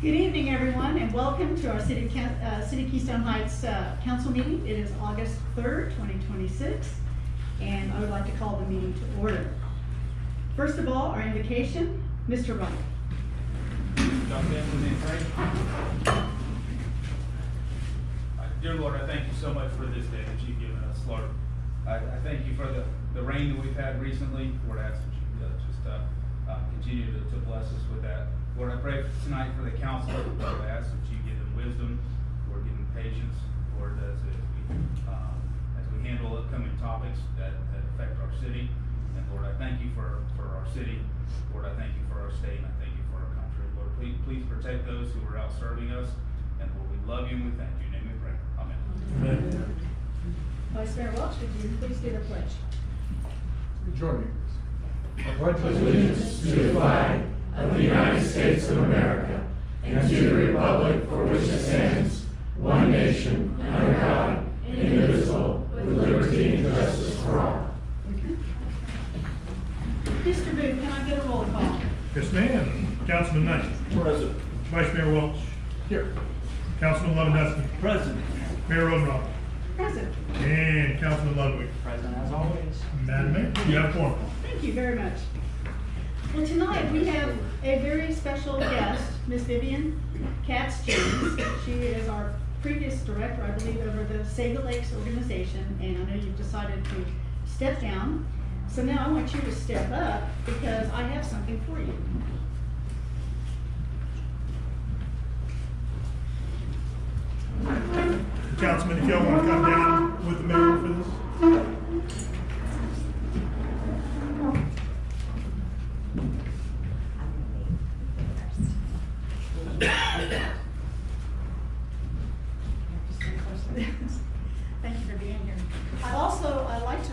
Good evening, everyone, and welcome to our City Keystone Heights Council meeting. It is August 3rd, 2026, and I would like to call the meeting to order. First of all, our invocation, Mr. Wright. Jump in with me and pray. Dear Lord, I thank you so much for this day that you've given us, Lord. I thank you for the rain that we've had recently. Lord, I ask that you continue to bless us with that. Lord, I pray tonight for the counselor. Lord, I ask that you give them wisdom, Lord, give them patience, Lord, as we handle upcoming topics that affect our city. And Lord, I thank you for our city. Lord, I thank you for our state, and I thank you for our country. Lord, please protect those who are out serving us. And Lord, we love you and we thank you. In your name we pray. Amen. Amen. Vice Mayor Welch, would you please do the pledge? Join me. I pledge allegiance to the flag of the United States of America and to the republic for which it stands, one nation, under God, indivisible, with liberty and justice for all. Mr. Booth, can I get a roll call? Yes, ma'am. Councilman Knight. Present. Vice Mayor Welch. Here. Councilman Lewandowski. Present. Mayor Rosenbaum. Present. And Councilman Ludwig. Present as always. Madam Mayor, you have a forum. Thank you very much. Well, tonight we have a very special guest, Miss Vivian Katz-James. She is our previous director, I believe, over the Save the Lakes organization, and I know you've decided to step down. So now I want you to step up because I have something for you. Councilman, if y'all want to come down with the mayor for this. Thank you for being here. I'd also like to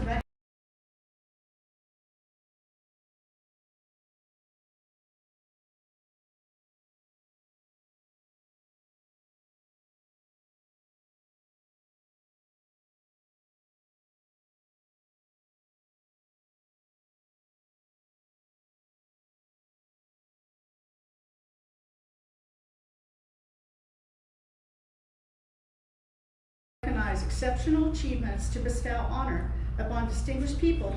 recognize exceptional achievements to bestow honor upon distinguished people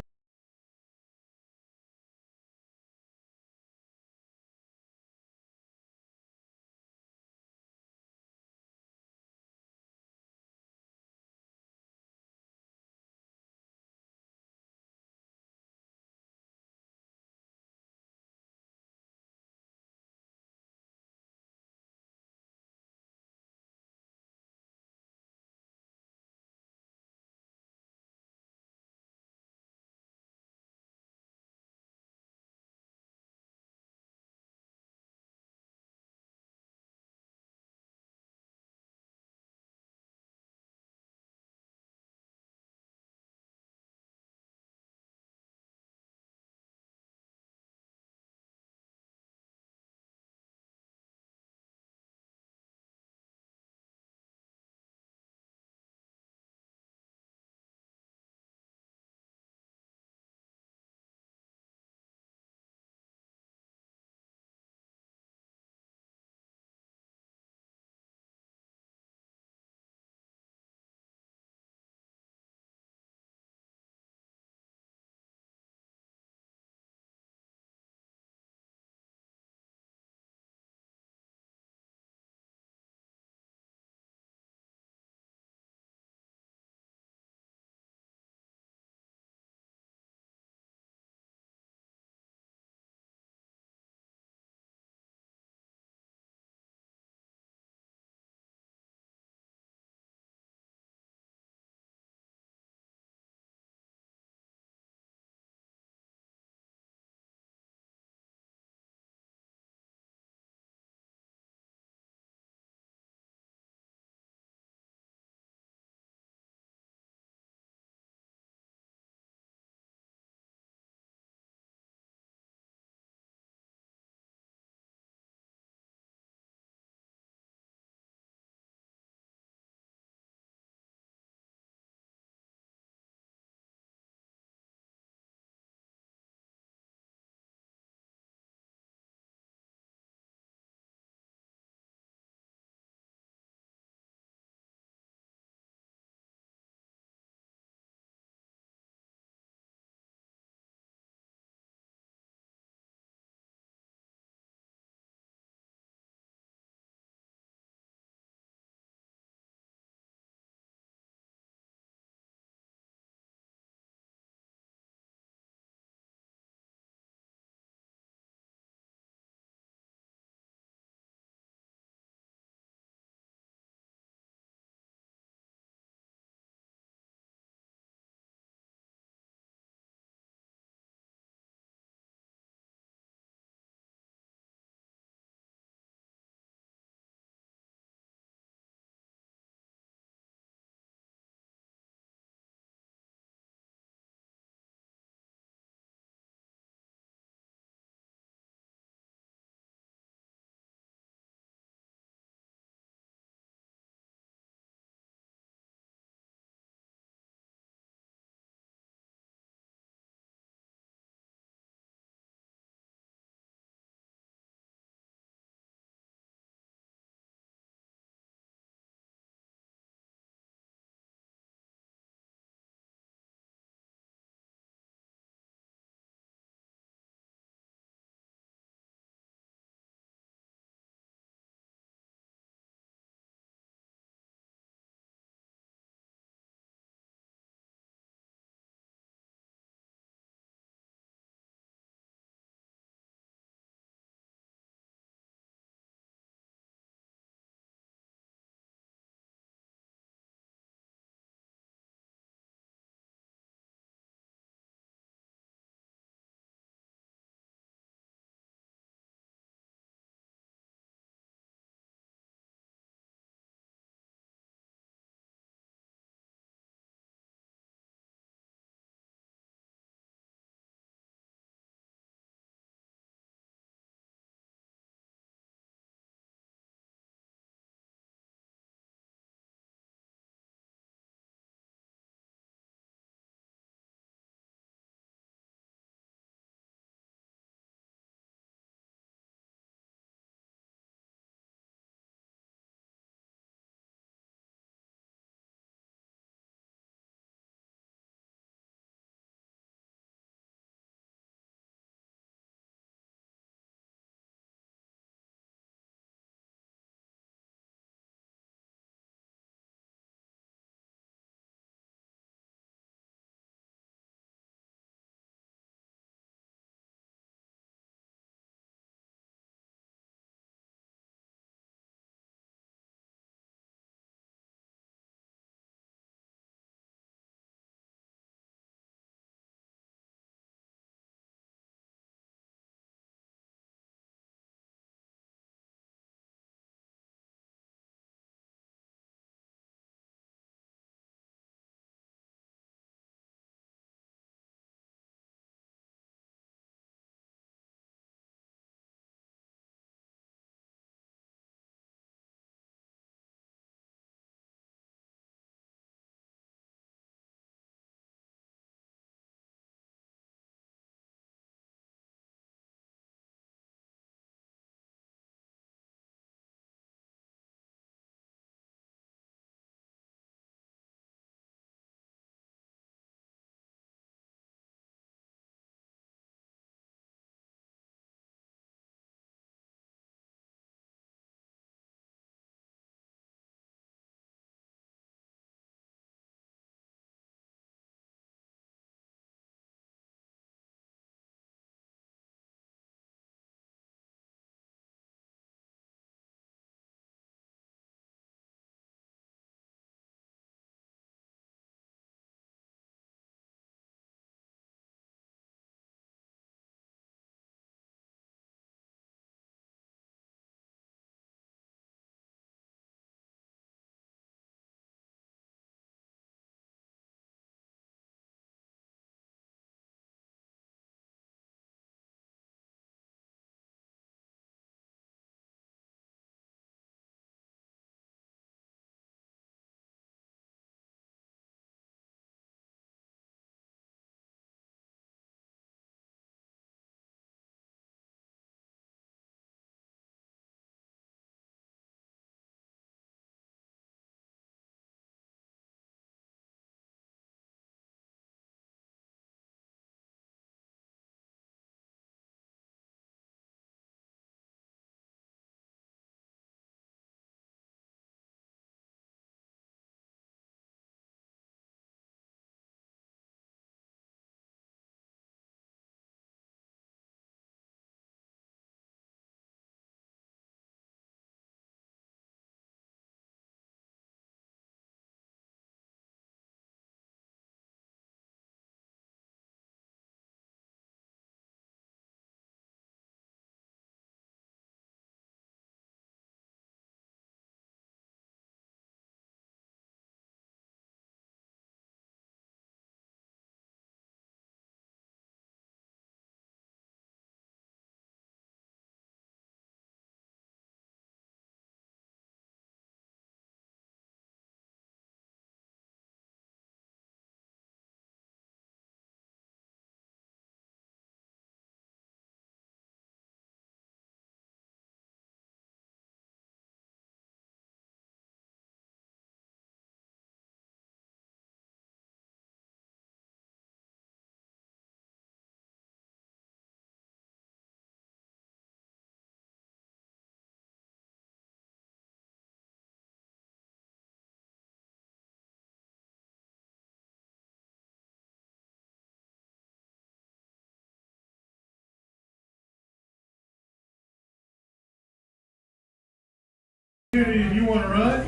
If you want to run,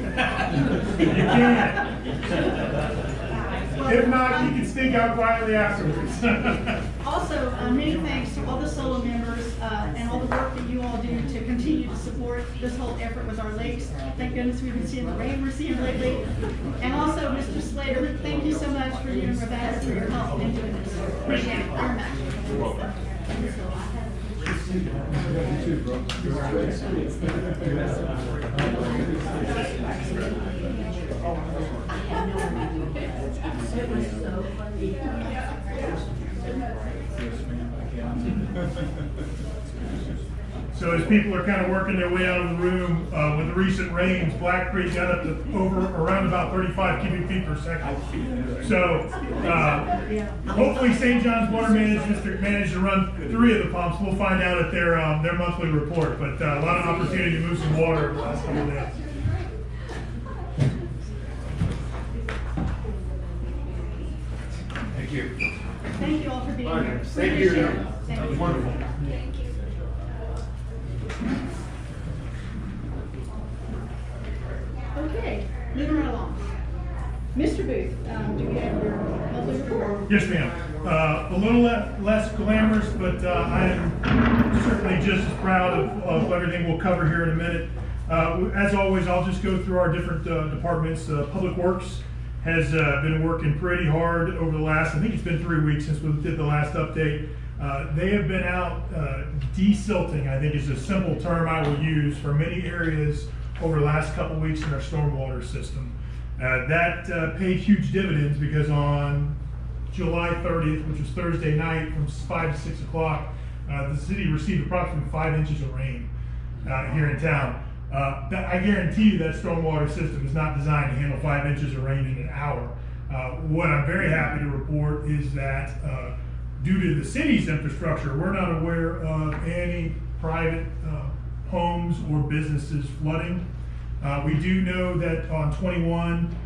you can. If not, you can sneak out quietly afterwards. Also, many thanks to all the solo members and all the work that you all do to continue to support this whole effort with our lakes. Thank goodness we've been seeing the rain we're seeing lately. And also, Mr. Slater, thank you so much for you and Rebecca for your help in doing this. Appreciate it very much. You're welcome. So as people are kind of working their way out of the room, with the recent rains, Black Creek got up to around about 35 cubic feet per second. So hopefully St. John's Water Management District managed to run 3 of the pumps. We'll find out at their monthly report, but a lot of opportunity to move some water over the last couple of days. Thank you. Thank you all for being here. Thank you. Appreciate it. That Thank was you. wonderful. Thank you. Okay, moving right along. Mr. Booth, do we have your monthly report? Yes, ma'am. A little less glamorous, but I am certainly just as proud of everything we'll cover here in a minute. As always, I'll just go through our different departments. Public Works has been working pretty hard over the last, I think it's been 3 weeks since we did the last update. They have been out desilting, I think is a simple term I will use, for many areas over the last couple of weeks in our stormwater system. That paid huge dividends because on July 30th, which was Thursday night from 5 to 6 o'clock, the city received approximately 5 inches of rain here in town. I guarantee you that stormwater system is not designed to handle 5 inches of rain in an hour. What I'm very happy to report is that due to the city's infrastructure, we're not aware of any private homes or businesses flooding. We do know that on 21,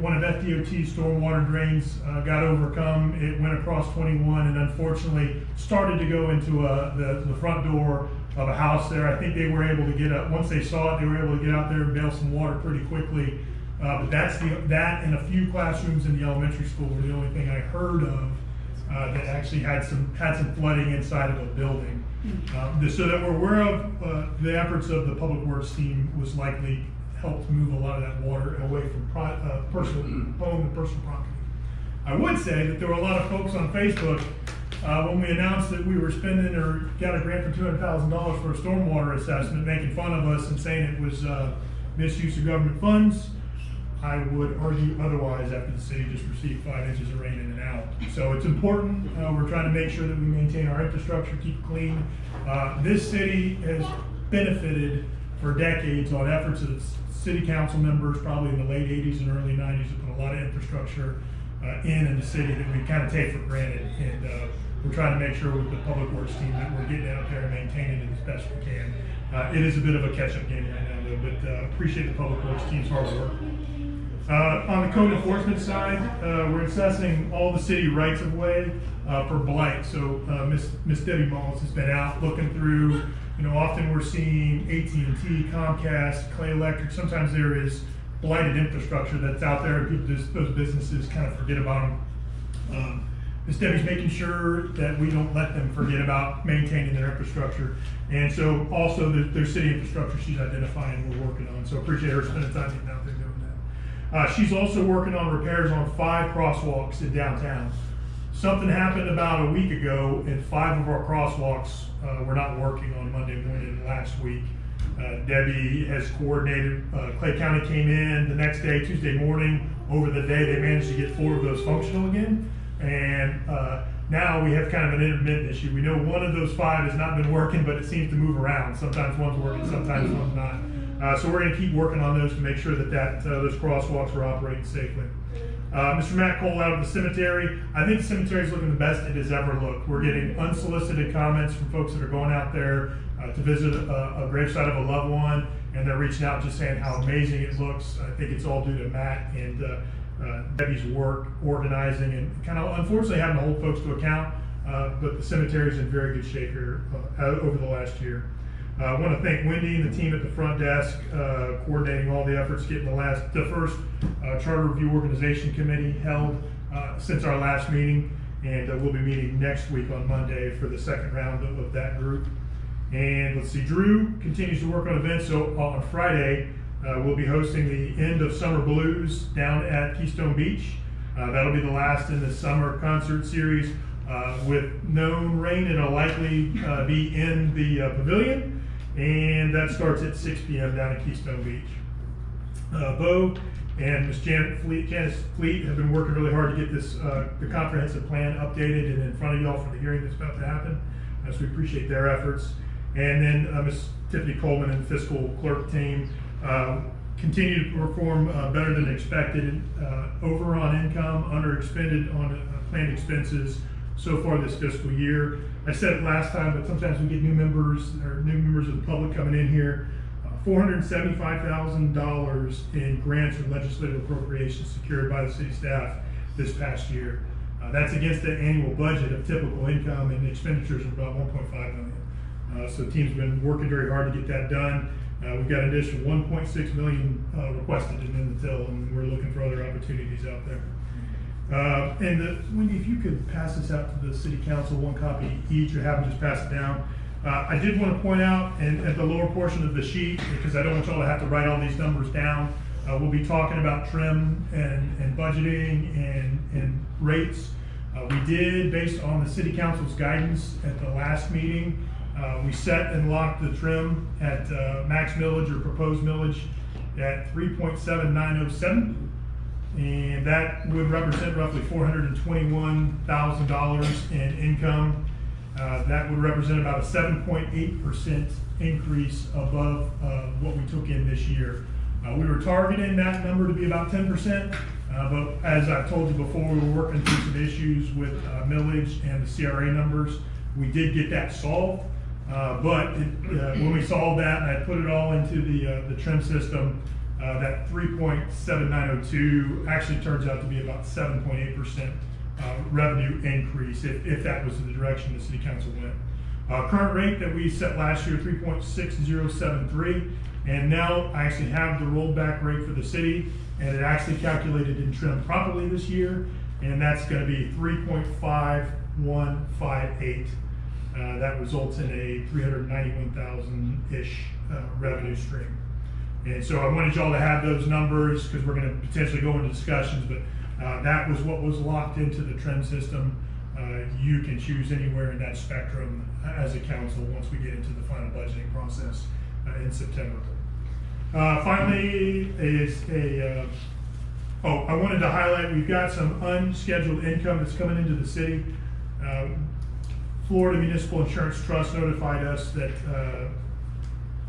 one of FDOT's stormwater drains got overcome. It went across 21 and unfortunately started to go into the front door of a house there. I think they were able to get up, once they saw it, they were able to get out there and bail some water pretty quickly. But that and a few classrooms in the elementary school were the only thing I heard of that actually had some flooding inside of a building. So that we're aware of the efforts of the Public Works team was likely helped move a lot of that water away from personal home and personal property. I would say that there were a lot of folks on Facebook when we announced that we were spending or got a grant for $200,000 for a stormwater assessment, making fun of us and saying it was misuse of government funds. I would argue otherwise after the city just received 5 inches of rain in and out. So it's important. We're trying to make sure that we maintain our infrastructure, keep it clean. This city has benefited for decades on efforts of city council members, probably in the late 80s and early 90s, to put a lot of infrastructure in the city that we kind of take for granted. And we're trying to make sure with the Public Works team that we're getting out there and maintaining it as best we can. It is a bit of a catch-up game right now, though, but appreciate the Public Works team's hard work. On the code enforcement side, we're assessing all the city rights of way for blight. So Miss Debbie Malls has been out looking through. Often we're seeing AT&T, Comcast, Clay Electric. Sometimes there is blighted infrastructure that's out there, and those businesses kind of forget about them. Miss Debbie's making sure that we don't let them forget about maintaining their infrastructure. And so also their city infrastructure she's identifying and we're working on. So appreciate her spending time getting out there doing that. She's also working on repairs on 5 crosswalks in downtown. Something happened about a week ago and 5 of our crosswalks were not working on Monday morning last week. Debbie has coordinated, Clay County came in the next day, Tuesday morning. Over the day, they managed to get 4 of those functional again. And now we have kind of an intermittent issue. We know one of those 5 has not been working, but it seems to move around. Sometimes one's working, sometimes one's not. So we're going to keep working on those to make sure that those crosswalks are operating safely. Mr. Matt Cole out of the cemetery. I think the cemetery is looking the best it has ever looked. We're getting unsolicited comments from folks that are going out there to visit a gravesite of a loved one, and they're reaching out just saying how amazing it looks. I think it's all due to Matt and Debbie's work organizing and kind of unfortunately having to hold folks to account, but the cemetery is in very good shape here over the last year. I want to thank Wendy and the team at the front desk, coordinating all the efforts, getting the first Charter Review Organization Committee held since our last meeting, and we'll be meeting next week on Monday for the second round of that group. And let's see, Drew continues to work on events, so on Friday, we'll be hosting the End of Summer Blues down at Keystone Beach. That'll be the last in the summer concert series, with known rain. It'll likely be in the pavilion, and that starts at 6 p.m. down at Keystone Beach. Bo and Miss Janice Fleet have been working really hard to get this the comprehensive plan updated and in front of y'all for the hearing that's about to happen. So we appreciate their efforts. And then Miss Tiffany Coleman and the fiscal clerk team continue to perform better than expected, over on income, under expended on planned expenses so far this fiscal year. I said it last time, but sometimes we get new members of the public coming in here. $475,000 in grants or legislative appropriations secured by the city staff this past year. That's against the annual budget of typical income and expenditures of about $1.5 million. So the team's been working very hard to get that done. We've got an additional $1.6 million requested in the till, and we're looking for other opportunities out there. Wendy, if you could pass this out to the city council, one copy each, or have them just pass it down. I did want to point out, and at the lower portion of the sheet, because I don't want y'all to have to write all these numbers down, we'll be talking about trim and budgeting and rates. We did, based on the city council's guidance at the last meeting, we set and locked the trim at max millage or proposed millage at 3.7907, and that would represent roughly $421,000 in income. That would represent about a 7.8% increase above what we took in this year. We were targeting that number to be about 10%, but as I've told you before, we were working through some issues with millage and the CRA numbers. We did get that solved, but when we solved that and I put it all into the trim system, that 3.7902 actually turns out to be about 7.8% revenue increase if that was the direction the city council went. Current rate that we set last year, 3.6073, and now I actually have the rollback rate for the city, and it actually calculated in trim properly this year, and that's going to be 3.5158. That results in a 391,000-ish revenue stream. And so I wanted y'all to have those numbers because we're going to potentially go into discussions, but that was what was locked into the trim system. You can choose anywhere in that spectrum as a council once we get into the final budgeting process in September. Finally is I wanted to highlight, we've got some unscheduled income that's coming into the city. Florida Municipal Insurance Trust notified us that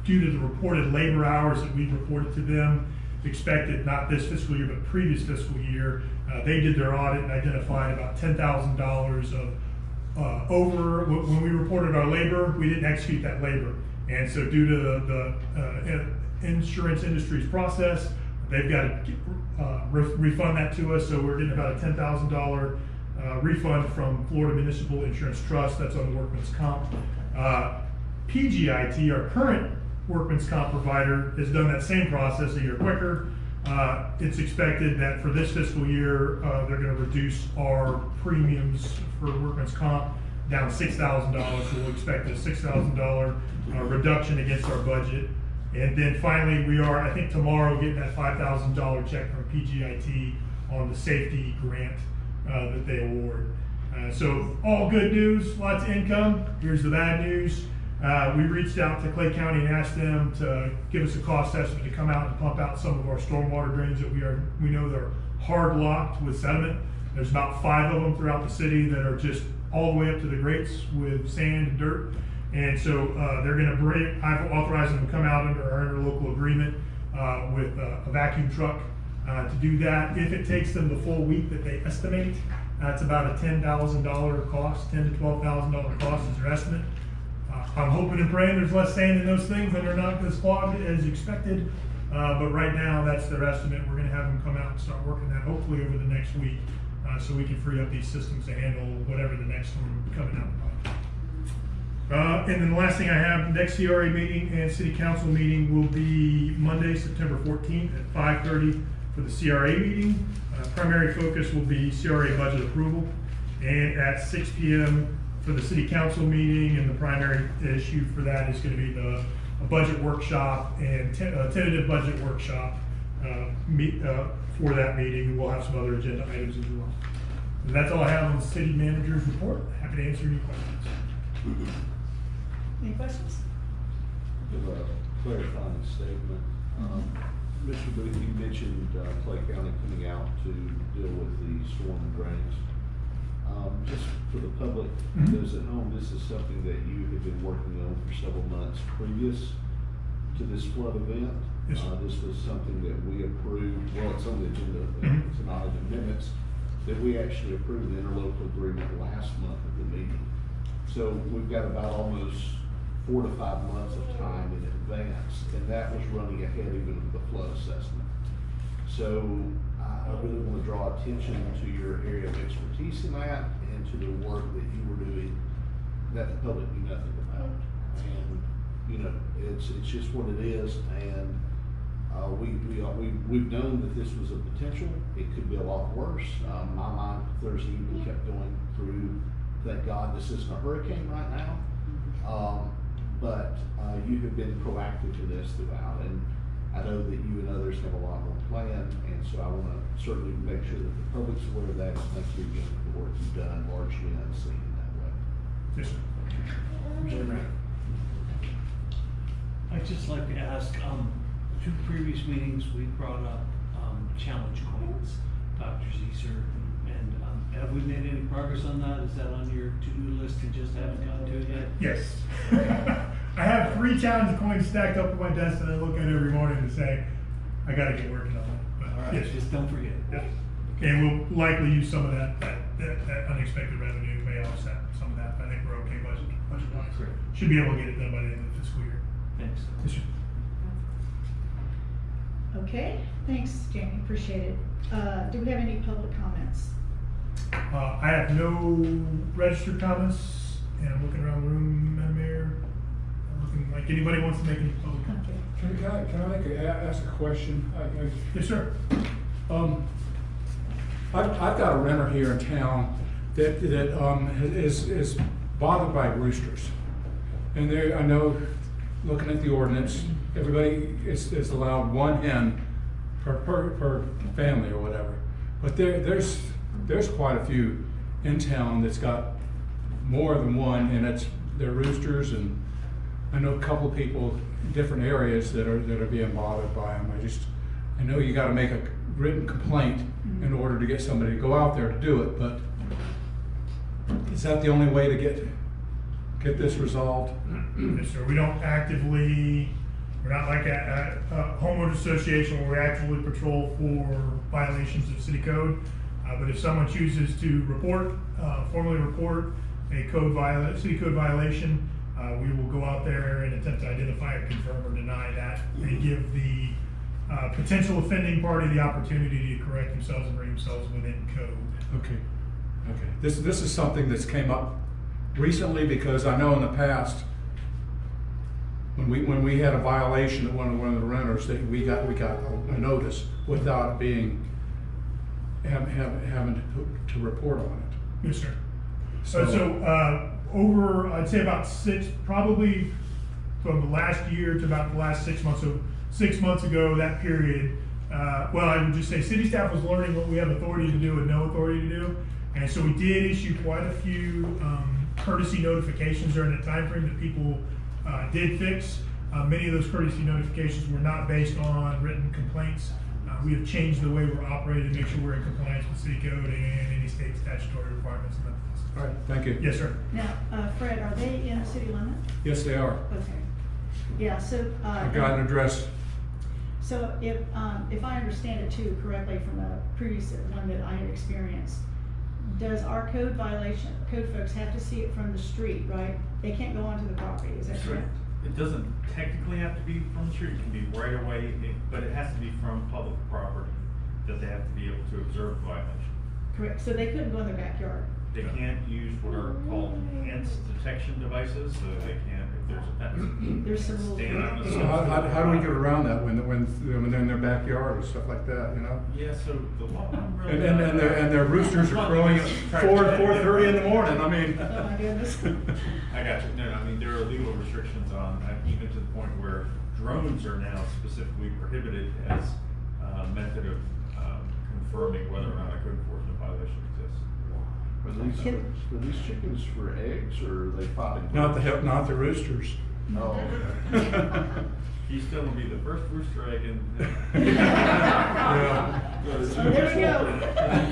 due to the reported labor hours that we reported to them, expected not this fiscal year but previous fiscal year, they did their audit and identified about $10,000 of over. When we reported our labor, we didn't execute that labor, and so due to the insurance industry's process, they've got to refund that to us. So we're getting about a $10,000 refund from Florida Municipal Insurance Trust. That's on the workman's comp. PGIT, our current workman's comp provider, has done that same process a year quicker. It's expected that for this fiscal year, they're going to reduce our premiums for workman's comp down $6,000. So we'll expect a $6,000 reduction against our budget. And then finally, we are, I think tomorrow, getting that $5,000 check from PGIT on the safety grant that they award. So all good news, lots of income. Here's the bad news. We reached out to Clay County and asked them to give us a cost estimate to come out and pump out some of our stormwater drains that we know they're hard locked with sediment. There's about 5 of them throughout the city that are just all the way up to the grates with sand and dirt. And so they're going to I've authorized them to come out under our interlocal agreement with a vacuum truck to do that. If it takes them the full week that they estimate, that's about a $10,000 cost, $10,000 to $12,000 cost is their estimate. I'm hoping and praying there's less sand in those things and they're not as clogged as expected. But right now, that's their estimate. We're going to have them come out and start working that hopefully over the next week so we can free up these systems to handle whatever the next one coming out the pipe. And then the last thing I have, next CRA meeting and city council meeting will be Monday, September 14th at 5:30 for the CRA meeting. Primary focus will be CRA budget approval. And at 6 p.m. for the city council meeting, and the primary issue for that is going to be a budget workshop and tentative budget workshop for that meeting. We'll have some other agenda items as well. And that's all I have on the city manager's report. Happy to answer any questions. Any questions? Give a clarifying statement. Mr. Booth, you mentioned Clay County coming out to deal with the storm and drains. Just for the public, those at home, this is something that you have been working on for several months previous to this flood event. Yes. This was something that we approved, well, it's on the agenda, it's an item of minutes, that we actually approved the interlocal agreement last month at the meeting. So we've got about almost 4 to 5 months of time in advance, and that was running ahead even of the flood assessment. So I really want to draw attention to your area of expertise in that and to the work that you were doing that the public knew nothing about. And, you know, it's just what it is, and we've known that this was a potential. It could be a lot worse. My mind Thursday evening kept going through, thank God this isn't a hurricane right now. But you have been proactive in this throughout, and I know that you and others have a lot more planned, and so I want to certainly make sure that the public's aware of that. Thank you again for the work you've done, largely unseen in that way. Yes, sir. Jim Ray. I'd just like to ask, 2 previous meetings, we brought up challenge coins, Dr. Zeser, and have we made any progress on that? Is that on your to-do list and just haven't gotten to it yet? Yes. I have 3 challenge coins stacked up on my desk that I look at every morning and say, I gotta get working on that. But All right, yes. just don't forget. Yes. And we'll likely use some of that unexpected revenue may offset some of that. I think we're okay budget wise. Correct. Should be able to get it done by the end of the fiscal year. Thanks. Yes, sir. Okay, thanks, Jamie, appreciate it. Do we have any public comments? I have no registered comments, and I'm looking around the room, Madam Mayor. I'm looking like anybody wants to make any public comments. Okay. Can I ask a question? Yes, sir. I've got a renter here in town that is bothered by roosters. And there, I know, looking at the ordinance, everybody is allowed 1 hen per family or whatever. But there's quite a few in town that's got more than one, and they're roosters, and I know a couple of people in different areas that are being bothered by them. I know you got to make a written complaint in order to get somebody to go out there to do it, but is that the only way to get this resolved? Yes, sir. We don't actively, we're not like a homeowners association where we actively patrol for violations of city code. But if someone chooses to formally report a city code violation, we will go out there and attempt to identify or confirm or deny that, and give the potential offending party the opportunity to correct themselves and bring themselves within code. Okay. This is something that's came up recently, because I know in the past, when we had a violation of one of the renters, that we got a notice without being having to report on it. Yes, sir. So over, I'd say about 6, probably from the last year to about the last 6 months. So 6 months ago, that period, well, I would just say city staff was learning what we have authority to do and no authority to do. And so we did issue quite a few courtesy notifications during the time frame that people did fix. Many of those courtesy notifications were not based on written complaints. We have changed the way we're operating to make sure we're in compliance with city code and any state statutory requirements. All right, thank you. Yes, sir. Now, Fred, are they in the city limit? Yes, they are. Okay. Yeah, so. I've got an address. So if I understand it too correctly from a previous one that I had experienced, does our code folks have to see it from the street, right? They can't go onto the property, is that correct? It doesn't technically have to be from the street, it can be right away, but it has to be from public property that they have to be able to observe the violation. Correct, so they couldn't go in their backyard? They can't use what are called enhanced detection devices, so they can't, if there's a fence. There's some rules. Stand on the So how do we get around that when they're in their backyard or stuff like that, you know? Yeah, so the law, I'm really. And their roosters are crowing at 4:30 in the morning, I mean. Oh my goodness. I got you. No, I mean, there are legal restrictions on, even to the point where drones are now specifically prohibited as a method of confirming whether or not a code enforcement violation exists. Are these chickens for eggs or are they potting? Not the roosters. Oh, okay. He's still gonna be the first rooster egg in. Yeah. So there we go.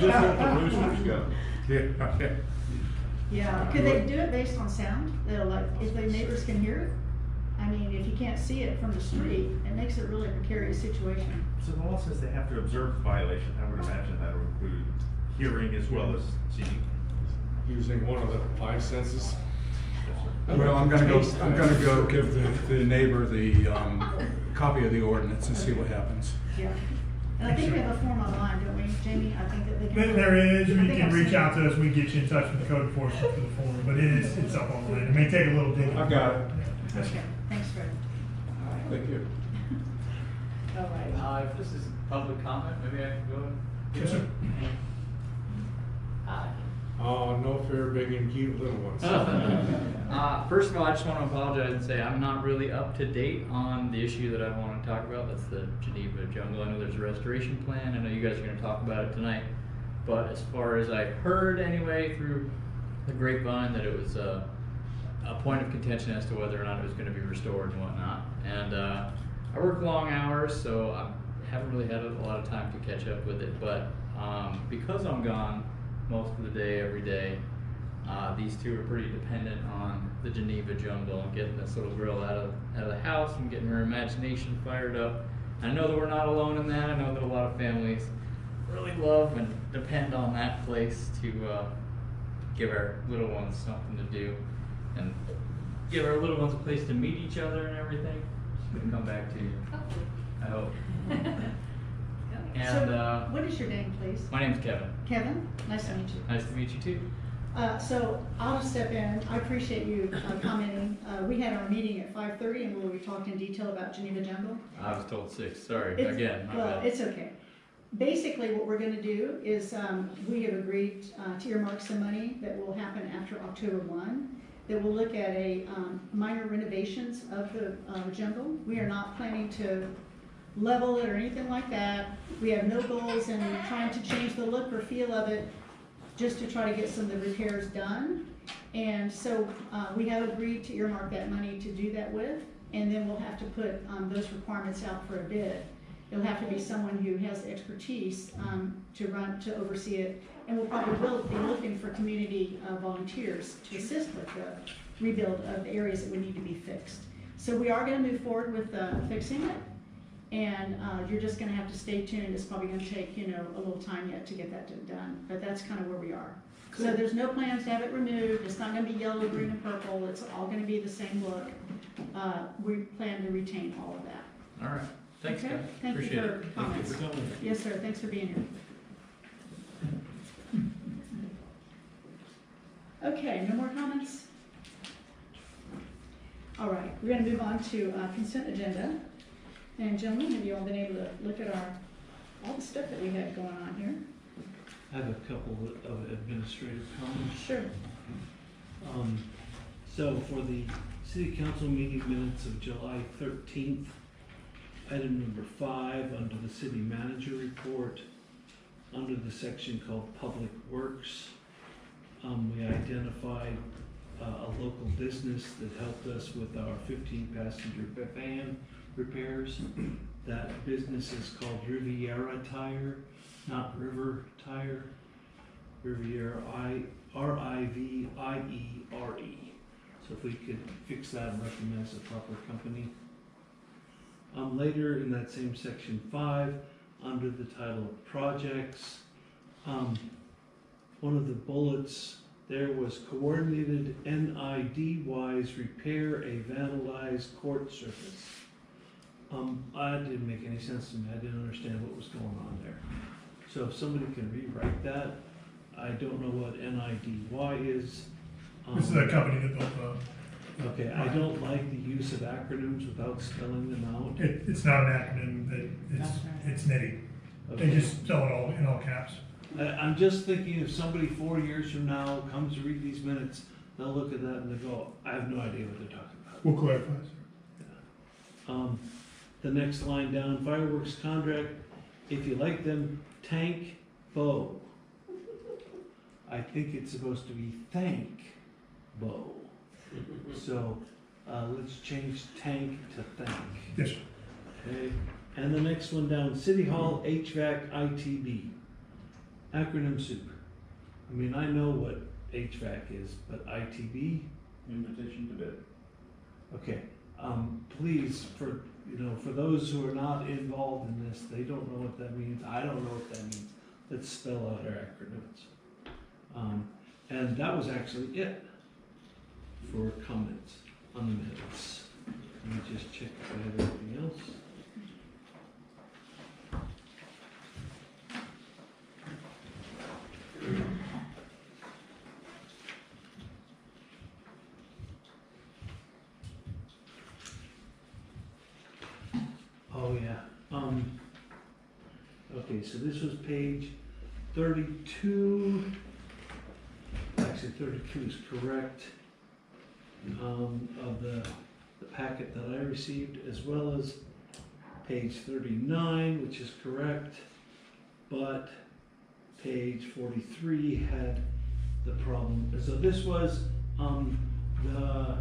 Just let the roosters go. Yeah. Yeah, could they do it based on sound? They'll like, if the neighbors can hear it? I mean, if you can't see it from the street, it makes it a really precarious situation. So the law says they have to observe the violation. I would imagine that would include hearing as well as seeing. Using one of the 5 senses. Yes, sir. Well, I'm gonna go give the neighbor the copy of the ordinance and see what happens. Yeah. And I think we have a form online, don't we, Jamie? I think that they can. There is, I you think can I've reach seen out it. to us, we can get you in touch with the code enforcement for the form, but it's up online. It may take a little digging. I've got it. Okay, thanks, Fred. Thank you. All right. If this is public comment, maybe I can go and. Yes, sir. Oh, no fair, big and cute little ones. First of all, I just want to apologize and say I'm not really up to date on the issue that I want to talk about. That's the Geneva jungle. I know there's a restoration plan. I know you guys are going to talk about it tonight. But as far as I've heard anyway through the grapevine, that it was a point of contention as to whether or not it was going to be restored and whatnot. And I work long hours, so I haven't really had a lot of time to catch up with it. But because I'm gone most of the day, every day, these two are pretty dependent on the Geneva jungle and getting this little girl out of the house and getting her imagination fired up. I know that we're not alone in that. I know that a lot of families really love and depend on that place to give our little ones something to do and give our little ones a place to meet each other and everything. We'll come back to you, I hope. And So, what is your name, please? my name's Kevin. Kevin? Nice to meet you. Nice to meet you too. So I'll just step in. I appreciate you commenting. We had our meeting at 5:30 and where we talked in detail about Geneva Jungle. I was told 6. Sorry It's- again. My well, bad. it's okay. Basically, what we're gonna do is, we have agreed to earmark some money that will happen after October 1, that will look at a minor renovations of the jungle. We are not planning to level it or anything like that. We have no goals in trying to change the look or feel of it, just to try to get some of the repairs done. And so we have agreed to earmark that money to do that with, and then we'll have to put those requirements out for a bid. It'll have to be someone who has the expertise to oversee it, and we'll probably will be looking for community volunteers to assist with the rebuild of the areas that would need to be fixed. So we are gonna move forward with fixing it, and you're just gonna have to stay tuned. It's probably gonna take, a little time yet to get that done, but that's kind of where we are. So there's no plans to have it removed. It's not gonna be yellow, green, and purple. It's all gonna be the same look. We plan to retain all of that. All right. Thanks, Okay? guys. Thank you Appreciate for it. comments. Yes, sir, thanks for being here. Okay, no more comments? All right, we're gonna move on to consent agenda. And gentlemen, have you all been able to look at all the stuff that we have going on here? I have a couple of administrative comments. Sure. So for the city council meeting minutes of July 13th, item number 5, under the city manager report, under the section called Public Works, we identified a local business that helped us with our 15-passenger van repairs. That business is called Riviera Tire, not River Tire. Riviera, R-I-V-I-E-R-E. So if we could fix that and recognize the proper company. Later in that same section 5, under the title of projects, one of the bullets there was coordinated NID-wise repair a vandalized court surface. That didn't make any sense to me. I didn't understand what was going on there. So if somebody can rewrite that, I don't know what NIDY is. This is a company that built, Okay, I don't like the use of acronyms without spelling them out. it's not an acronym, it's nitty. They Okay. just spell it all in all caps. I'm just thinking if somebody 4 years from now comes to read these minutes, they'll look at that and they go, I have no idea what they're talking about. We'll clarify, sir. The next line down, fireworks contract, if you like them, tank, bow. I think it's supposed to be thank, bow. So, let's change tank to thank. Yes, sir. Okay, and the next one down, City Hall HVAC ITB. Acronym soup. I mean, I know what HVAC is, but ITB? Invitation to bid. Okay, please, for those who are not involved in this, they don't know what that means, I don't know what that means. Let's spell out our acronyms. And that was actually it for comments on the minutes. Let me just check if I have anything else. Oh, yeah. Okay, so this was page 32. Actually, 32 is correct. Of the packet that I received, as well as page 39, which is correct, but page 43 had the problem. So this was the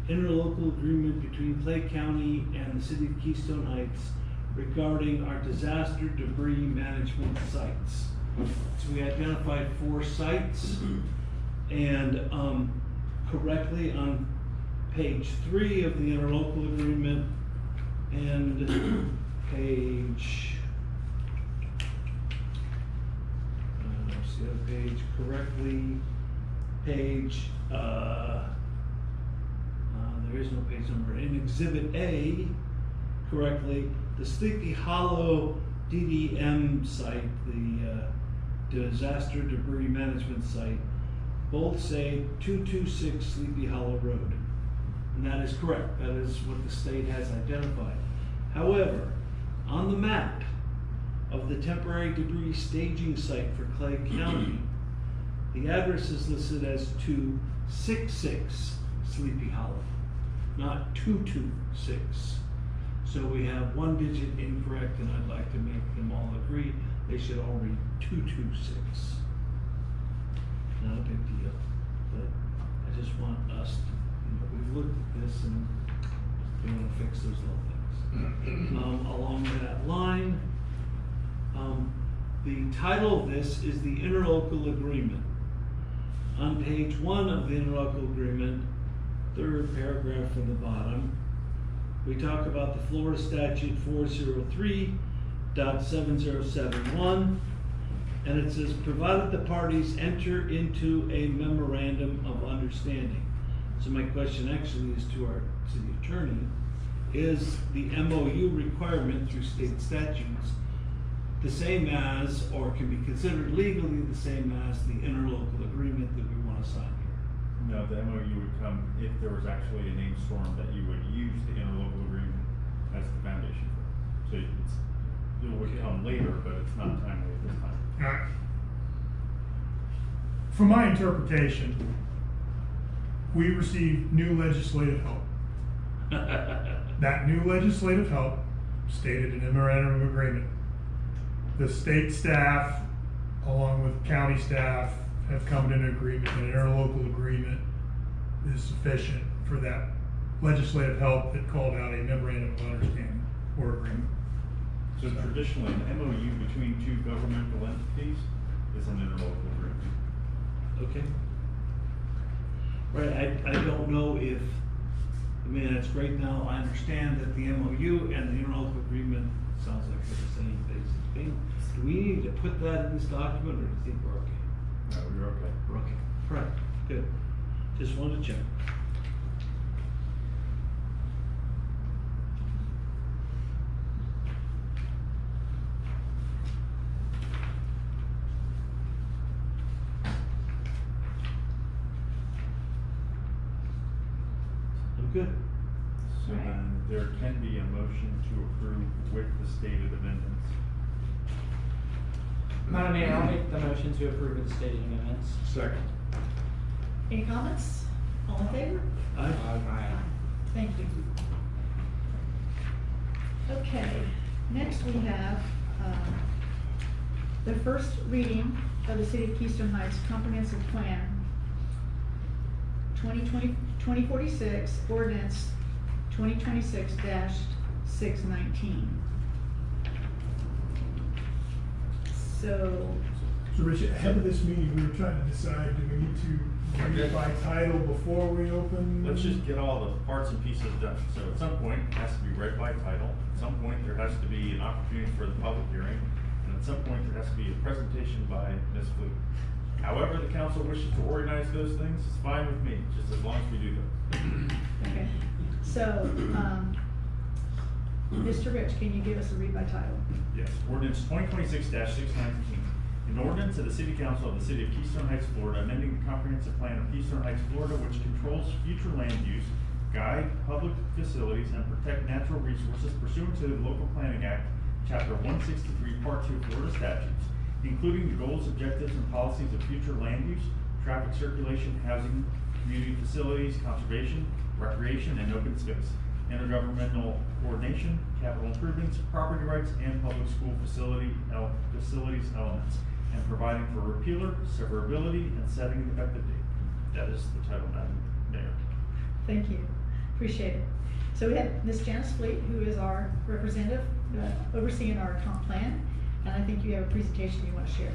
interlocal agreement between Clay County and the City of Keystone Heights regarding our disaster debris management sites. So we identified 4 sites, and correctly on page 3 of the interlocal agreement and page, see that page correctly, page, there is no page number, in Exhibit A, correctly, the Sleepy Hollow DDM site, the Disaster Debris Management Site, both say 226 Sleepy Hollow Road. And that is correct. That is what the state has identified. However, on the map of the temporary debris staging site for Clay County, the address is listed as 266 Sleepy Hollow, not 226. So we have 1 digit incorrect, and I'd like to make them all agree they should all read 226. Not a big deal, but I just want us to, we've looked at this and we want to fix those little things. Along that line, the title of this is the interlocal agreement. On page 1 of the interlocal agreement, 3rd paragraph from the bottom, we talk about the Florida Statute 403.7071, and it says, provided the parties enter into a memorandum of understanding. So my question actually is to our city attorney, is the MOU requirement through state statutes the same as, or can be considered legally the same as, the interlocal agreement that we want to sign here? No, the MOU would come if there was actually a named storm that you would use the interlocal agreement as the foundation for. So it would come later, but it's not timely at this time. All right. From my interpretation, we received new legislative help. That new legislative help stated in a memorandum of agreement. The state staff, along with county staff, have come to an agreement, an interlocal agreement is sufficient for that legislative help that called out a memorandum of understanding or agreement. So traditionally, an MOU between 2 governmental entities is an interlocal agreement. Okay. Right, I don't know if, I mean, it's great now, I understand that the MOU and the interlocal agreement sounds like they're the same basic thing. Do we need to put that in this document, or do you think we're okay? No, you're okay. We're okay. Right, good. Just wanted to check. Good. So Right. then there can be a motion to approve with the stated amendments. Madam Mayor, I'll make the motion to approve with the stated amendments. Second. Any comments? All in favor? Aye. Thank you. Okay, next we have, the first reading of the City of Keystone Heights Comprehensive Plan 2046, ordinance 2026-619. So, So Rich, ahead of this meeting, we were trying to decide, do we need to read it by title before we open? Let's just get all the parts and pieces done. So at some point, it has to be read by title. At some point, there has to be an opportunity for the public hearing. And at some point, there has to be a presentation by Ms. Fluke. However the council wishes to organize those things, it's fine with me, just as long as we do those. okay, so, Mr. Rich, can you give us a read by title? Yes, ordinance 2026-619. An ordinance of the City Council of the City of Keystone Heights, Florida, amending the comprehensive plan of Keystone Heights, Florida, which controls future land use, guide public facilities, and protect natural resources pursuant to the Local Planning Act, Chapter 163, Part 2 Florida statutes, including the goals, objectives, and policies of future land use, traffic circulation, housing, community facilities, conservation, recreation, and open space, intergovernmental coordination, capital improvements, property rights, and public school facilities elements, and providing for repealer, severability, and setting an effective date. That is the title, Madam Mayor. Thank you, appreciate it. So we have Ms. Janice Fleet, who is our representative, overseeing our comp plan, and I think you have a presentation you want to share.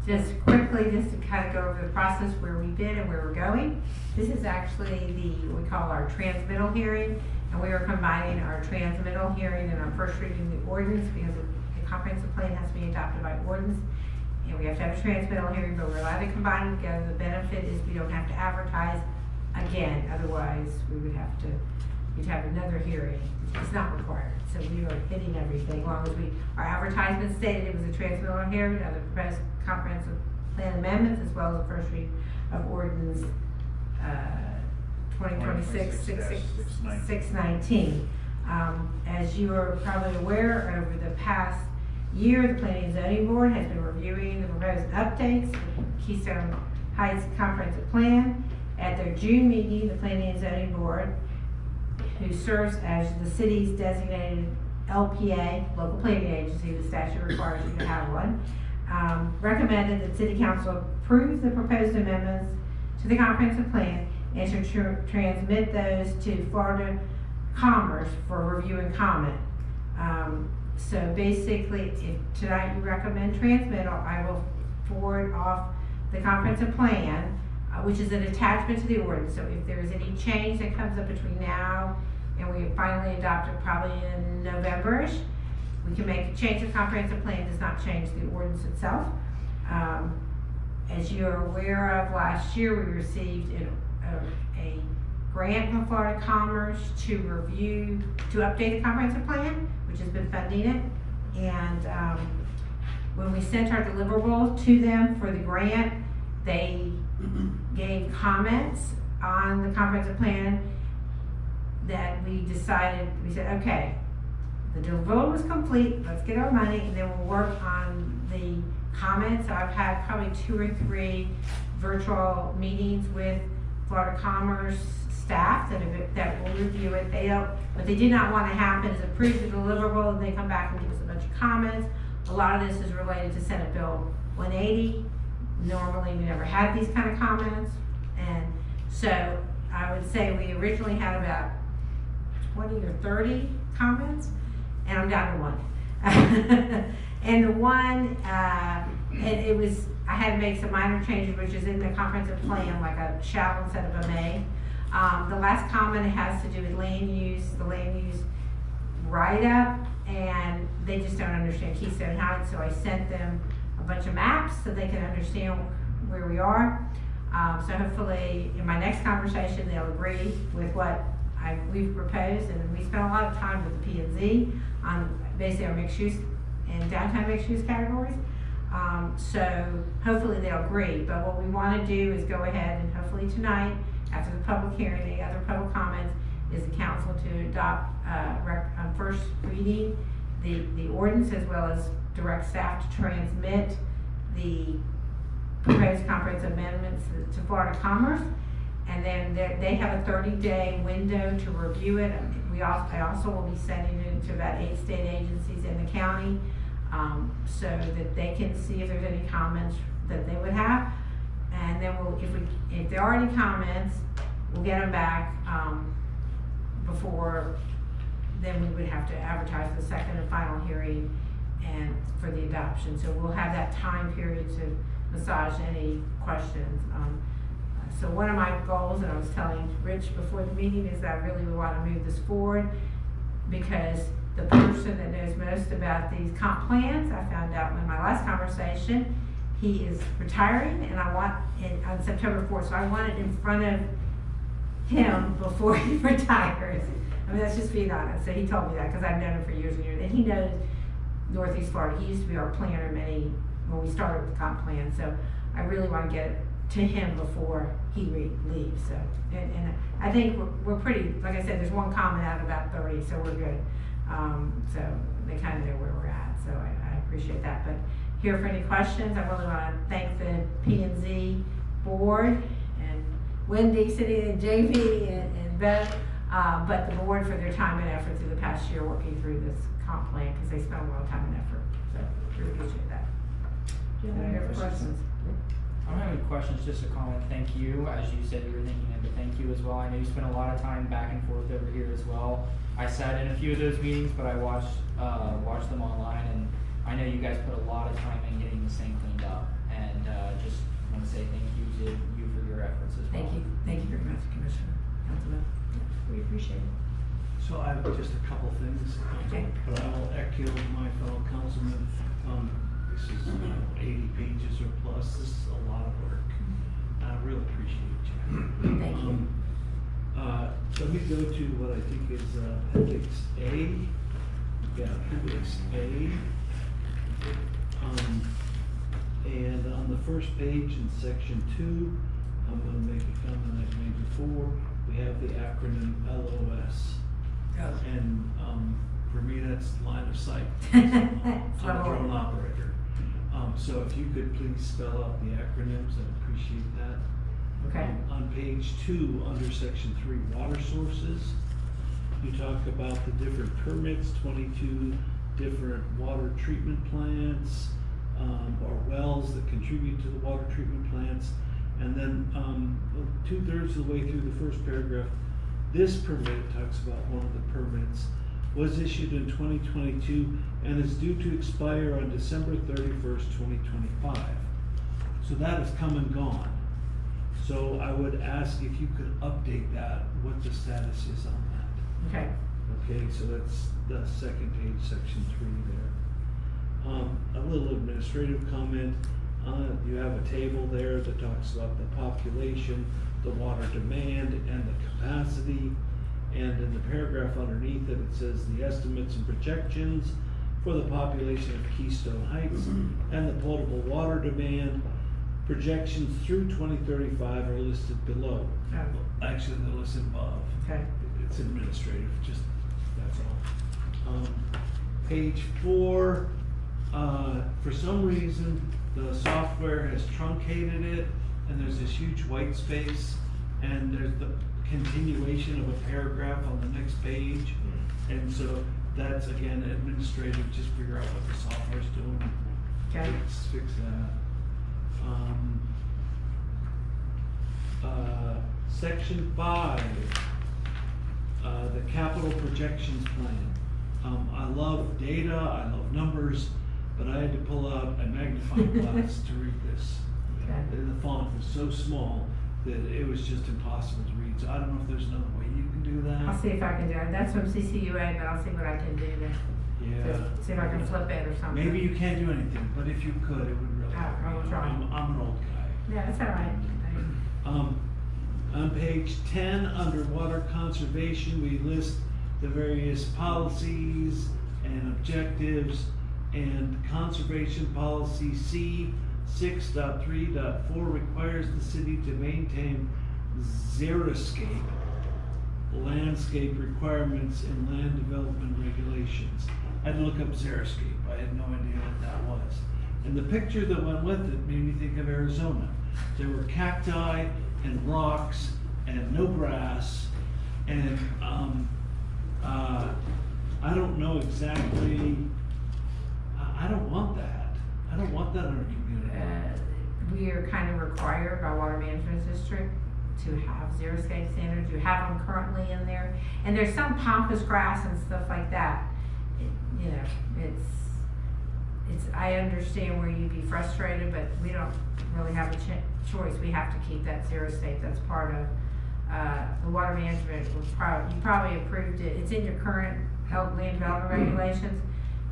Just quickly, just to kind of go over the process where we've been and where we're going. This is actually what we call our transmittal hearing, and we are combining our transmittal hearing and our first reading of the ordinance because the comprehensive plan has to be adopted by ordinance. And we have to have a transmittal hearing, but we're allowed to combine them together. The benefit is we don't have to advertise again, otherwise you'd have another hearing. It's not required. So we are hitting everything, as long as our advertisement stated it was a transmittal hearing of the proposed comprehensive plan amendments, as well as the first read of ordinance 2026-619. As you are probably aware, over the past year, the Planning and Zoning Board has been reviewing the proposed updates to Keystone Heights Comprehensive Plan. At their June meeting, the Planning and Zoning Board, who serves as the city's designated LPA, local planning agency, the statute requires you to have one, recommended that City Council approve the proposed amendments to the comprehensive plan and to transmit those to Florida Commerce for review and comment. So basically, if tonight you recommend transmittal, I will forward off the comprehensive plan, which is an attachment to the ordinance. So if there is any change that comes up between now and we finally adopt it probably in November-ish, we can make a change. The comprehensive plan does not change the ordinance itself. As you're aware of, last year we received a grant from Florida Commerce to update the comprehensive plan, which has been funding it. And when we sent our deliverable to them for the grant, they gave comments on the comprehensive plan that we said, okay, the deliverable was complete, let's get our money, and then we'll work on the comments. I've had probably 2 or 3 virtual meetings with Florida Commerce staff that will review it. What they did not want to happen is approve the deliverable and they come back and give us a bunch of comments. A lot of this is related to Senate Bill 180. Normally we never had these kind of comments, and so I would say we originally had about 20 or 30 comments, and I'm down to 1. And the one, I had to make some minor changes, which is in the comprehensive plan, like a shall instead of a may. The last comment has to do with land use, the land use write-up, and they just don't understand Keystone Heights, so I sent them a bunch of maps so they can understand where we are. So hopefully in my next conversation they'll agree with what we've proposed, and we spent a lot of time with the P&Z on basically our mixed use and downtown mixed use categories. So hopefully they'll agree, but what we want to do is go ahead and hopefully tonight, after the public hearing, any other public comments, is the council to adopt, on first reading, the ordinance as well as direct staff to transmit the proposed comprehensive amendments to Florida Commerce. And then they have a 30-day window to review it. I also will be sending it to about 8 state agencies in the county, so that they can see if there's any comments that they would have. And then if there are any comments, we'll get them back, before then we would have to advertise the second and final hearing and for the adoption. So we'll have that time period to massage any questions. So one of my goals, and I was telling Rich before the meeting, is that I really want to move this forward, because the person that knows most about these comp plans, I found out in my last conversation, he is retiring, and I want it on September 4th, so I want it in front of him before he retires. I mean, that's just being honest. So he told me that, because I've known him for years and years, and he knows Northeast Florida. He used to be our planner when we started with the comp plan, so I really want to get it to him before he leaves. So, and I think we're pretty, like I said, there's one comment out of about 30, so we're good. So they kind of know where we're at, so I appreciate that. But here for any questions, I really want to thank the P&Z board and Wendy sitting in JV and Beth, but the board for their time and effort through the past year working through this comp plan, because they spent a lot of time and effort. So really appreciate that. Do you have any questions? I don't have any questions, just a comment. Thank you. As you said, you were thinking of a thank you as well. I know you spent a lot of time back and forth over here as well. I sat in a few of those meetings, but I watched them online, and I know you guys put a lot of time in getting this thing cleaned up. And just want to say thank you to you for your efforts as well. Thank you very much, Commissioner. Councilman. We appreciate it. So I have just a couple things, Okay. but I will echo my fellow councilmen. This is 80 pages or plus. This is a lot of work. I really appreciate you. Thank you. Let me go to what I think is Appendix A. Yeah, Appendix A. And on the first page in Section 2, I'm going to make a comment I've made before. We have the acronym LOS. And for me, that's line of sight. I'm a drone operator. So if you could please spell out the acronyms, I'd appreciate that. Okay. On page 2, under Section 3, water sources, you talk about the different permits, 22 different water treatment plants, or wells that contribute to the water treatment plants. And then 2/3 of the way through the first paragraph, this permit talks about one of the permits was issued in 2022 and is due to expire on December 31st, 2025. So that has come and gone. So I would ask if you could update that, what the status is on that. Okay. Okay, so that's the second page, Section 3 there. A little administrative comment. You have a table there that talks about the population, the water demand, and the capacity. And in the paragraph underneath it, it says the estimates and projections for the population of Keystone Heights and the potable water demand projections through 2035 are listed below. Actually, they're listed above. Okay. It's administrative, just, that's all. Page 4, for some reason, the software has truncated it, and there's this huge white space, and there's the continuation of a paragraph on the next page. And so that's, again, administrative, just figure out what the software's doing. Okay. Fix that. Section 5, the capital projections plan. I love data, I love numbers, but I had to pull out a magnifying glass to read this. Okay. The font was so small that it was just impossible to read. So I don't know if there's another way you can do that. I'll see if I can do it. That's from CCUA, but I'll see what I can do to see if I can flip it or something. Maybe you can't do anything, but if you could, it would really help. I will try. I'm an old guy. Yeah, that's all right. On page 10, under water conservation, we list the various policies and objectives, and conservation policy C 6.3.4 requires the city to maintain xeriscape land landscape requirements and land development regulations. I had to look up Xeriscape, I had no idea what that was. And the picture that went with it made me think of Arizona. There were cacti and rocks and no grass, and I don't know exactly, I don't want that. I don't want that in our community. We are kind of required by Water Management District to have xeriscape standards. You have them currently in there. And there's some pampas grass and stuff like that. You know, I understand where you'd be frustrated, but we don't really have a choice. We have to keep that xeriscape. That's part of the water management. You probably approved it. It's in your current land development regulations,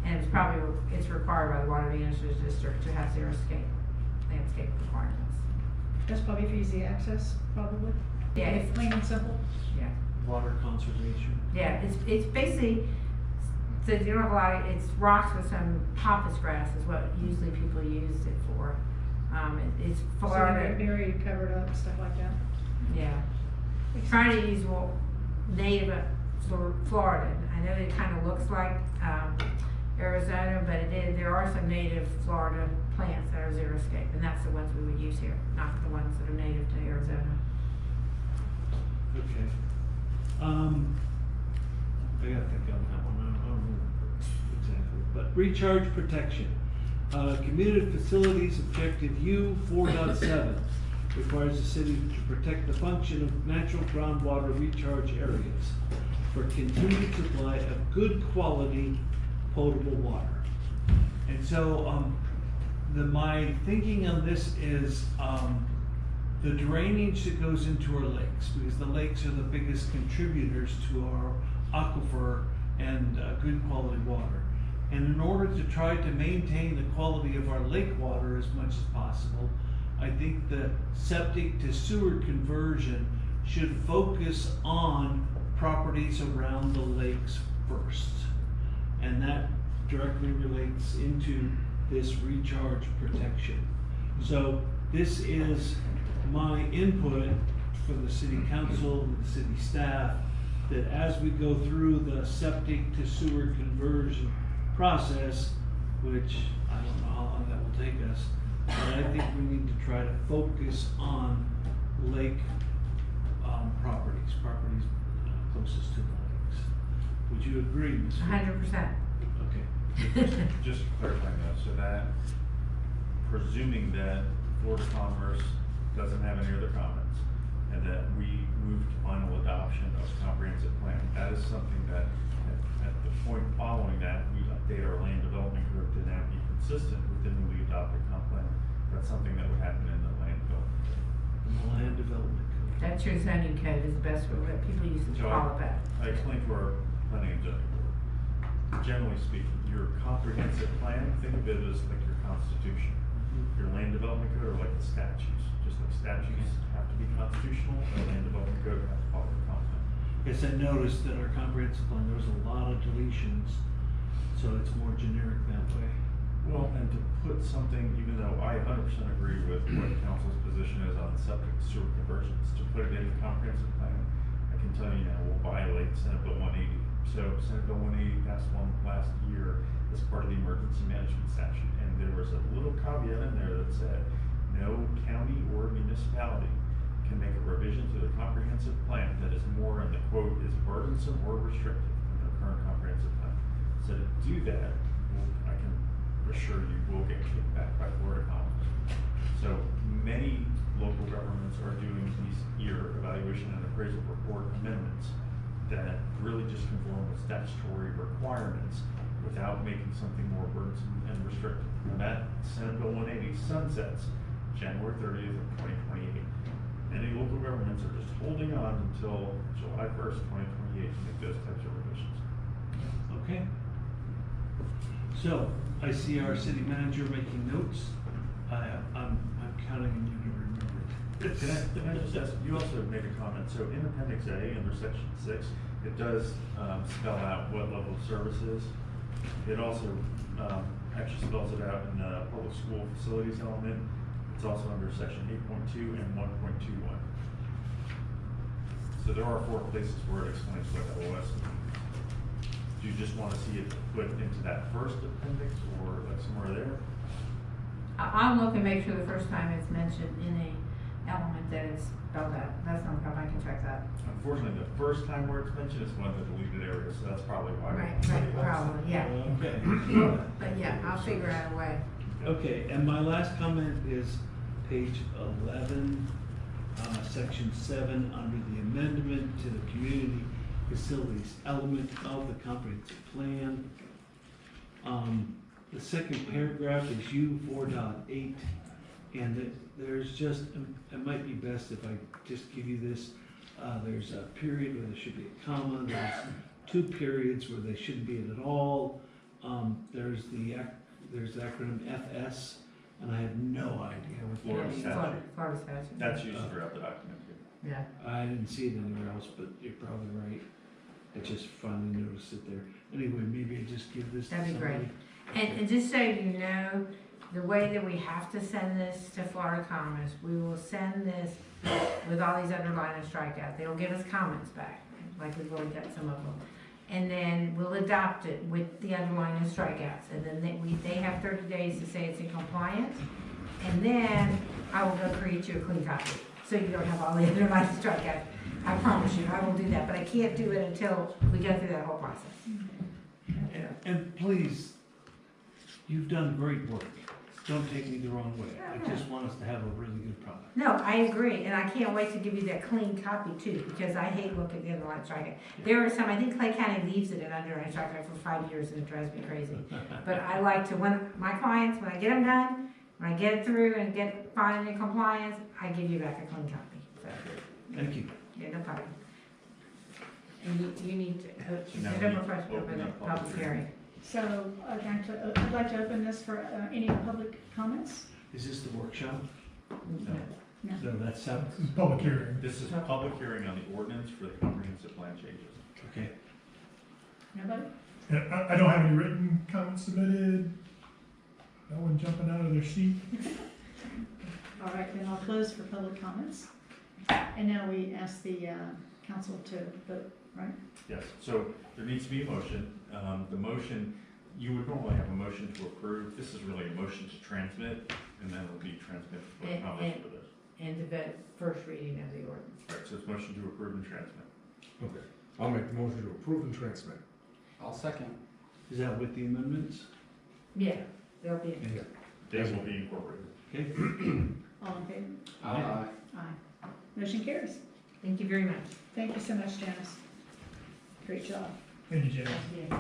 and it's required by the Water Management District to have xeriscape landscape requirements. That's probably for easy access, probably. Yeah, It's plain and simple. Yeah. Water conservation. Yeah, it's basically, so you don't have a lot of, it's rocks with some pampas grass is what usually people use it for. It's So Florida. very covered up, stuff like that. Yeah. Trying to use native Florida. I know it kind of looks like Arizona, but there are some native Florida plants that are xeriscape, and that's the ones we would use here, not the ones that are native to Arizona. Okay. I gotta think on that one. I don't remember exactly. But recharge protection. Community facilities objective U 4.7 requires the city to protect the function of natural groundwater recharge areas for continued supply of good quality potable water. And so my thinking on this is the drainage that goes into our lakes, because the lakes are the biggest contributors to our aquifer and good quality water. And in order to try to maintain the quality of our lake water as much as possible, I think the septic to sewer conversion should focus on properties around the lakes first. And that directly relates into this recharge protection. So this is my input for the city council, the city staff, that as we go through the septic to sewer conversion process, which I don't know how long that will take us, but I think we need to try to focus on lake properties closest to the lakes. Would you agree, Ms. 100%. Okay. Just clarifying though, so that, presuming that Florida Commerce doesn't have any other comments, and that we move to final adoption of a comprehensive plan, that is something that, at the point following that, we update our land development code to now be consistent with the newly adopted comp plan. That's something that would happen in the land development code. In the land development code. That's your zoning code is the best way, what people use to So call it that. I explained to our planning and zoning board, generally speaking, your comprehensive plan, think of it as like your constitution. Your land development code are like the statutes, just like statutes have to be constitutional, the land development code has to follow the comp plan. Yes, I noticed that our comprehensive plan, there was a lot of deletions, so it's more generic that way. Well, and to put something, even though I 100% agree with what council's position is on septic sewer conversions, to put it in the comprehensive plan, I can tell you now, will violate Senate Bill 180. So Senate Bill 180 passed one last year as part of the emergency management statute, and there was a little caveat in there that said, no county or municipality can make a revision to the comprehensive plan that is more, and the quote, is burdensome or restrictive than the current comprehensive plan. So to do that, I can assure you will get kicked back by Florida Commerce. So many local governments are doing these year evaluation and appraisal report amendments that really just conform with statutory requirements without making something more burdensome and restrictive. And that Senate Bill 180 sunsets January 30th of 2028. Many local governments are just holding on until July 1st, 2028 to make those types of revisions. Okay. So, I see our city manager making notes. I'm counting on you to remember it. Can I just ask, you also made a comment, so in Appendix A, under Section 6, it does spell out what level of service is. It also actually spells it out in the public school facilities element. It's also under Section 8.2 and 1.21. So there are 4 places where it explains what LOS means. Do you just want to see it put into that first appendix or like somewhere there? I'll look and make sure the first time it's mentioned in a element that it's spelled out. That's no problem, I can check that. Unfortunately, the first time where it's mentioned is one of the deleted areas, so that's probably why. Right, probably, yeah. Okay. But yeah, I'll figure out a way. Okay, and my last comment is page 11, section 7, under the amendment to the community facilities element of the comprehensive plan. The second paragraph is U 4.8, and there's just, it might be best if I just give you this. There's a period where there should be a comma, there's 2 periods where they shouldn't be it at all. There's the acronym FS, and I have no idea what Florida that is. statute. Florida statute. That's used throughout the document. Yeah. I didn't see it anywhere else, but you're probably right. I just finally noticed it there. Anyway, maybe I just give this to That'd be somebody. great. And just so you know, the way that we have to send this to Florida Commerce, we will send this with all these underlined and strikeout. They'll give us comments back, like we've already got some of them. And then we'll adopt it with the underlined and strikeouts. And then they have 30 days to say it's in compliance. And then I will go create you a clean copy, so you don't have all the underlined and strikeouts. I promise you, I will do that, but I can't do it until we go through that whole process. And please, you've done great work. Don't take me the wrong way. I just want us to have a really good product. No, I agree, and I can't wait to give you that clean copy too, because I hate looking at the underlined strikeout. There are some, I think Clay County leaves it in underlined strikeout for 5 years and it drives me crazy. But I like to, when my clients, when I get them done, when I get it through and get finally in compliance, I give you back a clean copy. So, Thank you. yeah, no problem. And you need to, Now set we up a need fresh to for open the up public public hearing. So I'd like to open this for any public comments. Is this the workshop? No. No. So that's seven. This is public hearing. This is a public hearing on the ordinance for the comprehensive plan changes. Okay. Nobody? Yeah, I don't have any written comments submitted. No one jumping out of their seat. All right, then I'll close for public comments. And now we ask the council to vote, right? Yes, so there needs to be a motion. The motion, you would normally have a motion to approve. This is really a motion to transmit, and then it'll be transmitted for And- comments for this. And the first reading of the ordinance. All right, so it's motion to approve and transmit. Okay, I'll make the motion to approve and transmit. I'll second. Is that with the amendments? Yeah, there'll be. Yeah. They will be incorporated. Okay. All in favor? Aye. Aye. Motion carries. Thank you very much. Thank you so much, Janice. Great job. Thank you, Janice.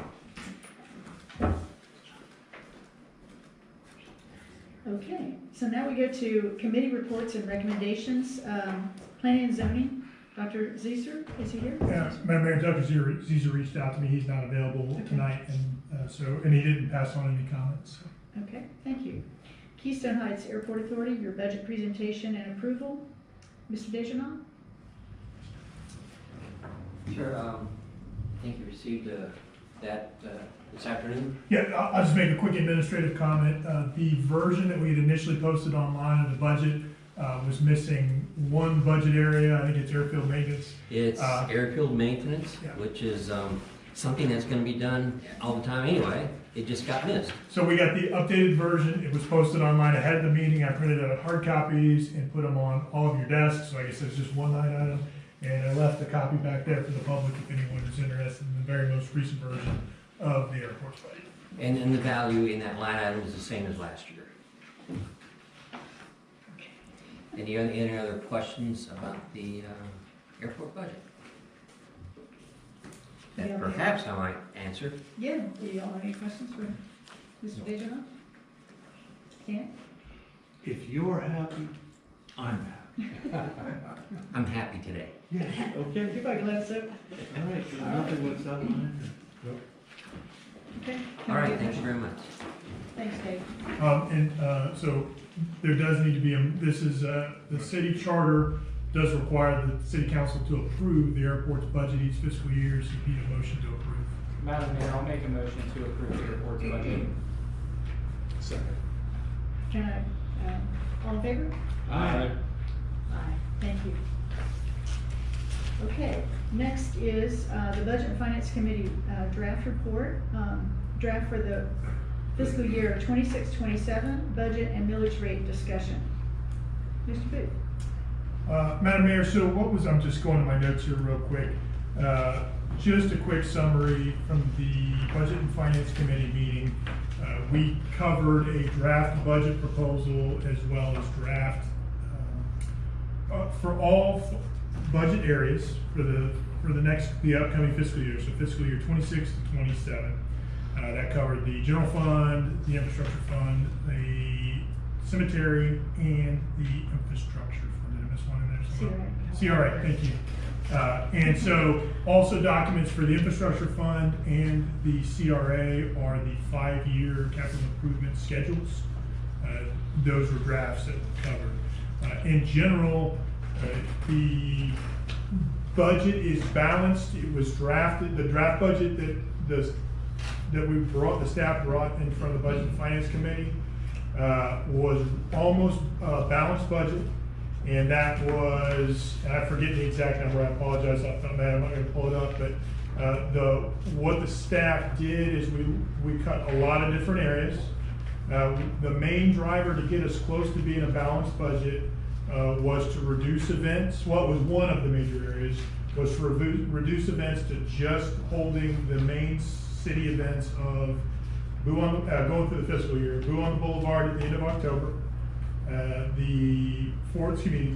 Okay, so now we go to committee reports and recommendations. Planning and zoning, Dr. Zeser, is he here? Yeah, Madam Mayor, Dr. Zeser reached out to me. He's not available tonight, and he didn't pass on any comments. So. Okay, thank you. Keystone Heights Airport Authority, your budget presentation and approval. Mr. Dejanot? Sure, I think you received that this afternoon. Yeah, I'll just make a quick administrative comment. The version that we had initially posted online of the budget was missing one budget area. I think it's airfield maintenance. It's airfield maintenance, Yeah. which is something that's gonna be done all the time anyway. It just got missed. So we got the updated version. It was posted online ahead of the meeting. I printed out hard copies and put them on all of your desks. So I guess there's just one line item. And I left a copy back there for the public if anyone is interested in the very most recent version of the airport's budget. And the value in that line item is the same as last year. Any other questions about the airport budget? That Yeah. perhaps I might answer. Yeah, do you all have any questions for Mr. Dejanot? Can't? If you're happy, I'm happy. I'm happy today. Yeah, okay. You're probably glad so. All right, so nothing what's up mine. Okay. All right, thank you very much. Thanks, Dave. So there does need to be, this is, the city charter does require the city council to approve the airport's budget each fiscal year, so you need a motion to approve. Madam Mayor, I'll make a motion to approve the airport's budget. Second. Can I, all in favor? Aye. Aye. Thank you. Okay, next is the Budget and Finance Committee draft report, draft for the fiscal year 26-27, budget and millage rate discussion. Mr. Booth. Madam Mayor, so I'm just going to my notes here real quick. Just a quick summary from the Budget and Finance Committee meeting. We covered a draft budget proposal as well as draft for all budget areas for the upcoming fiscal year, so fiscal year 26 to 27. That covered the general fund, the infrastructure fund, the cemetery, and the infrastructure fund. Did I miss one in there? CRA, thank you. And so also documents for the infrastructure fund and the CRA are the 5-year capital improvement schedules. Those were drafts that were covered. In general, the budget is balanced. It was drafted, the draft budget the staff brought in front of the Budget and Finance Committee was almost a balanced budget. And that was, and I forget the exact number, I apologize off the top of my head, I'm not going to pull it up, but what the staff did is we cut a lot of different areas. The main driver to get us close to being a balanced budget was to reduce events. What was one of the major areas was to reduce events to just holding the main city events of going through the fiscal year, Boo on the Boulevard at the end of October.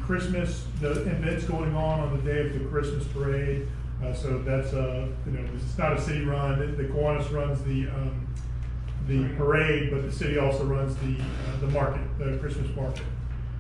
Christmas, the events going on the day of the Christmas parade. So that's it's not a city run. The Kiwanis runs the parade, but the city also runs the market, the Christmas market,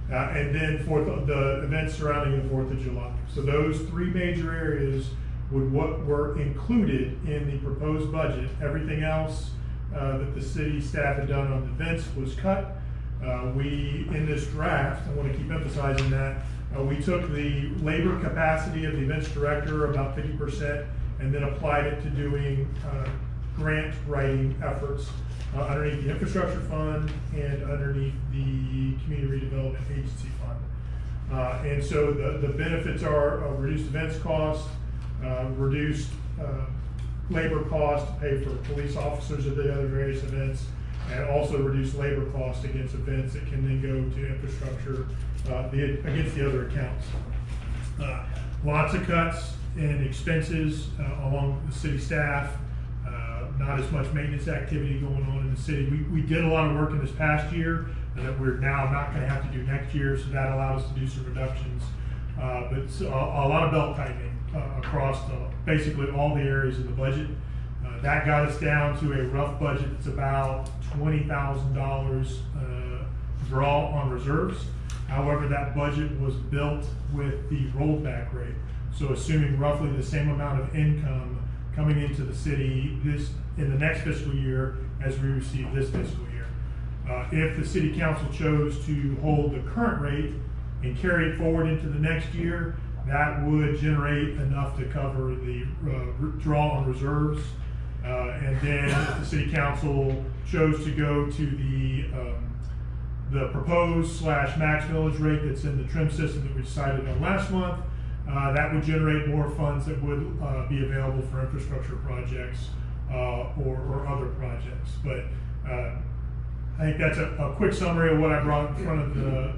and then the events surrounding the 4th of July. So those 3 major areas what were included in the proposed budget. Everything else that the city staff had done on the events was cut. In this draft, I want to keep emphasizing that, we took the labor capacity of the events director, about 50%, and then applied it to doing grant writing efforts underneath the infrastructure fund and underneath the community redevelopment agency fund. And so the benefits are reduced events costs, reduced labor costs to pay for police officers at the other various events, and also reduce labor costs against events that can then go to infrastructure against the other accounts. Lots of cuts in expenses along the city staff, not as much maintenance activity going on in the city. We did a lot of work in this past year that we're now not going to have to do next year, so that allowed us to do some reductions. But a lot of belt tightening across basically all the areas of the budget. That got us down to a rough budget that's about $20,000 draw on reserves. However, that budget was built with the rollback rate. So assuming roughly the same amount of income coming into the city in the next fiscal year as we receive this fiscal year. If the city council chose to hold the current rate and carry it forward into the next year, that would generate enough to cover the draw on reserves. And then if the city council chose to go to the proposed / max millage rate that's in the trim system that we decided on last month, that would generate more funds that would be available for infrastructure projects or other projects. But I think that's a quick summary of what I brought in front of the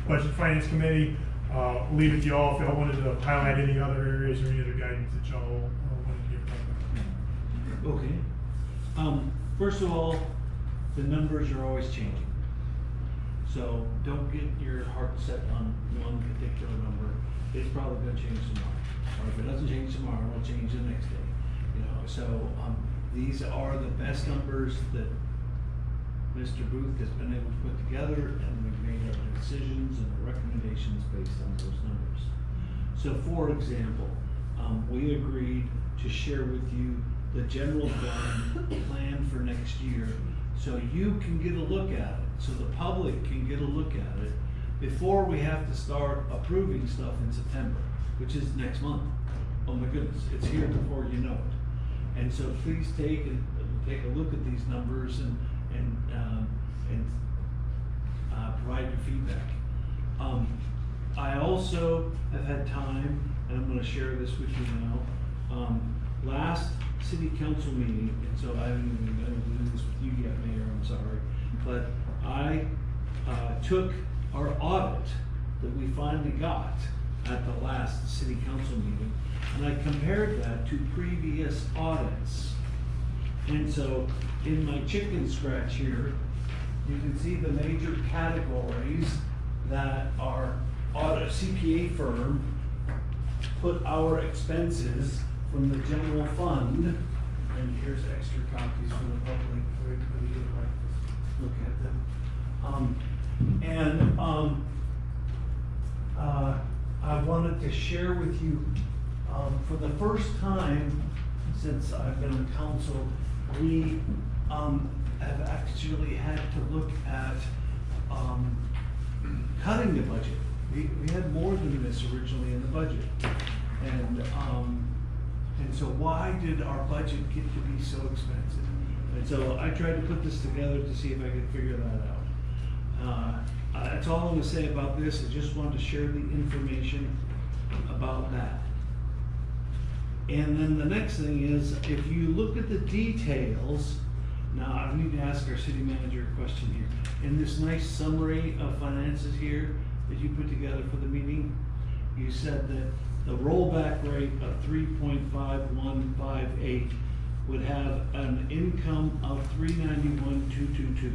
Budget Finance Committee. I'll leave it to y'all if y'all wanted to highlight any other areas or any other guidance that y'all wanted to give. Okay. First of all, the numbers are always changing. So don't get your heart set on one particular number. It's probably going to change tomorrow. Or if it doesn't change tomorrow, it'll change the next day. So these are the best numbers that Mr. Booth has been able to put together, and we've made our decisions and our recommendations based on those numbers. So for example, we agreed to share with you the general fund plan for next year, so you can get a look at it, so the public can get a look at it before we have to start approving stuff in September, which is next month. Oh my goodness, it's here before you know it. And so please take a look at these numbers and provide your feedback. I also have had time, and I'm gonna share this with you now. Last city council meeting, and so I haven't even gonna do this with you yet, Mayor, I'm sorry, but I took our audit that we finally got at the last city council meeting, and I compared that to previous audits. And so in my chicken scratch here, you can see the major categories that our audit CPA firm put our expenses from the general fund, and here's extra copies for the public for everybody to look at them. I wanted to share with you, for the first time since I've been on council, we have actually had to look at cutting the budget. We had more than this originally in the budget. And so why did our budget get to be so expensive? And so I tried to put this together to see if I could figure that out. That's all I'm gonna say about this. I just wanted to share the information about that. And then the next thing is, if you look at the details, now I need to ask our city manager a question here. In this nice summary of finances here that you put together for the meeting, you said that the rollback rate of 3.5158 would have an income of 391,222.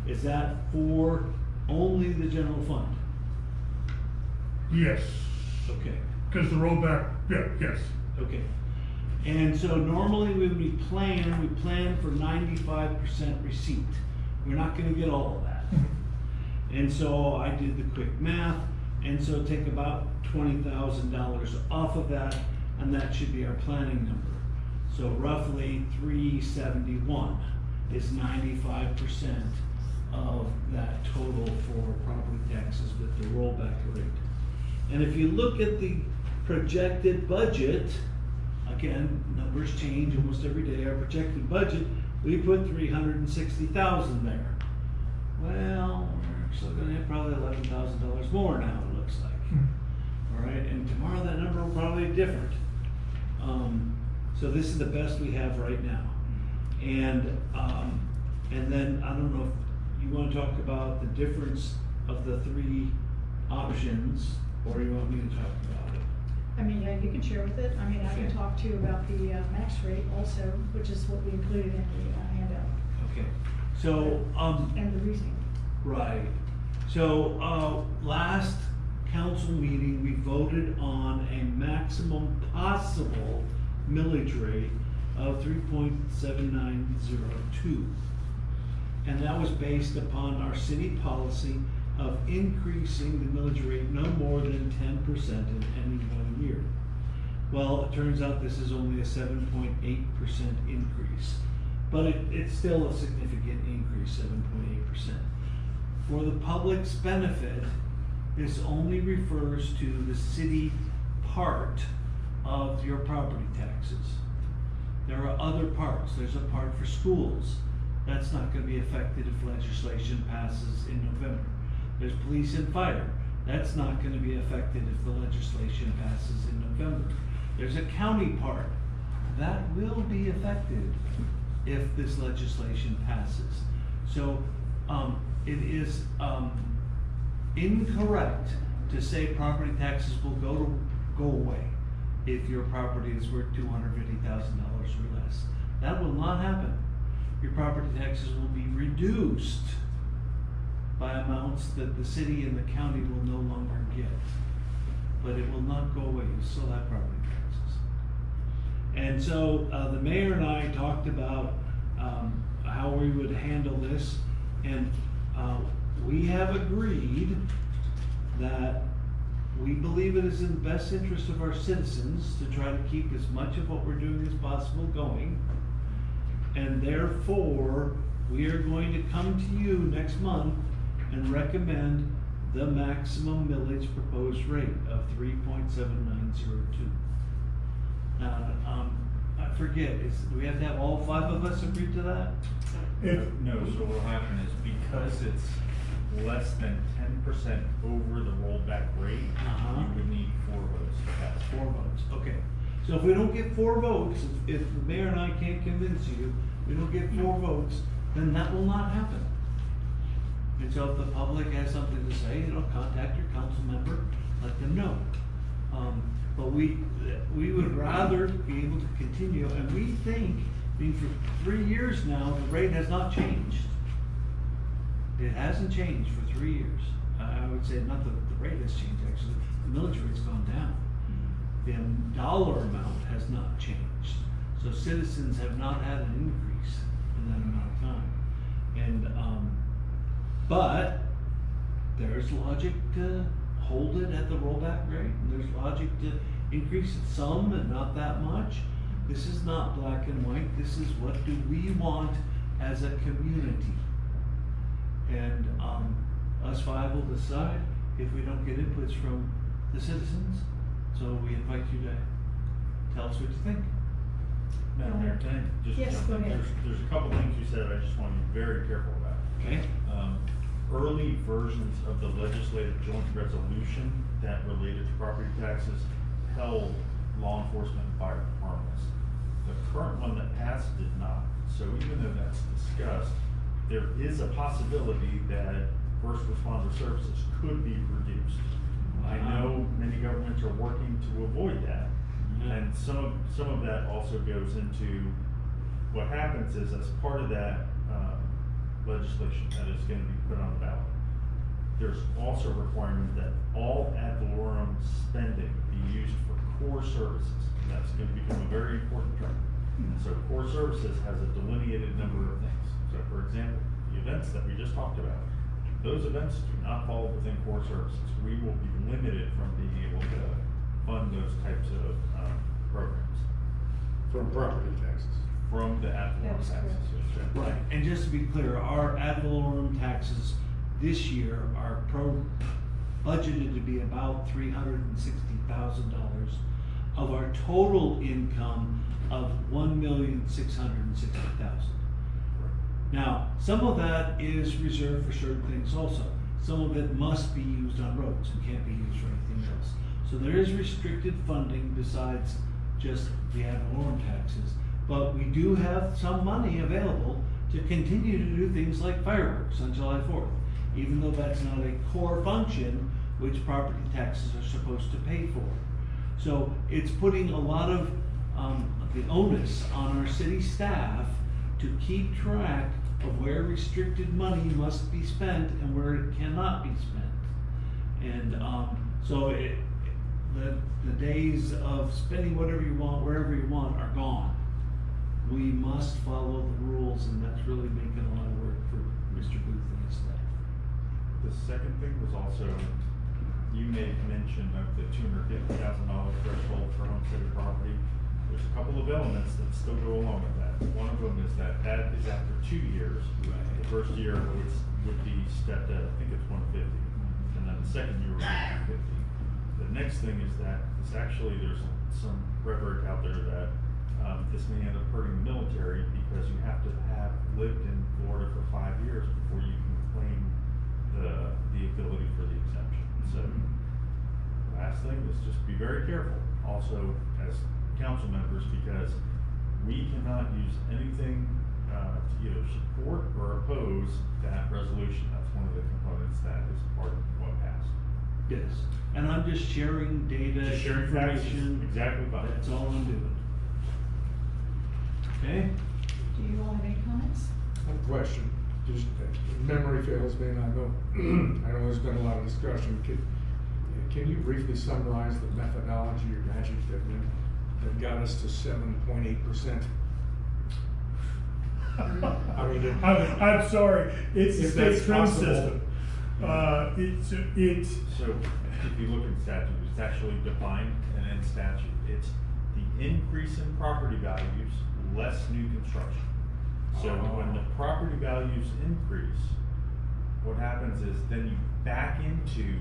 Is that for only the general fund? Yes, Okay. because the rollback, yeah, yes. Okay. And so normally when we plan for 95% receipt. We're not gonna get all of that. And so I did the quick math, and so take about $20,000 off of that, and that should be our planning number. So roughly 371 is 95% of that total for property taxes with the rollback rate. And if you look at the projected budget, again, numbers change almost every day. Our projected budget, we put 360,000 there. Well, we're still gonna have probably $11,000 more now, it looks like. All right, and tomorrow that number will probably be different. So this is the best we have right now. And then I don't know if you want to talk about the difference of the three options, or you want me to talk about it? I mean, yeah, you can share with it. I mean, I can Okay. talk to you about the max rate also, which is what we included in the handout, Okay, so, and the reasoning. right. So, last council meeting, we voted on a maximum possible millage rate of 3.7902. And that was based upon our city policy of increasing the millage rate no more than 10% in any one year. Well, it turns out this is only a 7.8% increase, but it's still a significant increase, 7.8%. For the public's benefit, this only refers to the city part of your property taxes. There are other parts. There's a part for schools. That's not going to be affected if legislation passes in November. There's police and fire. That's not going to be affected if the legislation passes in November. There's a county part. That will be affected if this legislation passes. So it is incorrect to say property taxes will go away if your property is worth $250,000 or less. That will not happen. Your property taxes will be reduced by amounts that the city and the county will no longer get. But it will not go away. You still have property taxes. And so the mayor and I talked about how we would handle this, and we have agreed that we believe it is in the best interest of our citizens to try to keep as much of what we're doing as possible going. And therefore, we are going to come to you next month and recommend the maximum millage proposed rate of 3.7902. Now, I forget, do we have to have all 5 of us agree to that? If, No, so what'll happen is because it's less than 10% over the rollback rate, Uh-huh. you would need 4 votes to pass. 4 votes, okay. So if we don't get 4 votes, if the mayor and I can't convince you, we don't get 4 votes, then that will not happen. And so if the public has something to say, contact your council member, let them know. But we would rather be able to continue, and we think, being for 3 years now, the rate has not changed. It hasn't changed for 3 years. I would say not that the rate has changed, actually, the millage rate's gone down. The dollar amount has not changed. So citizens have not had an increase in that amount of time. And, but there's logic to hold it at the rollback rate, and there's logic to increase it some and not that much. This is not black and white. This is what do we want as a community. And us 5 will decide if we don't get inputs from the citizens. So we invite you to tell us what you think. Madam Mayor, can I just Yes, jump go in? ahead. There's a couple things you said I just want to be very careful about. Okay? Early versions of the legislative joint resolution that related to property taxes held law enforcement and fire departments. The current one that passed did not. So even though that's discussed, there is a possibility that first responder services could be reduced. I know many governments are working to avoid that. And some of that also goes into what happens is as part of that legislation that is going to be put on the ballot, there's also a requirement that all ad valorem spending be used for core services. And that's going to become a very important term. So core services has a delineated number of things. So for example, the events that we just talked about, those events do not fall within core services. We will be limited from being able to fund those types of programs. From property taxes. From the ad valorem That's taxes. Right, and just to be clear, our ad valorem taxes this year are budgeted to be about $360,000 of our total income of $1,660,000. Now, some of that is reserved for certain things also. Some of it must be used on roads and can't be used for anything else. So there is restricted funding besides just the ad valorem taxes. But we do have some money available to continue to do things like fireworks on July 4th, even though that's not a core function which property taxes are supposed to pay for. So it's putting a lot of the onus on our city staff to keep track of where restricted money must be spent and where it cannot be spent. And so the days of spending whatever you want, wherever you want, are gone. We must follow the rules, and that's really making a lot of work for Mr. Booth and his staff. The second thing was also, you made mention of the $250,000 threshold for homesteaded property. There's a couple of elements that still go along with that. One of them is that is after 2 years. Right. The first year would be stepped at, I think it's 150, and then the second year would be 250. The next thing is that it's actually, there's some rhetoric out there that this may end up hurting the military because you have to have lived in Florida for 5 years before you can claim the ability for the exemption. So, last thing is just be very careful also as council members, because we cannot use anything to either support or oppose that resolution. That's one of the components that is part of what passed. Yes, and I'm just sharing data, Just sharing facts is information. exactly fine. That's all I'm doing. Okay? Do you all have any comments? One question, just memory fails me, and I know there's been a lot of discussion. Can you briefly summarize the methodology or magic that got us to 7.8%? I mean, I'm sorry, it's the If state that's trim possible. system. It's, So if you look at statute, it's actually defined and in statute. It's the increase in property values less new construction. So when the property values increase, what happens is then you back into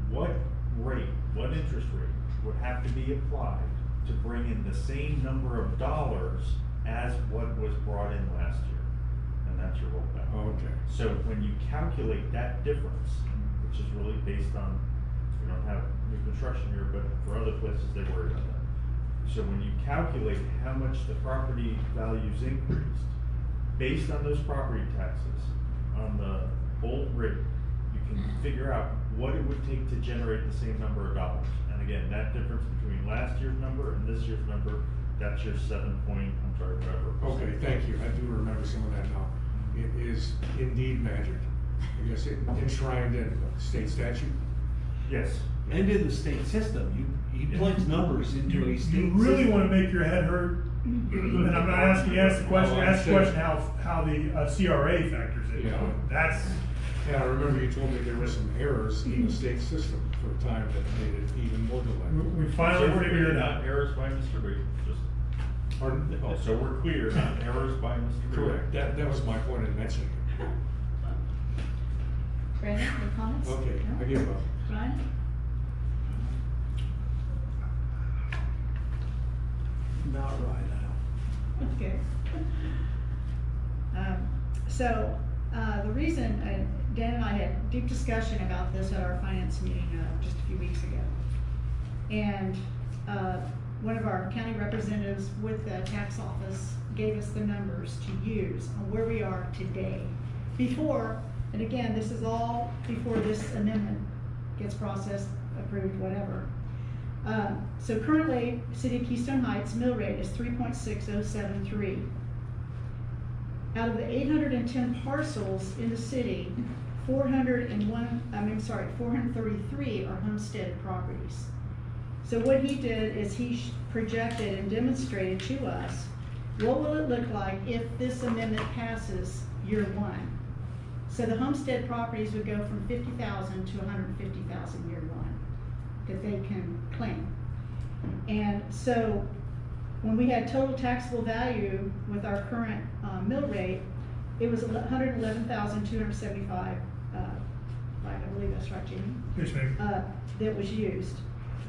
what interest rate would have to be applied to bring in the same number of dollars as what was brought in last year. And that's your rollback. Okay. So when you calculate that difference, which is really based on, we don't have new construction here, but for other places, they worry about that. So when you calculate how much the property values increased, based on those property taxes, on the old rate, you can figure out what it would take to generate the same number of dollars. And again, that difference between last year's number and this year's number, that's your whatever. Okay, thank you. I do remember some of that now. It is indeed magic. I guess it enshrined in state statute. Yes. And in the state system, he plugs numbers into a state You really system. wanna make your head hurt, and I'm not asking you to ask the question, ask the question how the CRA factors in. Yeah. That's, And I remember you told me there were some errors in the state system for a time that made it even more delightful. we So finally we're figured clear, it not out. errors by Mr. Reed, just, Pardon? oh, so we're clear, not errors by Mr. Reed. Correct. That was my point in mentioning it. Brandon, any comments? Okay, No? I give up. Brian? Not right now. Okay. The reason, Dan and I had a deep discussion about this at our finance meeting just a few weeks ago. And one of our county representatives with the tax office gave us the numbers to use on where we are today. Before, and again, this is all before this amendment gets processed, approved, whatever. So currently, City of Keystone Heights mill rate is 3.6073. Out of the 810 parcels in the city, 433 are homesteaded properties. So what he did is he projected and demonstrated to us, what will it look like if this amendment passes year one? So the homestead properties would go from 50,000 to 150,000 year one that they can claim. And so when we had total taxable value with our current mill rate, it was 111,275, I believe that's right, Jamie? Yes, ma'am. That was used.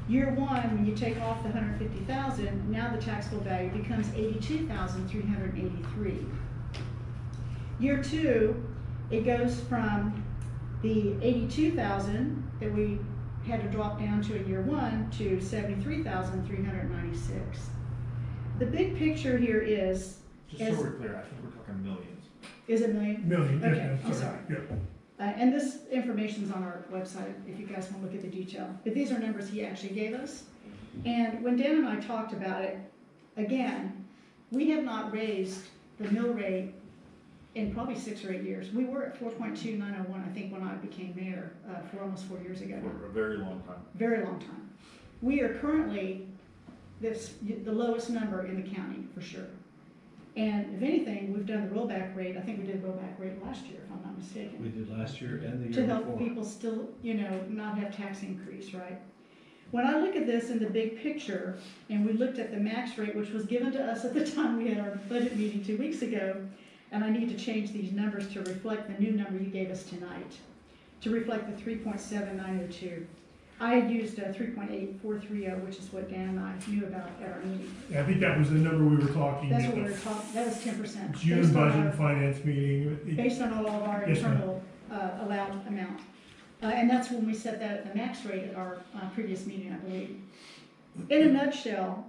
Year one, when you take off the 150,000, now the taxable value becomes 82,383. Year two, it goes from the 82,000 that we had to drop down to in year one to 73,396. The big picture here is, Just so we're clear, I think we're talking millions. is it million? Million, yes, Okay, ma'am, I'm sorry. Yeah. And this information's on our website if you guys want to look at the detail. But these are numbers he actually gave us. And when Dan and I talked about it, again, we have not raised the mill rate in probably 6 or 8 years. We were at 4.2901, I think, when I became mayor for almost 4 years ago. For a very long time. Very long time. We are currently the lowest number in the county, for sure. And if anything, we've done the rollback rate. I think we did a rollback rate last year, if I'm not mistaken. We did last year and the To year help before. people still, not have tax increase, right? When I look at this in the big picture, and we looked at the max rate, which was given to us at the time we had our budget meeting 2 weeks ago, and I need to change these numbers to reflect the new number you gave us tonight, to reflect the 3.7902. I had used 3.8430, which is what Dan and I knew about at our meeting. Yeah, I think that was the number we were talking. That's at what we the were talking, that was 10%. June based on budget our- and finance meeting. Based on all of our Yes, ma'am. internal allowed amount. And that's when we set that at the max rate at our previous meeting, I believe. In a nutshell,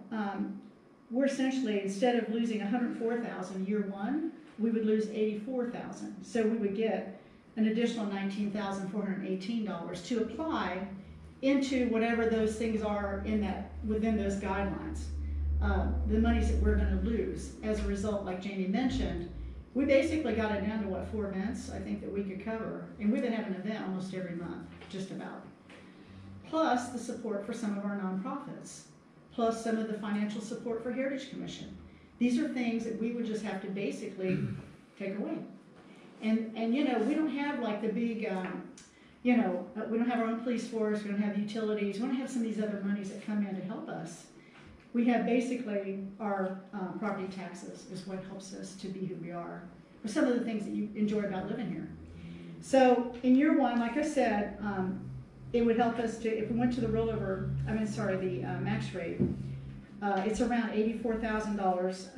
we're essentially, instead of losing 104,000 year one, we would lose 84,000. So we would get an additional $19,418 to apply into whatever those things are within those guidelines. The monies that we're gonna lose as a result, like Jamie mentioned, we basically got it down to 4 events, I think, that we could cover. And we've been having an event almost every month, just about. Plus the support for some of our nonprofits, plus some of the financial support for Heritage Commission. These are things that we would just have to basically take away. And we don't have like the big, we don't have our own police force, we don't have utilities, we don't have some of these other monies that come in to help us. We have basically our property taxes is what helps us to be who we are, or some of the things that you enjoy about living here. So in year one, like I said, it would help us to, if we went to the max rate, It's around $84,000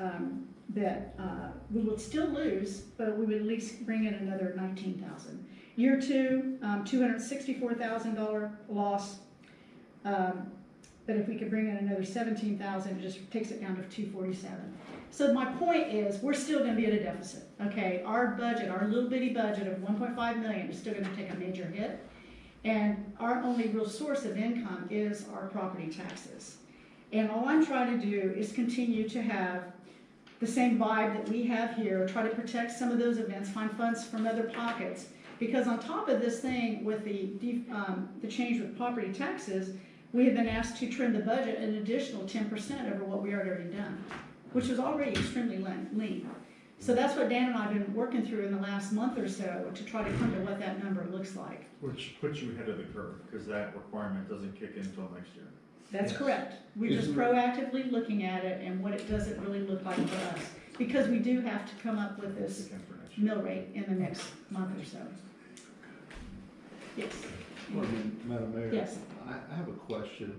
that we would still lose, but we would at least bring in another $19,000. Year two, $264,000 loss. But if we could bring in another $17,000, it just takes it down to $247. So my point is, we're still gonna be at a deficit, okay? Our budget, our little bitty budget of 1.5 million is still gonna take a major hit. And our only real source of income is our property taxes. And all I'm trying to do is continue to have the same vibe that we have here, try to protect some of those events, find funds from other pockets. Because on top of this thing with the change with property taxes, we have been asked to trim the budget an additional 10% over what we had already done, which was already extremely lean. So that's what Dan and I have been working through in the last month or so to try to come to what that number looks like. Which puts you ahead of the curve, because that requirement doesn't kick in until next year. That's Yes. correct. We're just proactively looking at it and what it doesn't really look like for us. Because we do have to come up with this Kick in for next year. mill rate in the next month or so. Yes. Madam Mayor? Yes. I have a question.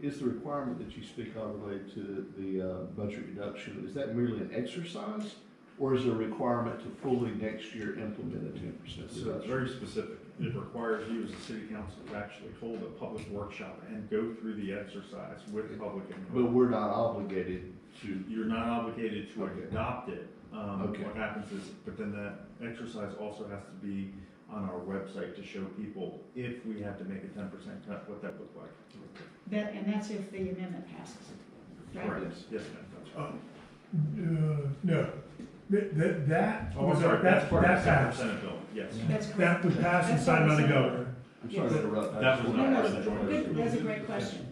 Is the requirement that you speak of related to the budget reduction, is that merely an exercise? Or is there a requirement to fully next year implement a 10% So it's reduction? very specific. It requires you as a city council to actually hold a public workshop and go through the exercise with public But input. we're not obligated to, You're not obligated to Okay. adopt it. Okay. What happens is, but then that exercise also has to be on our website to show people if we have to make a 10% cut, what that looked like. And that's if the amendment passes. Right? Correct. Yes, ma'am. That's right. No, that Oh, was, I'm sorry, that's part of the passed. Senate bill, yes. That's correct. That was passed and That's signed by the what I'm saying. governor. I'm sorry to Yes. interrupt. I That just was wanna- not No, part of the joint good, resolution. that's a great question.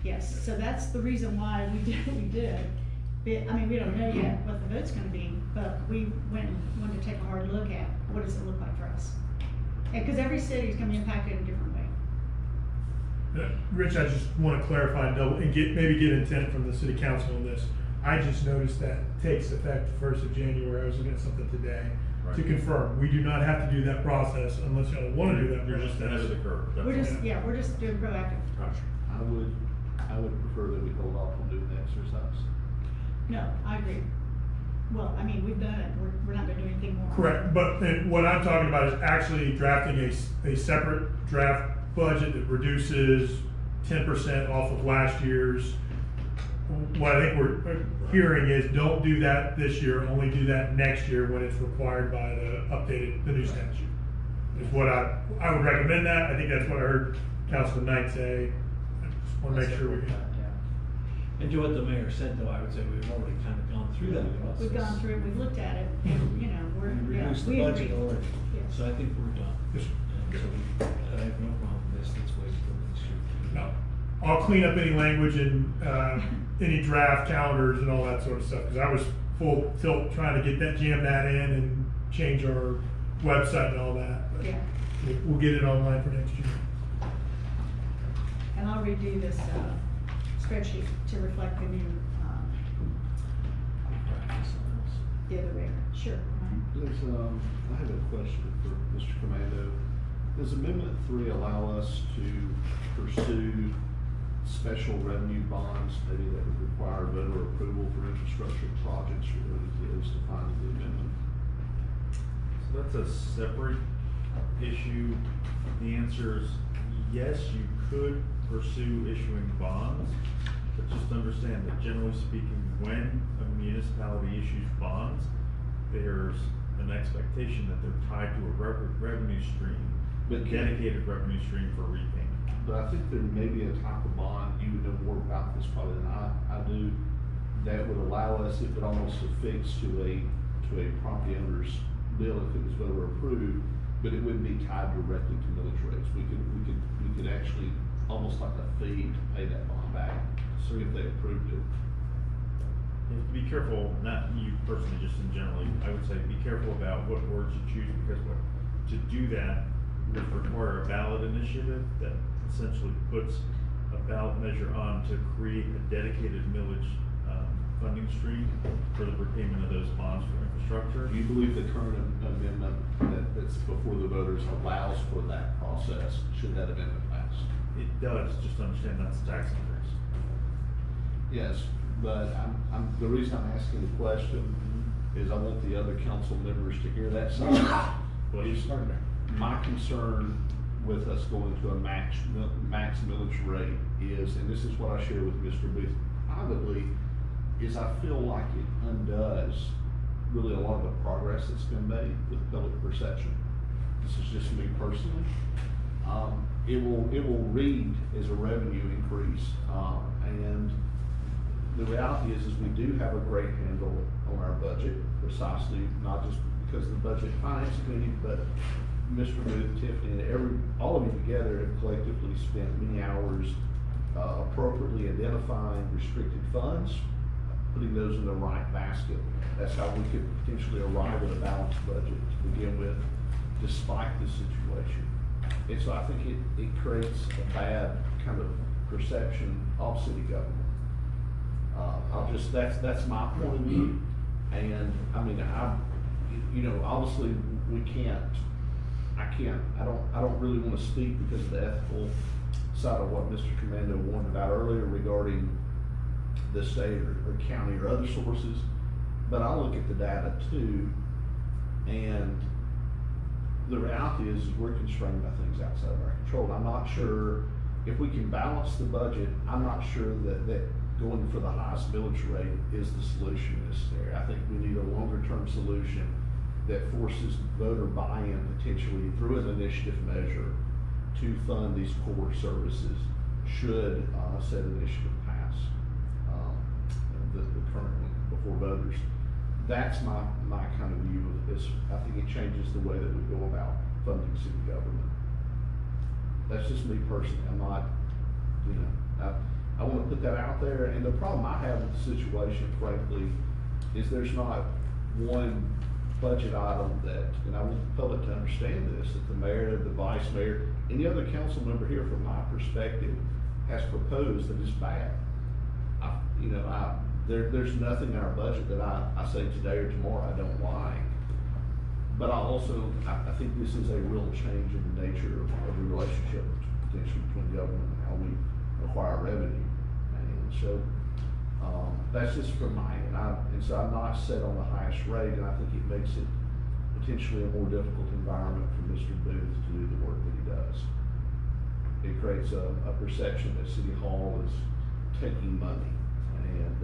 Yes, so that's the reason why we did what we did. I mean, we don't know yet what the vote's gonna be, but we wanted to take a hard look at what does it look like for us. Because every city is gonna be impacted in a different way. Rich, I just want to clarify and maybe get intent from the city council on this. I just noticed that takes effect 1st of January. I was looking at something today to Right. confirm. We do not have to do that process unless y'all want to do that You're just ahead of the process. curve. That's We're all. just, yeah, we're just doing proactive. I would prefer that we hold off on doing the exercise. No, I agree. Well, I mean, we've done it, we're not gonna do anything more. Correct, but what I'm talking about is actually drafting a separate draft budget that reduces 10% off of last year's. What I think we're hearing is don't do that this year, only do that next year when it's required by the new statute. Is what I would recommend that. I think that's what I heard Councilman Knight say. I just want to make sure we can. And to what the mayor said, though, I would say we've already kind of gone through that process. We've gone through it, we've looked at it, and, you know, We reduced the we budget agree. already, Yes. so I think we're done. Yes. And so I have no problem with this, let's wait till next year. No. I'll clean up any language and any draft calendars and all that sort of stuff, because I was full tilt trying to jam that in and change our website and all that. But Yeah, we'll get it online for next year. and I'll redo this, spreadsheet to reflect the new, the other way. Sure. There's, I have a question for Mr. Commando. Does Amendment 3 allow us to pursue special revenue bonds, maybe that would require voter approval for infrastructure projects related to those defined in the amendment? So that's a separate issue. The answer is yes, you could pursue issuing bonds, but just understand that generally speaking, when a municipality issues bonds, there's an expectation that they're tied to a revenue stream, a dedicated revenue stream for repayment. But I think there may be a type of bond, you would know more about this probably than I do, that would allow us, it would almost affix to a property owner's bill if it was voter approved, but it wouldn't be tied directly to millage rates. We could actually, almost like a fee to pay that bond back, so if they approved it. You have to be careful, not you personally, just in general, I would say be careful about what words you choose, because to do that would require a ballot initiative that essentially puts a ballot measure on to create a dedicated millage funding stream for the repayment of those bonds for infrastructure. Do you believe the current amendment that's before the voters allows for that process, should that amendment pass? It does, just understand that's a tax increase. Yes, but the reason I'm asking the question is I want the other council members to hear that side. My concern with us going to a max millage rate is, and this is what I share with Mr. Booth privately, is I feel like it undoes really a lot of the progress that's been made with public perception. This is just me personally. It will read as a revenue increase, and the reality is we do have a great handle on our budget, precisely, not just because of the budget finance committee, but Mr. Booth, Tiffany, and all of you together have collectively spent many hours appropriately identifying restricted funds, putting those in the right basket. That's how we could potentially arrive at a balanced budget to begin with, despite the situation. And so I think it creates a bad kind of perception of city government. That's my point of view. And I mean, obviously I don't really want to speak because of the ethical side of what Mr. Commando warned about earlier regarding the state or county or other sources, but I look at the data too, and the reality is we're constrained by things outside of our control. I'm not sure if we can balance the budget. I'm not sure that going for the highest millage rate is the solution necessary. I think we need a longer term solution that forces voter buy-in potentially through an initiative measure to fund these core services should said initiative pass the current one before voters. That's my kind of view of this. I think it changes the way that we go about funding city government. That's just me personally. I'm not, I want to put that out there. And the problem I have with the situation, frankly, is there's not one budget item that, and I want the public to understand this, that the mayor, the vice mayor, any other council member here from my perspective has proposed that is bad. There's nothing in our budget that I say today or tomorrow I don't like. But I think this is a real change in the nature of the relationship potentially between government and how we acquire revenue. And so that's just from my end. And so I'm not set on the highest rate, and I think it makes it potentially a more difficult environment for Mr. Booth to do the work that he does. It creates a perception that City Hall is taking money, and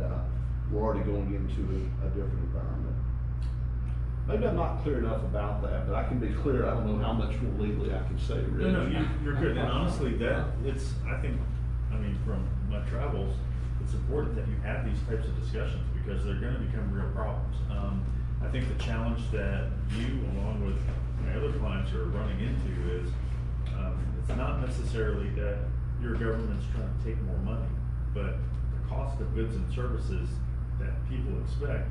we're already going into a different environment. Maybe I'm not clear enough about that, but I can be clear. I don't know how much more legally I can say, really. No, you're good. And honestly, I mean, from my travels, it's important that you have these types of discussions because they're going to become real problems. I think the challenge that you, along with my other clients, are running into is it's not necessarily that your government's trying to take more money, but the cost of goods and services that people expect,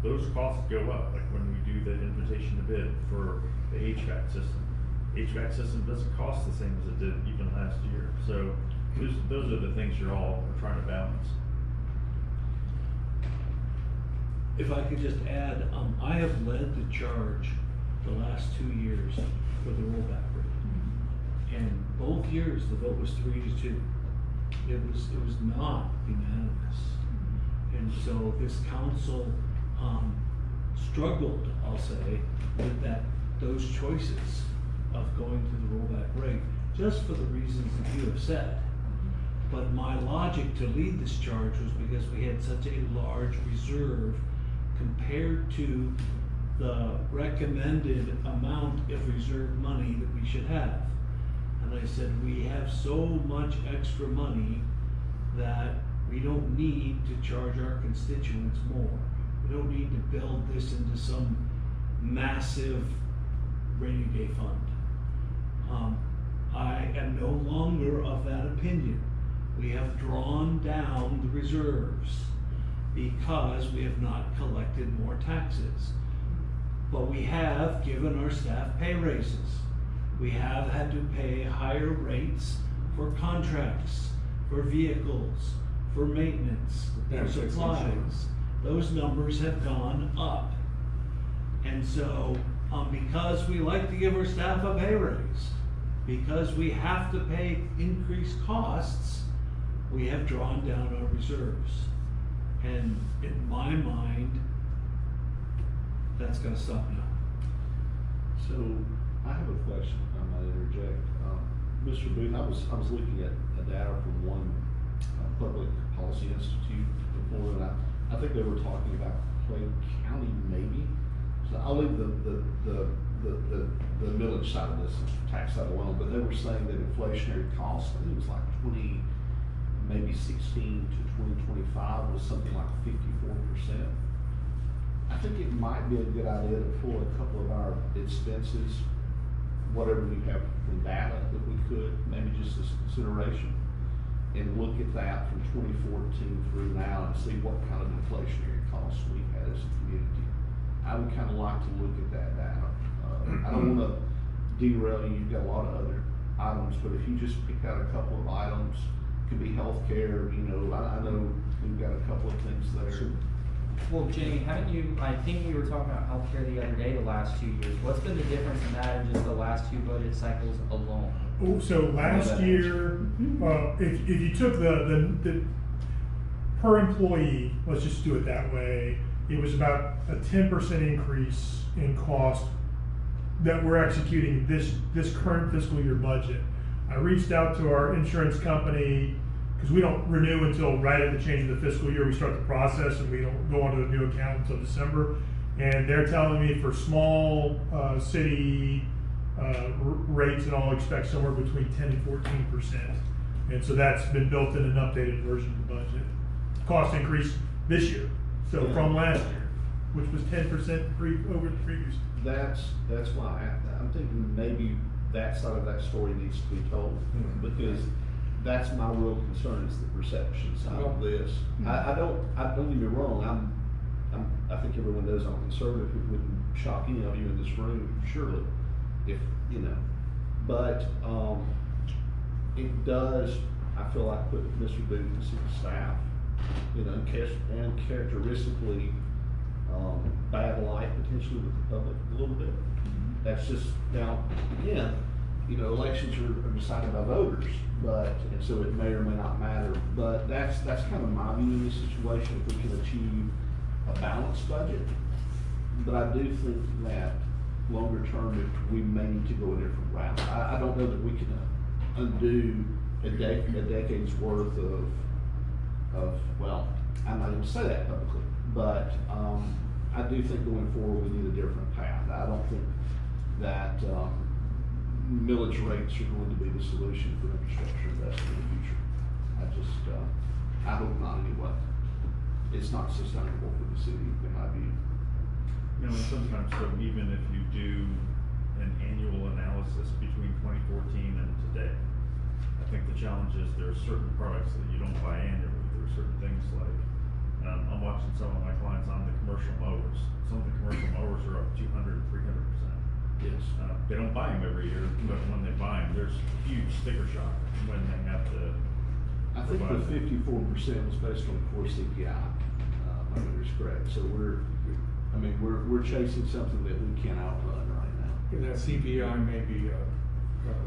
those costs go up. Like when we do the invitation to bid for the HVAC system. HVAC system doesn't cost the same as it did even last year. So those are the things you're all trying to balance. If I could just add, I have led the charge the last 2 years for the rollback rate. And both years the vote was 3-2. It was not unanimous. And so this council struggled, I'll say, with those choices of going to the rollback rate, just for the reasons that you have said. But my logic to lead this charge was because we had such a large reserve compared to the recommended amount of reserve money that we should have. And I said, we have so much extra money that we don't need to charge our constituents more. We don't need to build this into some massive rainy day fund. I am no longer of that opinion. We have drawn down the reserves because we have not collected more taxes. But we have given our staff pay raises. We have had to pay higher rates for contracts, for vehicles, for maintenance, for supplies. Those numbers have gone up. And so, because we like to give our staff a pay raise, because we have to pay increased costs, we have drawn down our reserves. And in my mind, that's gonna stop now. So, I have a question, if I might interject. Mr. Booth, I was looking at data from one public policy institute before, and I think they were talking about Clay County maybe. So I'll leave the millage side of this, tax side alone, but they were saying that inflationary costs, I think it was like 20, maybe 16 to 2025 was something like 54%. I think it might be a good idea to pull a couple of our expenses, whatever we have from data that we could, maybe just as consideration, and look at that from 2014 through now and see what kind of inflationary costs we've had as a community. I would kind of like to look at that data. I don't want to derail you, you've got a lot of other items, but if you just pick out a couple of items, could be healthcare, you know, I know we've got a couple of things there. Well, Jimmy, haven't you, I think we were talking about healthcare the other day, the last 2 years. What's been the difference in that in just the last 2 budget cycles alone? Oh, so last year, if you took the per employee, let's just do it that way, it was about a 10% increase in cost that we're executing this current fiscal year budget. I reached out to our insurance company, because we don't renew until right at the change of the fiscal year. We start the process and we don't go onto the new account until December. And they're telling me for small city rates and all, expect somewhere between 10 and 14%. And so that's been built in an updated version of the budget. Cost increase this year, so from last year, which was 10% over the previous. That's why I'm thinking maybe that side of that story needs to be told, because that's my real concern is the perception side of this. I don't get me wrong, I think everyone knows I'm conservative. It wouldn't shock any of you in this room, surely, if, you know, but, it does, I feel like, put Mr. Booth and city staff, you know, and characteristically, bad light potentially with the public a little bit. That's just, now, again, you know, elections are decided by voters, and so it may or may not matter, but that's kind of my view in this situation, if we can achieve a balanced budget. But I do think that longer term, we may need to go a different route. I don't know that we can undo a decade's worth of, well, I'm not going to say that publicly, but I do think going forward we need a different path. I don't think that millage rates are going to be the solution for infrastructure investment in the future. I hope not anyway. It's not sustainable for the city, in my view. You know, and sometimes, so even if you do an annual analysis between 2014 and today, I think the challenge is there are certain products that you don't buy annually. There are certain things like, I'm watching some of my clients on the commercial mowers. Some of the commercial mowers are up 200, 300%. Yes. They don't buy them every year, but when they buy them, there's huge sticker shock when they have to. I think the 54% was based on core CPI, my memory's correct. So we're chasing something that we can't outrun right now. And that CPI may be a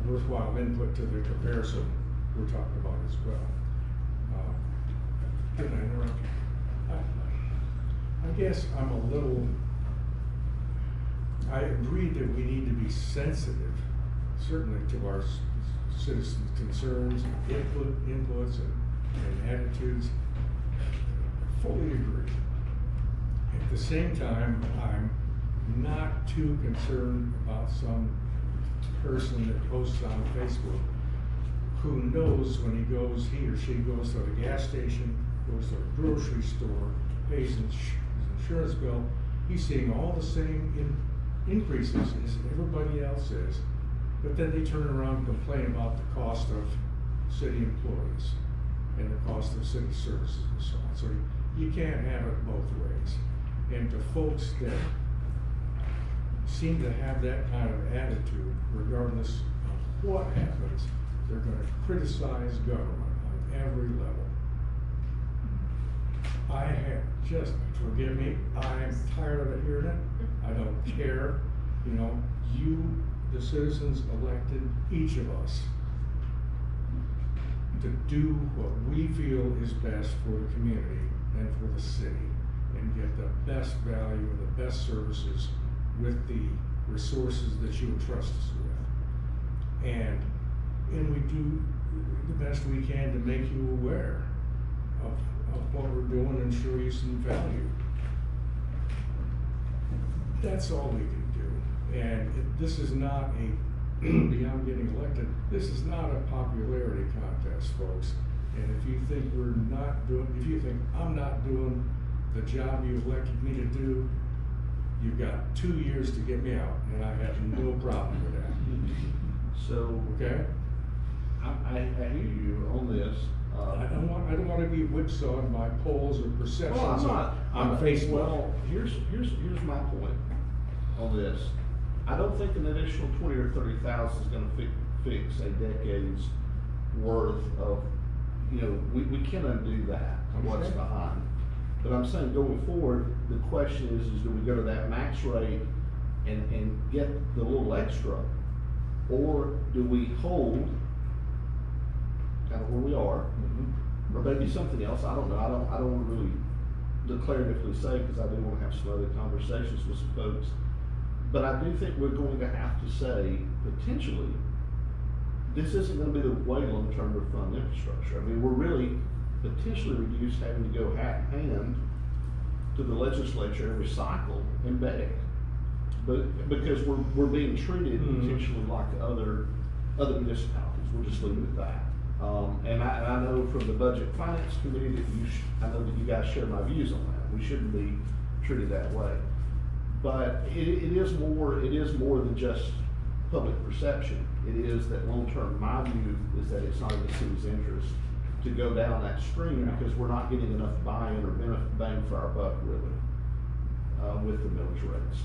worthwhile input to the comparison we're talking about as well. Can I interrupt you? I guess I'm a little, I agree that we need to be sensitive, certainly to our citizens' concerns, inputs and attitudes. I fully agree. At the same time, I'm not too concerned about some person that posts on Facebook who knows when he or she goes to the gas station, goes to a grocery store, pays his insurance bill, he's seeing all the same increases as everybody else is, but then they turn around and complain about the cost of city employees and the cost of city services and so on. So you can't have it both ways. And to folks that seem to have that kind of attitude, regardless of what happens, they're going to criticize government on every level. I have just, forgive me, I'm tired of it hearing it. I don't care. You know, you, the citizens, elected each of us to do what we feel is best for the community, and for the city, and get the best value and the best services with the resources that you entrust us with. And we do the best we can to make you aware of what we're doing and show you some value. That's all we can do. And this is not a, beyond getting elected, this is not a popularity contest, folks. And if you think if you think I'm not doing the job you elected me to do, you've got 2 years to get me out, and I have no problem with that. So, Okay? I hear you on this. I don't want to be whipsawed by polls or perceptions on Facebook. Well, here's my point on this. I don't think an additional 20 or 30,000 is gonna fix a decade's worth of, we can undo that, what's behind. But I'm saying going forward, the question is do we go to that max rate and get the little extra? Or do we hold kind of where we are, or maybe something else, I don't know, I don't want to really declaratively say, because I do want to have some other conversations with some folks. But I do think we're going to have to say, potentially, this isn't going to be the way long-term to fund infrastructure. I mean, we're really potentially reduced having to go hand in hand to the legislature and recycle and beg. But because we're being treated potentially like other municipalities, we'll just leave it at that. And I know from the Budget and Finance Committee that I know that you guys share my views on that. We shouldn't be treated that way. But it is more than just public perception. It is that long-term, my view is that it's not in the city's interest to go down that stream because we're not getting enough buy-in or bang for our buck, really, with the millage rates.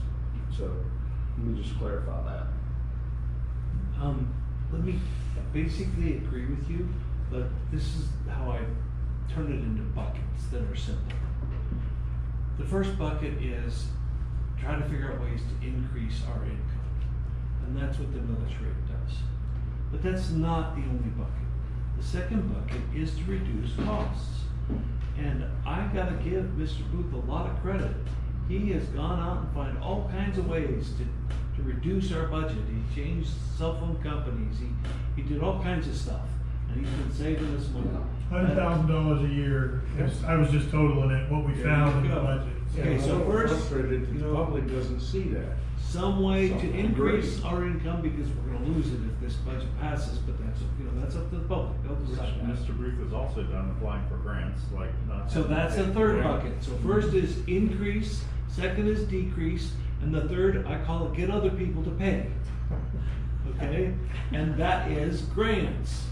So let me just clarify that. Let me basically agree with you, but this is how I turn it into buckets that are simple. The first bucket is try to figure out ways to increase our income, and that's what the millage rate does. But that's not the only bucket. The second bucket is to reduce costs. And I gotta give Mr. Booth a lot of credit. He has gone out and found all kinds of ways to reduce our budget. He changed cell phone companies. He did all kinds of stuff, and he's been saving us money. $100,000 a year. I was just totaling it, what we found in the budget. Okay, so first, the public doesn't see that. Some way to increase our income, because we're gonna lose it if this budget passes, but that's up to the public, they'll decide that. Mr. Booth has also done applying for grants, like not. So that's the third bucket. So first is increase, second is decrease, and the third, I call it get other people to pay. Okay? And that is grants,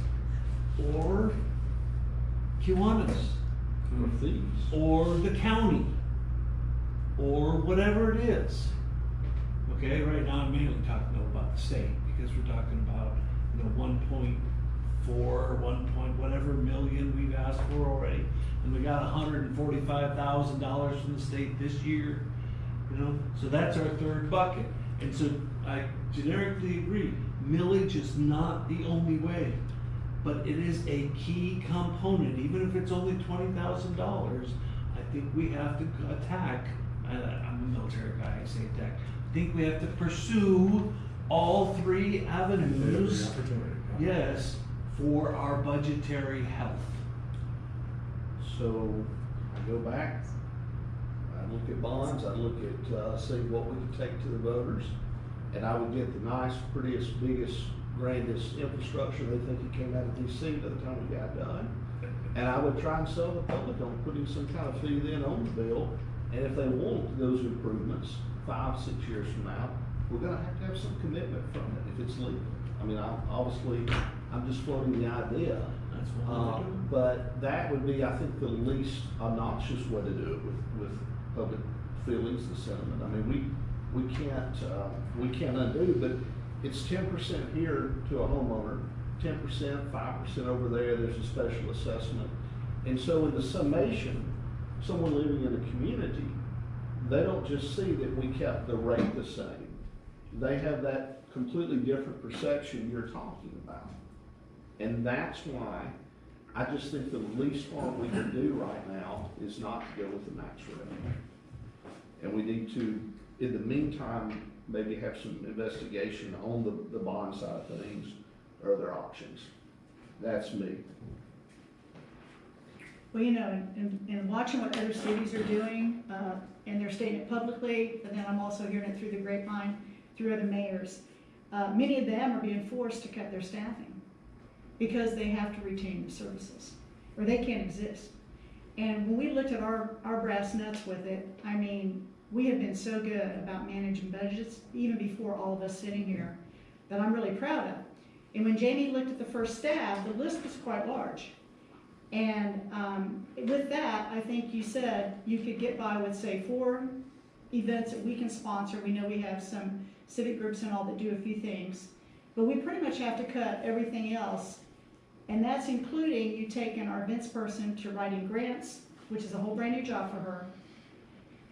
or Kiwanis, Or fees. or the county, or whatever it is. Okay, right now I'm mainly talking about the state, because we're talking about, 1.4, 1 whatever million we've asked for already. And we got $145,000 from the state this year, so that's our third bucket. And so I generically agree, millage is not the only way, but it is a key component. Even if it's only $20,000, I think we have to attack, I'm a military guy, I say attack, I think we have to pursue all three avenues, yes, for our budgetary health. So I go back, I look at bonds, I look at, see what we can take to the voters, and I would get the nice, prettiest, biggest, grandest infrastructure they think it came out of DC by the time it got done. And I would try and sell the public on putting some kind of fee then on the bill, and if they want those improvements 5, 6 years from now, we're gonna have to have some commitment from it if it's legal. I mean, I'm just floating the idea. That's what we're doing. But that would be, I think, the least obnoxious way to do it with public feelings and sentiment. I mean, we can't undo, but it's 10% here to a homeowner, 10%, 5% over there's a special assessment. And so in the summation, someone living in a community, they don't just see that we kept the rate the same. They have that completely different perception you're talking about. And that's why I just think the least harm we can do right now is not to go with the max revenue. And we need to, in the meantime, maybe have some investigation on the bond side of things or other options. That's me. Well, you know, and watching what other cities are doing, and they're stating it publicly, but then I'm also hearing it through the grapevine, through other mayors. Many of them are being forced to cut their staffing because they have to retain the services, or they can't exist. And when we looked at our brass nuts with it, I mean, we have been so good about managing budgets, even before all of us sitting here, that I'm really proud of. And when Jamie looked at the first staff, the list was quite large. And with that, I think you said you could get by with, say, 4 events that we can sponsor. We know we have some civic groups and all that do a few things, but we pretty much have to cut everything else. And that's including you taking our events person to writing grants, which is a whole brand new job for her.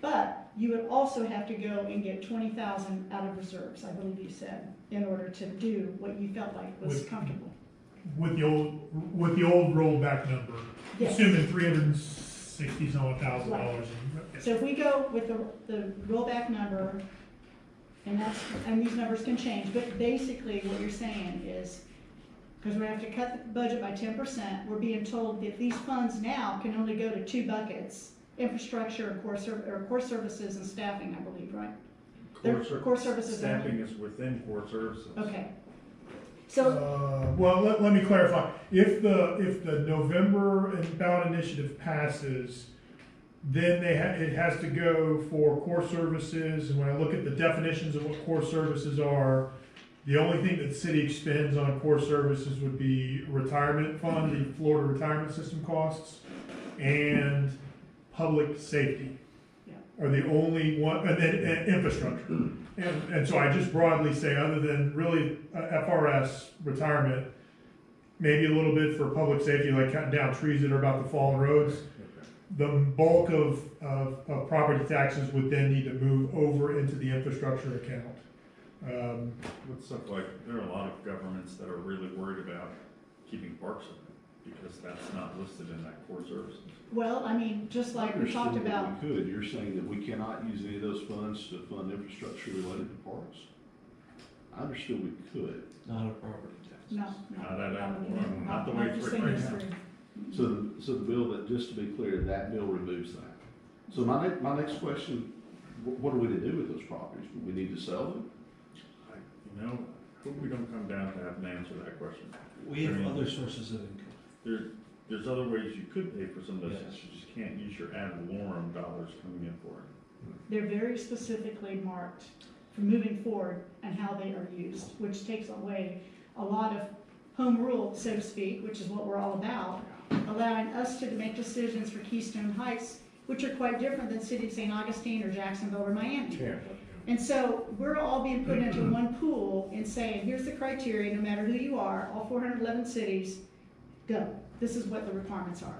But you would also have to go and get 20,000 out of reserves, I believe you said, in order to do what you felt like was comfortable. With the old rollback number, Yes. assuming $360,000. So if we go with the rollback number, and these numbers can change, but basically what you're saying is, because we have to cut the budget by 10%, we're being told that these funds now can only go to 2 buckets, infrastructure and core services and staffing, I believe, right? Core services. Staffing is within core services. Okay. So, Well, let me clarify. If the November ballot initiative passes, then it has to go for core services. And when I look at the definitions of what core services are, the only thing that the city expends on core services would be retirement fund, the Florida retirement system costs, and public safety are the only one, and then infrastructure. And so I just broadly say, other than really FRS, retirement, maybe a little bit for public safety, like cutting down trees that are about to fall on roads. The bulk of property taxes would then need to move over into the infrastructure account. With stuff like, there are a lot of governments that are really worried about keeping parks open, because that's not listed in that core services. well, I mean, just like we talked about. We could. You're saying that we cannot use any of those funds to fund infrastructure related to parks? I understood we could. Not a property tax. No. Not the way it's written right now. So the bill that, just to be clear, that bill removes that. So my next question, what are we to do with those properties? Do we need to sell them? You know, I hope we don't come down to have an answer to that question. We have other sources of income. There's other ways you could pay for some of this, Yes. you just can't use your ad valorem dollars coming in for it. They're very specifically marked for moving forward and how they are used, which takes away a lot of home rule, so to speak, which is what we're all about, allowing us to make decisions for Keystone Heights, which are quite different than City of St. Augustine or Jacksonville or Miami. And so we're all being put into one pool and saying, here's the criteria, no matter who you are, all 411 cities, go. This is what the requirements are.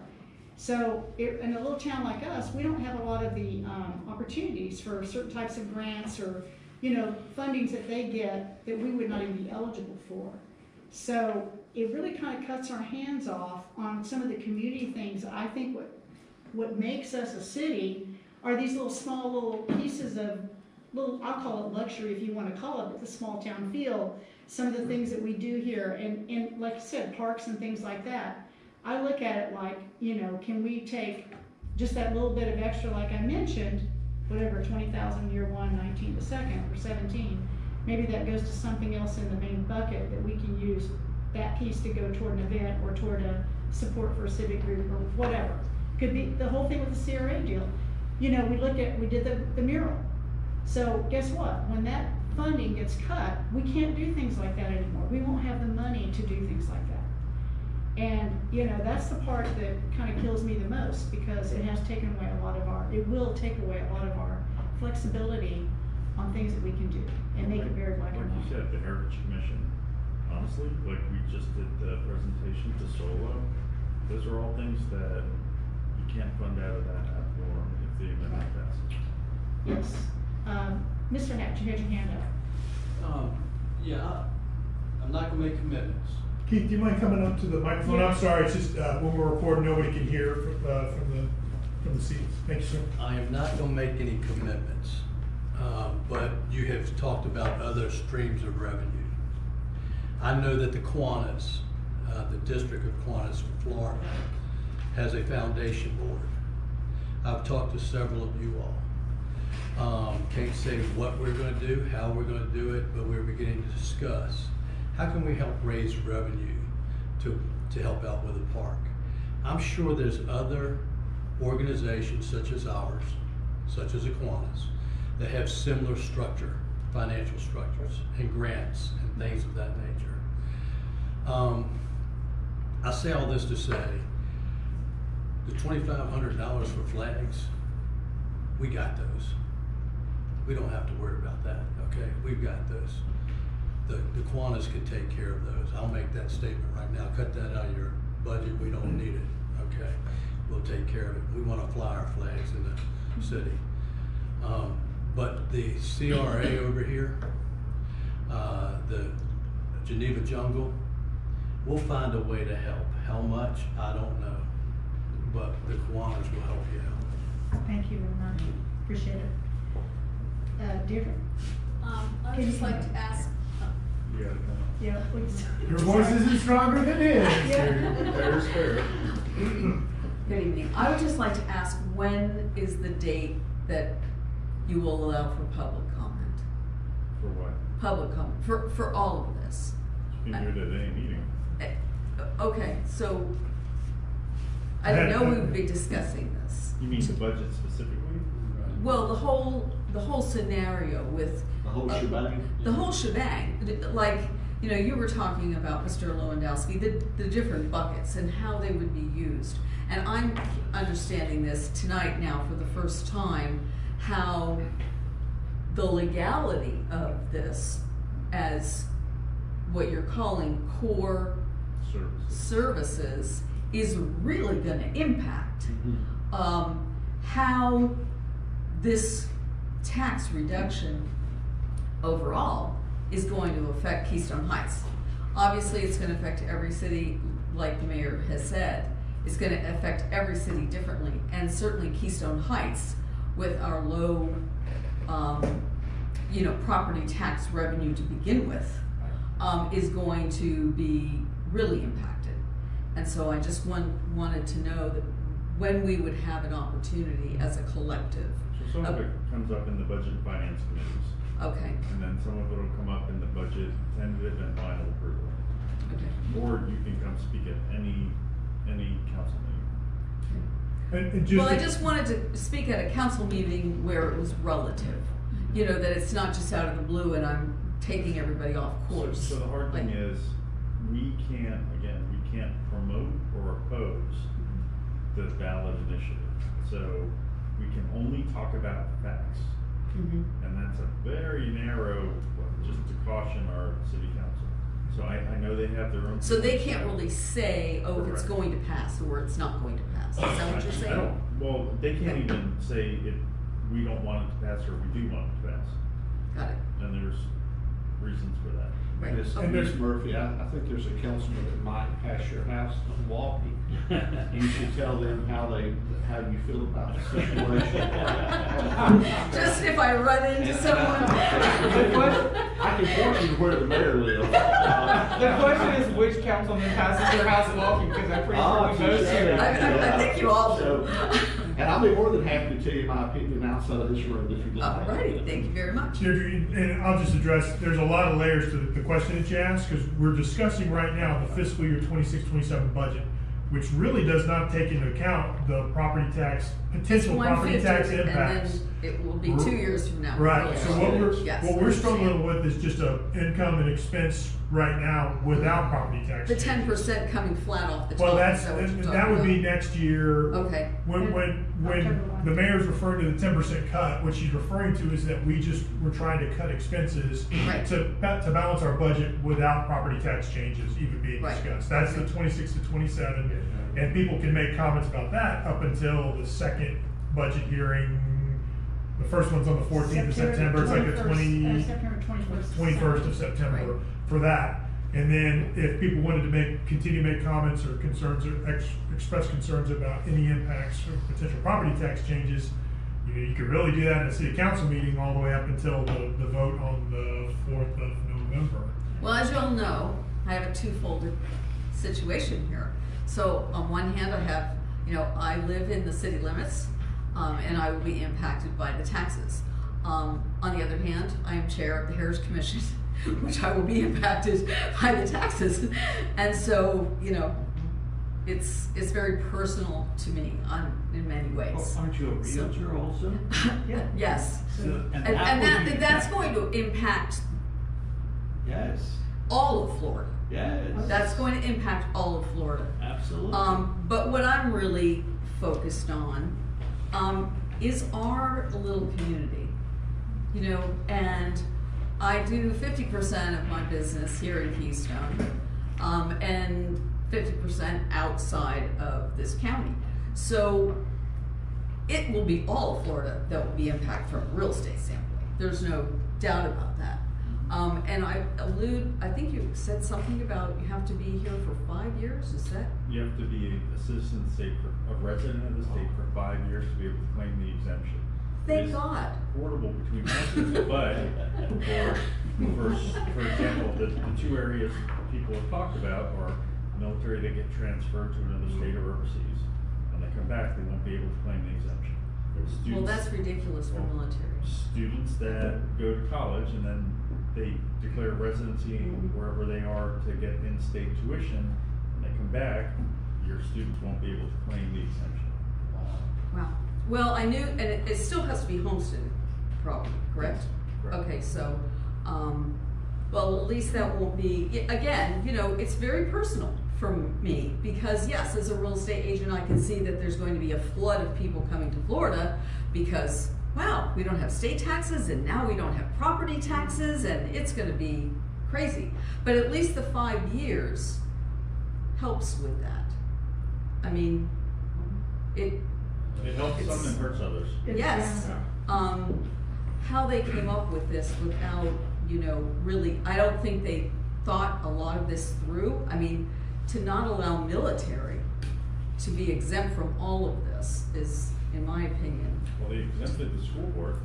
So in a little town like us, we don't have a lot of the opportunities for certain types of grants or, fundings that they get that we would not even be eligible for. So it really kind of cuts our hands off on some of the community things. I think what makes us a city are these little pieces of I'll call it luxury if you want to call it the small town feel. Some of the things that we do here, and like I said, parks and things like that. I look at it like, can we take just that little bit of extra, like I mentioned, whatever, 20,000 year 1, 19 the second, or 17. Maybe that goes to something else in the main bucket that we can use that piece to go toward an event or toward a support for a civic group or whatever. Could be the whole thing with the CRA deal. We did the mural. So guess what? When that funding gets cut, we can't do things like that anymore. We won't have the money to do things like that. And, that's the part that kind of kills me the most, because it has taken away it will take away a lot of our flexibility on things that we can do and make it very black and Like you white. said, the Heritage Commission, honestly, like we just did the presentation to Solo, those are all things that you can't fund out of that ad valorem if the amendment passes. Yes. Mr. Hatch, you had your hand up. I'm not gonna make commitments. Keith, do you mind coming up to the microphone? I'm sorry, it's just, when we're recording, nobody can hear from the seats. Thank you, sir. I am not gonna make any commitments, but you have talked about other streams of revenue. I know that the Kiwanis, the District of Kiwanis, Florida, has a foundation board. I've talked to several of you all. Can't say what we're gonna do, how we're gonna do it, but we're beginning to discuss. How can we help raise revenue to help out with the park? I'm sure there's other organizations such as ours, such as Kiwanis, that have similar structure, financial structures, and grants, and things of that nature. I say all this to say, the $2,500 for flags, we got those. We don't have to worry about that, okay? We've got those. The Kiwanis can take care of those. I'll make that statement right now. Cut that out of your budget. We don't need it, okay? We'll take care of it. We want to fly our flags in the city. But the CRA over here, the Geneva Jungle, we'll find a way to help. How much, I don't know. But the Kiwanis will help you out. Thank you very much. Appreciate it. Deirdre? I would just like to ask, You gotta come up. Yeah, please. Your voice isn't stronger than his. There's fair. good evening. I would just like to ask, when is the date that you will allow for public comment? For what? Public comment, for all of this? You can do it at any meeting. Okay, so I didn't know we would be discussing this. You mean the budget specifically? Well, the whole scenario with. The whole shebang? The whole shebang, like, you know, you were talking about, Mr. Lewandowski, the different buckets and how they would be used. And I'm understanding this tonight now for the first time, how the legality of this as what you're calling core services is really gonna impact how this tax reduction overall is going to affect Keystone Heights. Obviously, it's going to affect every city, like the mayor has said. It's going to affect every city differently, and certainly Keystone Heights, with our low, property tax revenue to begin with, is going to be really impacted. And so I just wanted to know that when we would have an opportunity as a collective. So some of it comes up in the budget and finance committees. Okay. And then some of it will come up in the budget tentative and final approval. Okay. Or you can come speak at any council meeting. And just Well, I just wanted to speak at a council meeting where it was relative. You know, that it's not just out of the blue and I'm taking everybody off course. So the hard thing is, we can't promote or oppose the ballot initiative. So we can only talk about facts. And that's a very narrow, just to caution our city council. So I know they have their own. So they can't really say, oh, if it's Correct. going to pass or it's not going to pass. Is that what you're saying? Well, they can't even say if we don't want it to pass or we do want it to pass. Got it. And there's reasons for that. Right. Miss Okay. Miss Murphy, I think there's a councilman that might pass your house on Walkie. You should tell them how you feel about the situation. Just if I run into someone. I can point you to where the mayor lives. The question is which councilman passes their house walking, because I'm pretty sure we both do. I think you all do. And I'll be more than happy to tell you my opinion outside of this room if you'd like. Alrighty, thank you very much. Deirdre, and I'll just address, there's a lot of layers to the question that you asked, because we're discussing right now the fiscal year 26-27 budget, which really does not take into account the property tax, potential property tax 150, impacts. And then it will be 2 years from now. Right, so Yes, what we're I struggling understand. with is just a income and expense right now without property tax. The changes. 10% coming flat off the top. Well, is that what you're that talking would be about? next year. Okay. When the mayor's referring to the 10% cut, what she's referring to is that we're trying to cut expenses Right. to balance our budget without property tax changes even being Right. discussed. That's the 26 to 27, and people can make comments about that up until the second budget hearing. The first one's on the 14th of September. It's like the September 21st. 21st of September Right. for that. And then if people wanted to continue to make comments or concerns or express concerns about any impacts or potential property tax changes, you could really do that in a city council meeting all the way up until the vote on the 4th of November. Well, as you all know, I have a two-folded situation here. So on one hand, I have, I live in the city limits, and I will be impacted by the taxes. On the other hand, I am chair of the Heritage Commission, which I will be impacted by the taxes. And so, it's very personal to me in many ways. Well, aren't you a realtor also? Yeah. Yes. So, and that's going to impact Yes. all of Florida. Yes. That's going to impact all of Florida. Absolutely. But what I'm really focused on is our little community, and I do 50% of my business here in Keystone, and 50% outside of this county. So it will be all of Florida that will be impacted from a real estate standpoint. There's no doubt about that. And I think you said something about you have to be here for 5 years, is that? You have to be a citizen of the state, a resident of the state for 5 years to be able to claim the exemption. Thank God. Portable between residents, but for example, the two areas people have talked about are military that get transferred to another state or overseas. When they come back, they won't be able to claim the exemption. Well, that's ridiculous for military. Students that go to college and then they declare residency wherever they are to get in-state tuition, when they come back, your students won't be able to claim the exemption. Wow. Well, I knew, and it still has to be homesteaded property, correct? Yes, correct. Okay, so, well, at least that won't be, again, it's very personal for me, because yes, as a real estate agent, I can see that there's going to be a flood of people coming to Florida because, wow, we don't have state taxes and now we don't have property taxes and it's going to be crazy. But at least the 5 years helps with that. I mean, it helps some and hurts others. Yes. How they came up with this without, really, I don't think they thought a lot of this through. I mean, to not allow military to be exempt from all of this is, in my opinion. Well, they exempted the school board.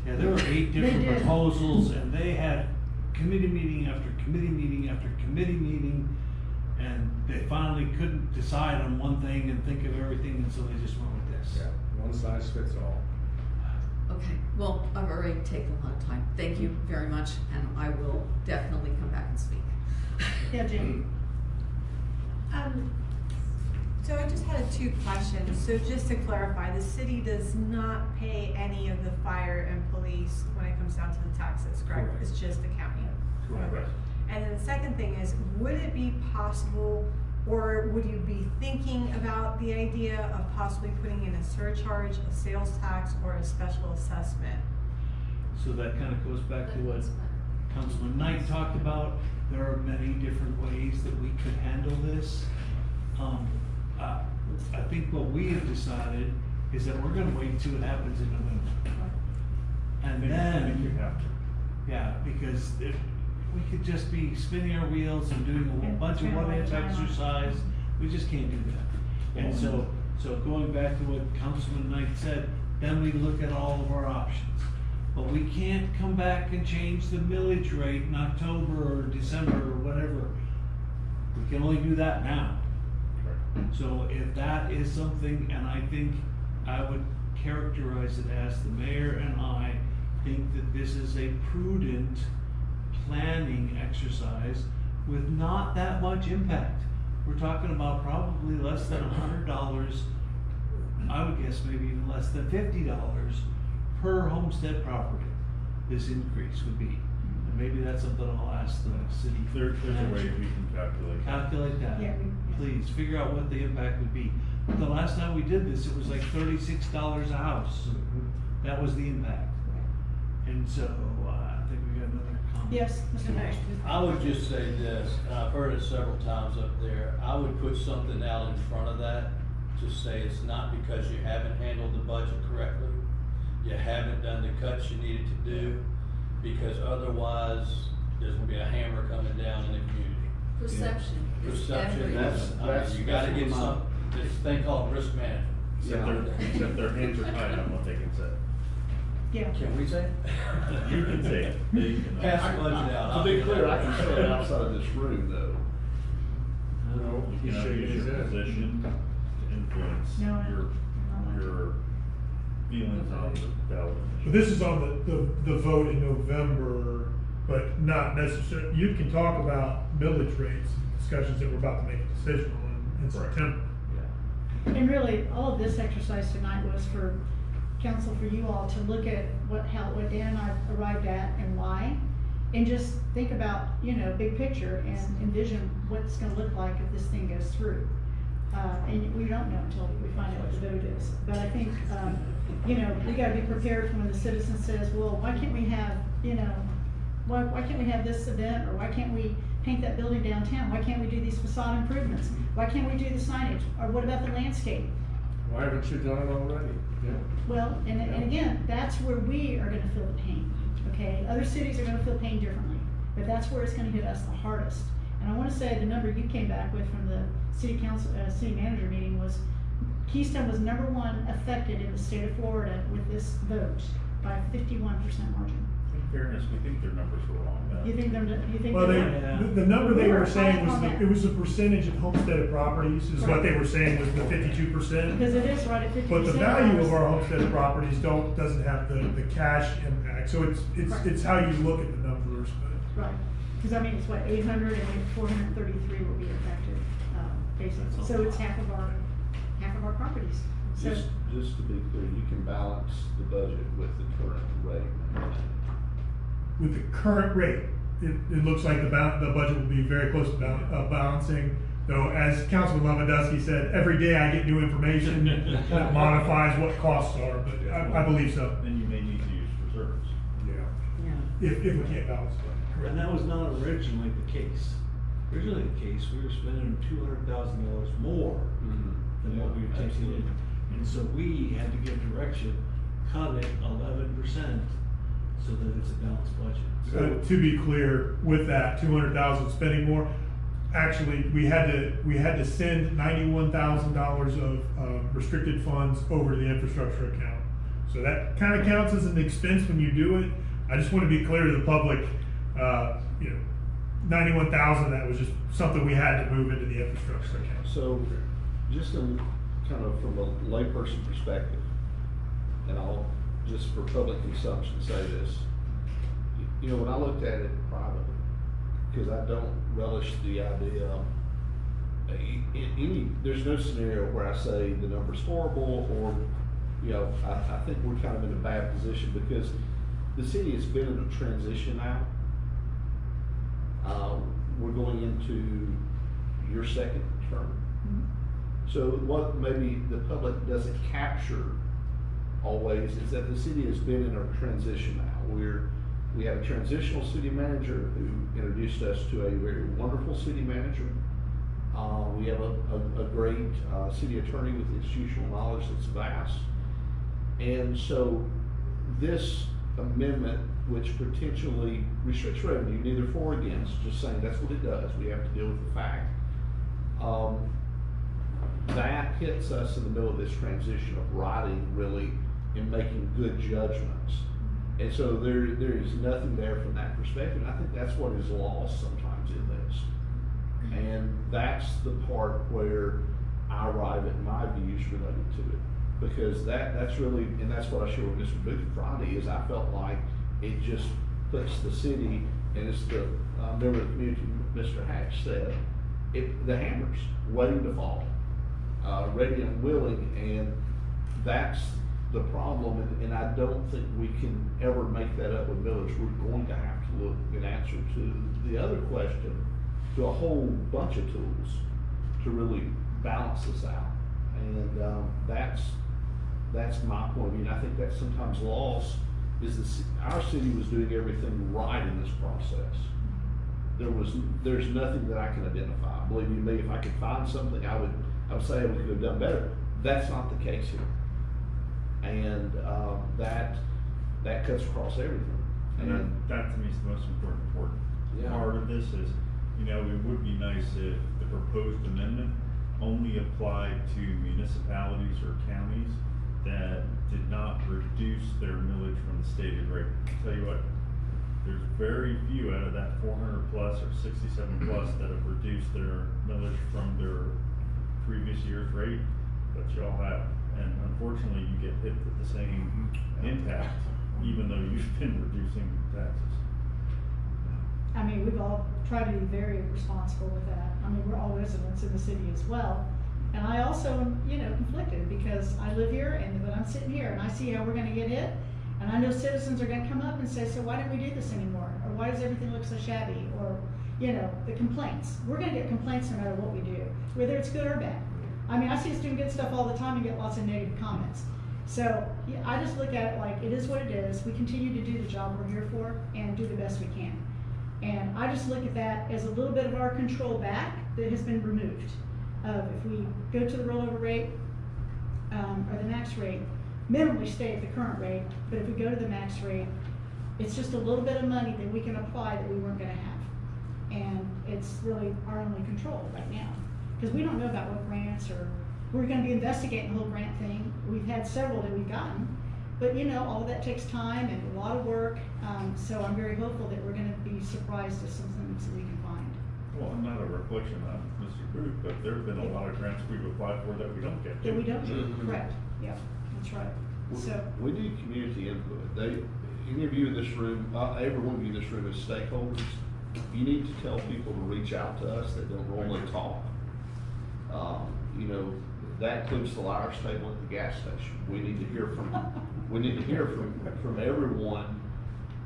Yeah, there were 8 different did. proposals, and they had committee meeting after committee meeting after committee meeting, and they finally couldn't decide on one thing and think of everything, and so they just went with this. Yeah, one size fits all. Okay, well, I've already taken a lot of time. Thank you very much, and I will definitely come back and speak. Yeah, Jamie. So I just had 2 questions. So just to clarify, the city does not pay any of the fire and police when it comes down to the taxes, correct? Correct. It's just the county. Correct. And then the second thing is, would it be possible, or would you be thinking about the idea of possibly putting in a surcharge, a sales tax, or a special assessment? So that kind of goes back to what Councilman Knight talked about. There are many different ways that we could handle this. I think what we have decided is that we're gonna wait and see what happens in November. And I think you then, have to. yeah, because if, we could just be spinning our wheels and doing a whole bunch of what-if exercise. We just can't do that. And so going back to what Councilman Knight said, then we look at all of our options. But we can't come back and change the millage rate in October or December or whatever. We can only do that now. So if that is something, and I think I would characterize it as the mayor and I think that this is a prudent planning exercise with not that much impact. We're talking about probably less than $100, I would guess maybe even less than $50 per homestead property, this increase would be. And maybe that's something I'll ask the city. There's a way we can calculate. Calculate that. Yeah, Please, figure out what the impact would be. The last time we did this, it was like $36 a house. That was the impact. And so, I think we got another comment. Yes, Mr. Mayor. I would just say this, and I've heard it several times up there, I would put something out in front of that to say it's not because you haven't handled the budget correctly, you haven't done the cuts you needed to do, because otherwise, there's gonna be a hammer coming down in the community. Perception. is Perception, everything. you gotta get some, this thing called risk management. Except their hands are tied on what they can say. Yeah. Can we say it? You can say it. They can. Pass the budget out. To be clear, I can say it outside of this room, though. You He's cannot shaking use his your head. position to influence No, your feelings on the ballot. But this is on the vote in November, but not necessarily, you can talk about millage rates, discussions that we're about to make a decision on in September. And really, all of this exercise tonight was for council, for you all to look at what Dan and I arrived at and why, and just think about, big picture and envision what it's gonna look like if this thing goes through. And we don't know until we find out what the vote is. But I think, we gotta be prepared for when the citizen says, well, why can't we have, why can't we have this event, or why can't we paint that building downtown? Why can't we do these facade improvements? Why can't we do the signage? Or what about the landscape? Why haven't you done it already? Yeah. Well, and again, that's where we are gonna feel the pain, okay? Other cities are gonna feel pain differently, but that's where it's gonna hit us the hardest. And I wanna say the number you came back with from the city council, city manager meeting was, Keystone was #1 affected in the state of Florida with this vote by 51% margin. In fairness, we think their numbers were wrong. You think Well, they're- the number they were saying was, on that. it was the percentage of homesteaded properties, is what they were saying was the 52%. Because it is right at 50%. But the value of our homesteaded properties doesn't have the cash impact, so it's how you look at the numbers, but. Right, because I mean, it's what, 800 and 433 will be affected, basically, so it's half of our properties. So, Just to be clear, you can balance the budget with the current rate. With the current rate, it looks like the budget will be very close to balancing. Though, as Councilman Lewandowski said, every day I get new information that modifies what costs are, but I believe so. Then you may need to use reserves. Yeah. If we can't balance it. And that was not originally the case. Originally the case, we were spending $200,000 more than what we were taking in. And so we had to give direction, cut it 11% so that it's a balanced budget. To be clear, with that 200,000 spending more, actually, we had to send $91,000 of restricted funds over to the infrastructure account. So that kind of counts as an expense when you do it. I just want to be clear to the public, 91,000, that was just something we had to move into the infrastructure account. So, just in kind of from a layperson perspective, and I'll just for public consumption say this, when I looked at it privately, because I don't relish the idea, there's no scenario where I say the number's horrible, or, I think we're kind of in a bad position because the city has been in a transition now. We're going into your second term. So what maybe the public doesn't capture always is that the city has been in a transition now. We have a transitional city manager who introduced us to a very wonderful city manager. We have a great city attorney with institutional knowledge that's vast. And so this amendment, which potentially restricts revenue, neither for or against, just saying that's what it does, we have to deal with the fact. That hits us in the middle of this transition of writing really and making good judgments. And so there is nothing there from that perspective. And I think that's what is lost sometimes in this. And that's the part where I arrive at my views related to it. Because that's really, and that's what I shared with Mr. Booth Friday, is I felt like it just puts the city, and it's the member of the community, Mr. Hatch said, the hammer's waiting to fall, ready and willing, and that's the problem, and I don't think we can ever make that up with millage. We're going to have to look in answer to the other question, to a whole bunch of tools to really balance this out, and that's my point. I mean, I think that's sometimes lost. Our city was doing everything right in this process. There's nothing that I can identify. Believe you me, if I could find something, I would say we could have done better. That's not the case here. And that cuts across everything. And that to me is the most important part of this is, it would be nice if the proposed amendment only applied to municipalities or counties that did not reduce their millage from the stated rate. I'll tell you what, there's very few out of that 400 plus or 67 plus that have reduced their millage from their previous year's rate, but y'all have. And unfortunately, you get hit with the same impact, even though you've been reducing taxes. I mean, we've all tried to be very responsible with that. I mean, we're all residents in the city as well. And I also am, conflicted because I live here but I'm sitting here and I see how we're gonna get hit. And I know citizens are gonna come up and say, so why don't we do this anymore? Or why does everything look so shabby? Or, the complaints. We're gonna get complaints no matter what we do, whether it's good or bad. I mean, I see us doing good stuff all the time and get lots of negative comments. So I just look at it like it is what it is. We continue to do the job we're here for and do the best we can. And I just look at that as a little bit of our control back that has been removed. If we go to the rollover rate or the max rate, minimally stay at the current rate, but if we go to the max rate, it's just a little bit of money that we can apply that we weren't going to have. And it's really our only control right now. Because we don't know about what grants or we're going to be investigating the whole grant thing. We've had several that we've gotten, but all of that takes time and a lot of work. So I'm very hopeful that we're going to be surprised at some things that we can find. Well, I'm not a reflection on Mr. Booth, but there have been a lot of grants we've applied for that we don't get. That we don't get, correct. Yeah, that's right. So we need community input. Any of you in this room, every one of you in this room is stakeholders. You need to tell people to reach out to us that don't normally talk. That includes the liar's table at the gas station. We need to hear from everyone,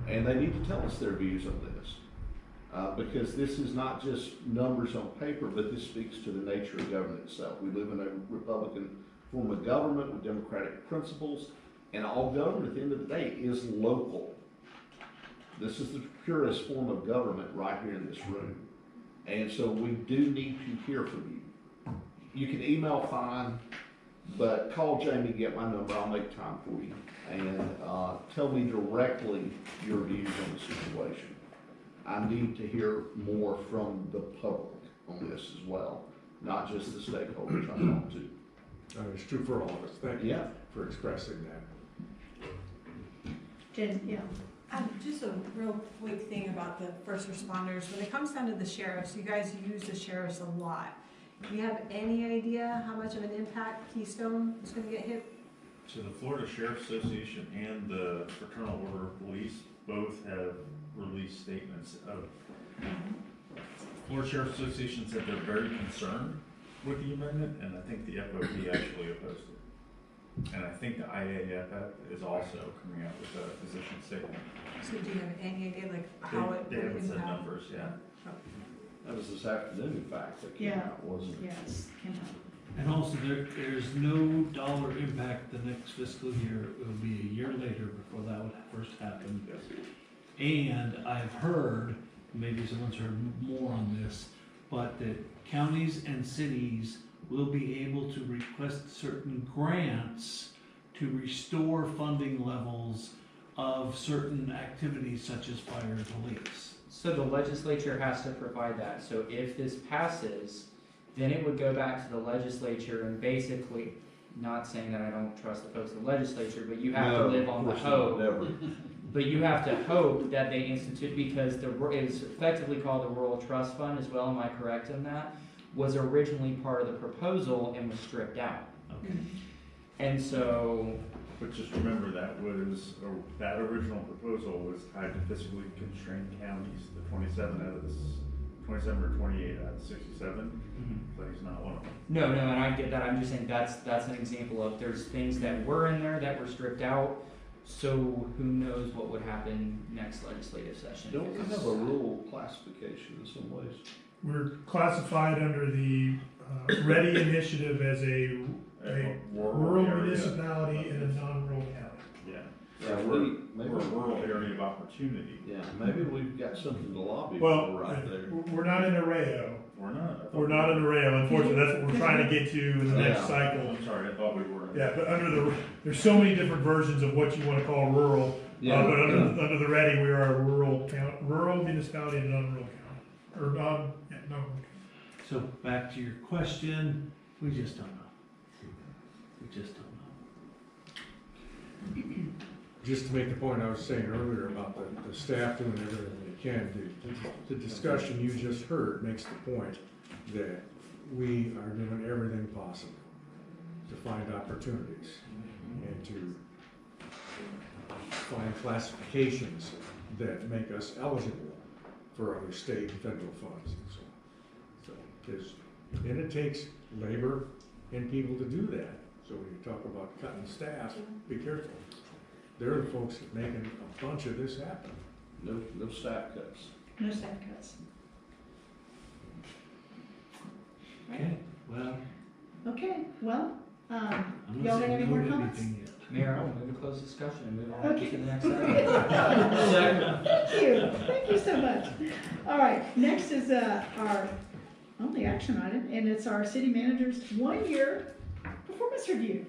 and they need to tell us their views on this. Because this is not just numbers on paper, but this speaks to the nature of government itself. We live in a Republican form of government with democratic principles, and all government at the end of the day is local. This is the purest form of government right here in this room. And so we do need to hear from you. You can email fine, but call Jamie, get my number, I'll make time for you. And tell me directly your views on the situation. I need to hear more from the public on this as well, not just the stakeholders I talk to. It's true for all of us. Thank you Yeah. for expressing that. Jen, yeah. Just a real quick thing about the first responders. When it comes down to the sheriffs, you guys use the sheriffs a lot. Do you have any idea how much of an impact Keystone is going to get hit? So the Florida Sheriff's Association and the Fraternal Order of Police both have released statements of. Florida Sheriff's Association said they're very concerned with the amendment, and I think the FOP actually opposed it. And I think the IAFF is also coming out with a position statement. So do you have any idea how it They would haven't said impact? numbers, yeah. Oh. That was this afternoon, in fact, that came out, wasn't it? Yes, came out. And also, there's no dollar impact the next fiscal year. It will be a year later before that would first happen. And I've heard, maybe someone's heard more on this, but that counties and cities will be able to request certain grants to restore funding levels of certain activities such as fire and police. So the legislature has to provide that. So if this passes, then it would go back to the legislature and basically, not saying that I don't trust the folks in the legislature, but you have to live on the hope. But you have to hope that they institute, because it's effectively called the Rural Trust Fund as well, am I correct in that? Was originally part of the proposal and was stripped out. Okay. And so. But just remember that original proposal was tied to fiscally constrained counties, the 27 out of this, 27 or 28 out of 67, but he's not one of them. No, and I get that. I'm just saying that's an example of there's things that were in there that were stripped out. So who knows what would happen next legislative session? Don't we have a rural classification in some ways? We're classified under the READY initiative as a rural municipality in a non-rural county. Yeah, we're a rural area of opportunity. Yeah, maybe we've got something to lobby Well, for right there. we're not in Arroyo, We're not. We're not in the rail, unfortunately, that's what we're trying to get to in the next Yeah. cycle. I'm sorry, I thought we were. Yeah, but there's so many different versions of what you wanna call rural, Yeah. but under the Ready, we are a rural municipality and non-rural county, or non-rural. So back to your question, we just don't know. We just don't know. Just to make the point I was saying earlier about the staff doing everything they can, the discussion you just heard makes the point that we are doing everything possible to find opportunities and to find classifications that make us eligible for other state and federal funds and so on. And it takes labor and people to do that. So when you talk about cutting staff, be careful. They're the folks that making a bunch of this happen. No staff cuts. No staff cuts. Okay, well, Okay, well, I'm y'all not have saying any no more to comments? anything yet. Mayor, I'll move to close discussion and move on Okay. to the next Okay. item. Thank you so much. All right, next is our only action item, and it's our city manager's 1-year performance review.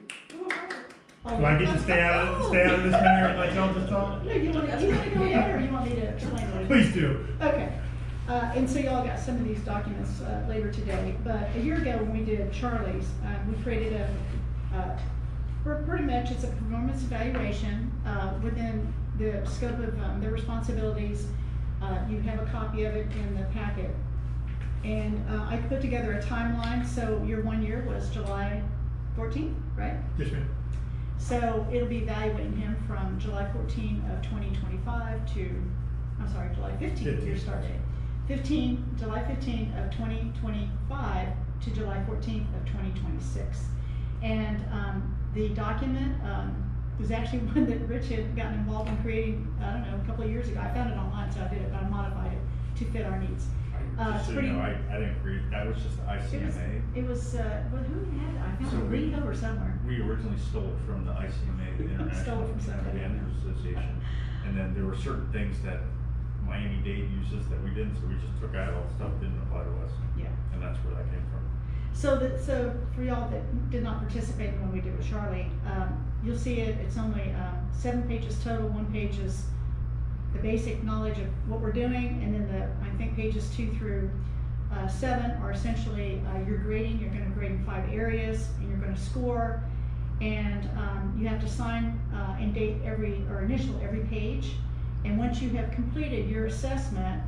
Do I get to stay out of this matter and let y'all just talk? No, you want to go ahead, or you want me to explain it? Please do. Okay, and so y'all got some of these documents later today, but a year ago when we did Charlie's, we created pretty much it's a performance evaluation within the scope of their responsibilities. You have a copy of it in the packet. And I put together a timeline, so your 1 year was July 14th, right? Yes, ma'am. So it'll be evaluating him from July 14 of 2025 to, I'm sorry, July 15th, your start date. July 15th of 2025 to July 14th of 2026. And the document was actually one that Rich had gotten involved in creating, I don't know, a couple of years ago. I found it online, so I did it, but I modified it to fit our needs. Just so you know, I didn't read, that was just the ICMA. It was, well, who had it? I found it leaned over somewhere. We originally stole it from the ICMA, the Stole International it from somebody. Managers Association. And then there were certain things that Miami-Dade uses that we didn't, so we just took out all the stuff that didn't apply to us. Yeah. And that's where that came from. So for y'all that did not participate when we did with Charlie, you'll see it, it's only 7 pages total. 1 page is the basic knowledge of what we're doing, and then I think pages 2 through 7 are essentially your grading. You're going to grade in 5 areas, and you're going to score, and you have to sign and date initial every page. And once you have completed your assessment,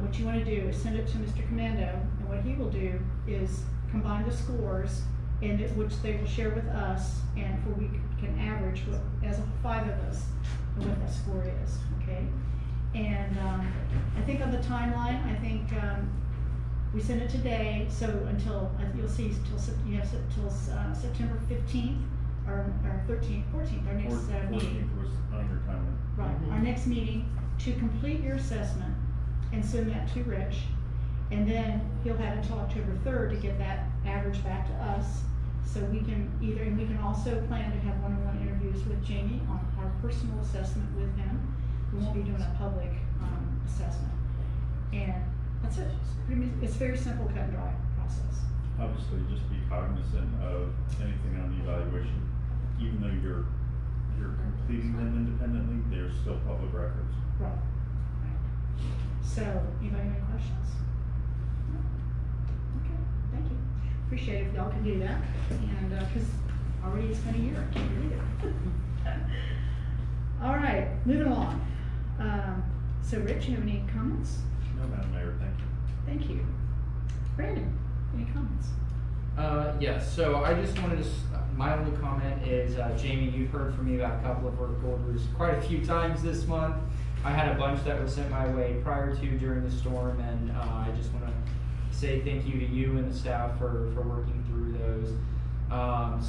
what you want to do is send it to Mr. Commando, and what he will do is combine the scores, which they will share with us, and we can average as 5 of us what that score is. Okay, and I think on the timeline, I think we sent it today, so until you'll see you have till September 15th or 13th, 14th, our next 14th meeting. was on your timeline. Right, our next meeting to complete your assessment and send that to Rich, and then he'll have until October 3rd to get that average back to us. So we can and we can also plan to have one-on-one interviews with Jamie on our personal assessment with him. We won't be doing a public assessment. And that's it. It's very simple, cut and dry process. Obviously, just be cognizant of anything on the evaluation, even though you're completing them independently, they're still public records. Right. So, anybody have any questions? No? Okay, thank you. Appreciate it if y'all can do that. And, cause already it's been a year, I can't believe it. All right, moving along. So Rich, you have any comments? No, Madam Mayor, thank you. Thank you. Brandon, any comments? Yes, so I just wanted to, my only comment is, Jamie, you've heard from me about a couple of work orders quite a few times this month. I had a bunch that were sent my way prior to during the storm, and I just want to say thank you to you and the staff for working through those.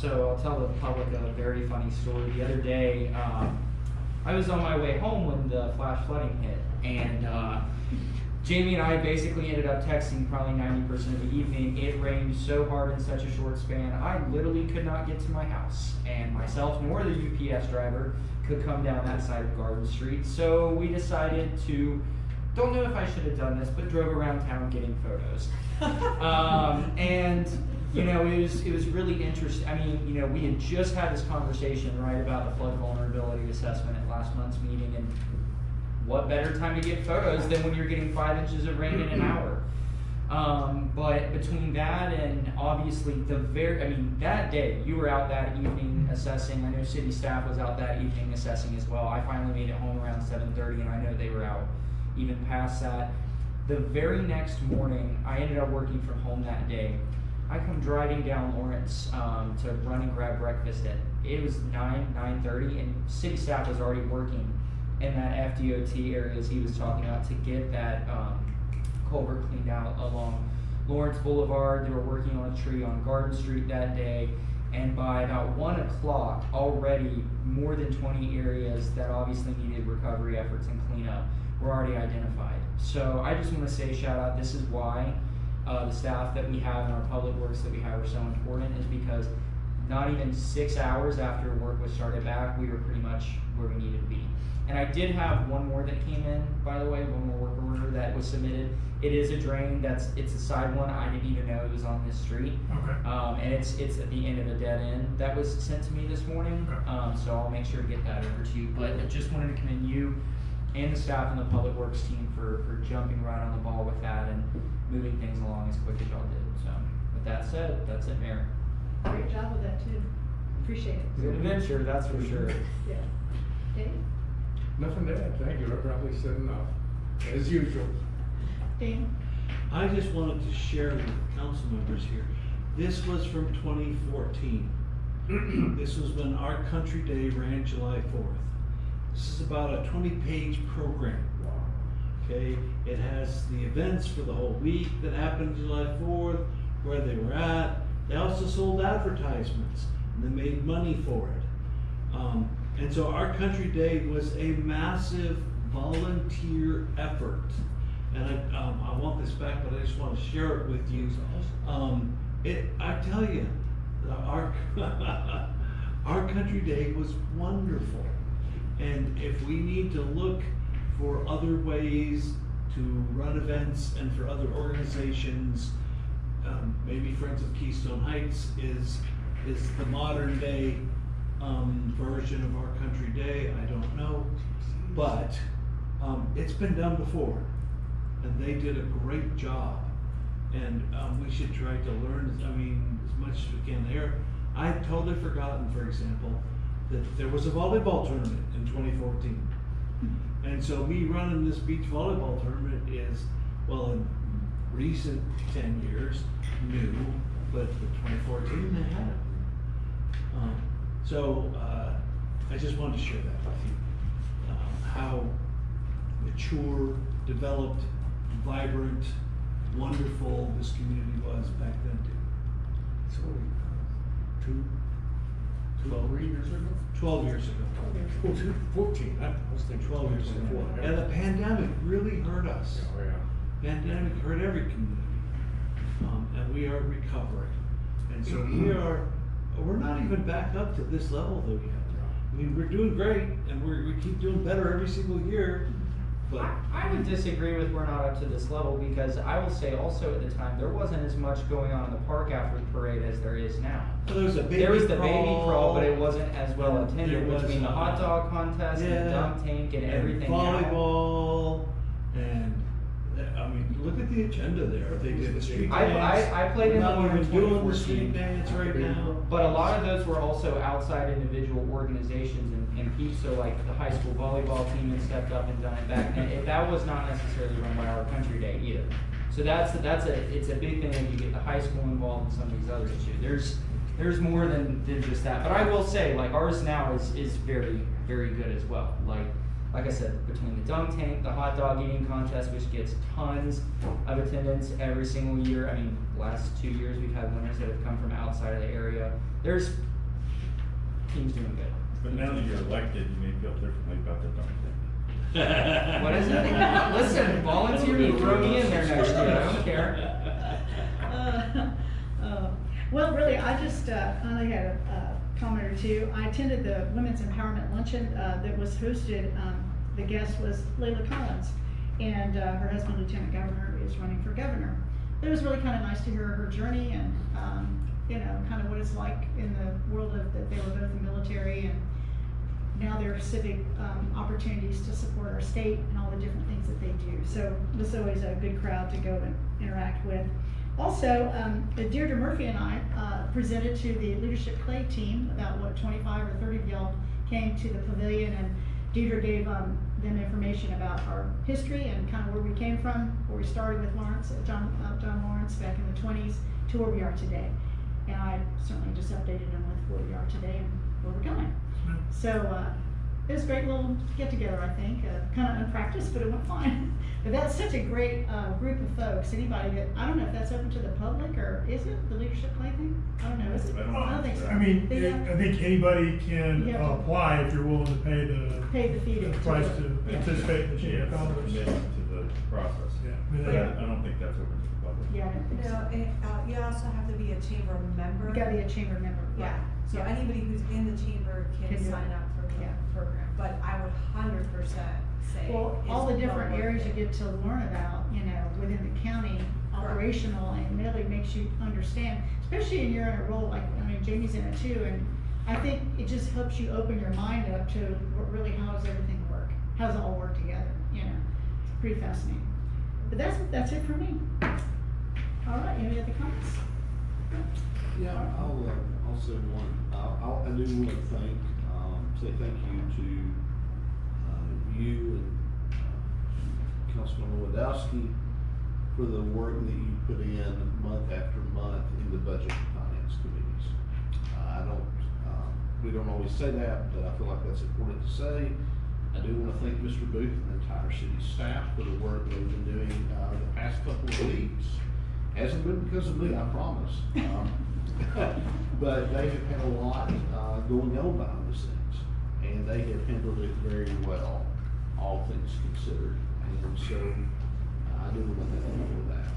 So I'll tell the public a very funny story. The other day, I was on my way home when the flash flooding hit, and Jamie and I basically ended up texting probably 90% of the evening. It rained so hard in such a short span, I literally could not get to my house, and myself nor the UPS driver could come down that side of Garden Street. So we decided to don't know if I should have done this, but drove around town getting photos. And you know, it was really interesting. I mean, you know, we had just had this conversation, right, about the flood vulnerability assessment at last month's meeting, and what better time to get photos than when you're getting 5 inches of rain in an hour. But between that and obviously that day, you were out that evening assessing. I know city staff was out that evening assessing as well. I finally made it home around 7:30, and I know they were out even past that. The very next morning, I ended up working from home that day. I come driving down Lawrence to run and grab breakfast it was 9:30, and city staff was already working in that FDOT areas he was talking about to get that culvert cleaned out along Lawrence Boulevard. They were working on a tree on Garden Street that day, and by about 1 o'clock, already more than 20 areas that obviously needed recovery efforts and cleanup were already identified. So I just want to say shout out, this is why the staff that we have in our public works that we have are so important, is because not even 6 hours after work was started back, we were pretty much where we needed to be. And I did have one more that came in, by the way, one more work order that was submitted. It is a drain, it's a side one. I didn't even know it was on this street. Okay. And it's at the end of a dead end. That was sent to me this morning, so I'll make sure to get that over to you. But I just wanted to commend you and the staff and the public works team for jumping right on the ball with that and moving things along as quick as y'all did. So with that said, that's it, Mayor. Great job with that too. Appreciate it. It's an adventure, that's for sure. Yeah. Dave? Nothing to add, thank you, I probably said enough, as usual. Dan? I just wanted to share with council members here. This was from 2014. This was when Our Country Day ran July 4th. This is about a 20-page program. Okay, it has the events for the whole week that happened July 4th, where they were at. They also sold advertisements, and they made money for it. And so Our Country Day was a massive volunteer effort. And I want this back, but I just want to share it with you. I tell you, our Country Day was wonderful. And if we need to look for other ways to run events and for other organizations, maybe Friends of Keystone Heights is the modern day version of Our Country Day. I don't know, but it's been done before, and they did a great job. And we should try to learn, as much as we can there. I'd totally forgotten, for example, that there was a volleyball tournament in 2014. And so me running this beach volleyball tournament is, well, in recent 10 years, new, but in 2014 they had it. I just wanted to share that with you. How mature, developed, vibrant, wonderful this community was back then too. So, 12 years ago? 12 years ago. 14, I was thinking 12 years ago. And the pandemic really hurt us. Oh, yeah. Pandemic hurt every community. And we are recovering. And so we're not even back up to this level though yet. We're doing great, and we keep doing better every single year. But I would disagree with we're not up to this level, because I will say also at the time there wasn't as much going on in the park after the parade as there is now. Well, there was the baby crawl, but it wasn't as well attended between the hot was, dog contest and the dunk tank and everything. Volleyball and look at the agenda there. They did the street dance. I played in the one in doing the street dance right now. But a lot of those were also outside individual organizations and peeps. So like the high school volleyball team had stepped up and done it back then. That was not necessarily run by Our Country Day either. So it's a big thing when you get the high school involved in some of these other issues. There's more than just that. But I will say, like, ours now is very, very good as well. Like I said, between the dunk tank, the hot dog eating contest, which gets tons of attendance every single year. Last 2 years we've had winners that have come from outside of the area. There's teams doing good. But now that you're elected, you may feel differently about the dunk tank. What is it? Listen, volunteer to throw me in there next year. I don't care. Well, really, I just only had a comment or two. I attended the Women's Empowerment Luncheon that was hosted. The guest was Layla Collins, and her husband, Lieutenant Governor, is running for governor. It was really kind of nice to hear her journey and, you know, kind of what it's like in the world of that they were both in the military and now their civic opportunities to support our state and all the different things that they do. So this is always a good crowd to go and interact with. Also, Deirdre Murphy and I presented to the Leadership Clay team, about 25 or 30 of y'all came to the pavilion, and Deirdre gave them information about our history and kind of where we came from, where we started with Lawrence, John Lawrence back in the 20s to where we are today. And I certainly just updated them with where we are today and where we're going. So it was a great little get together, I think. Kind of unpracticed, but it went fine. But that's such a great group of folks. Anybody that, I don't know if that's open to the public, or is it the Leadership Clay thing? I don't know, is it? I don't think so. I mean, Yeah. I think anybody can You have to- apply if you're willing to pay Pay the fee to- price to Yeah. participate in the Chamber of Commerce. Commitment to the process. Yeah. But I don't think that's open to the public. Yeah, I don't think so. No, you also have to be a chamber member. You gotta be a chamber member. Yeah, so Yeah. anybody who's in the chamber can Can do sign it. up for the Yeah. program, but I would 100% say. Well, all the different areas you get to learn about, you know, within the county, operational, and it really makes you understand, especially when you're in a role like, I mean, Jamie's in it too, and I think it just helps you open your mind up to what really, how does everything work? How does it all work together, you know? It's pretty fascinating. But that's it for me. All right, any other comments? Yeah, I'll say one. I do want to say thank you to you and Councilman Lewandowski for the work that you put in month after month in the budget and finance committees. We don't always say that, but I feel like that's important to say. I do want to thank Mr. Booth and the entire city staff for the work they've been doing the past couple of weeks. Hasn't been because of me, I promise. But they have had a lot going on behind the scenes, and they have handled it very well, all things considered. And so I do want to thank them for that.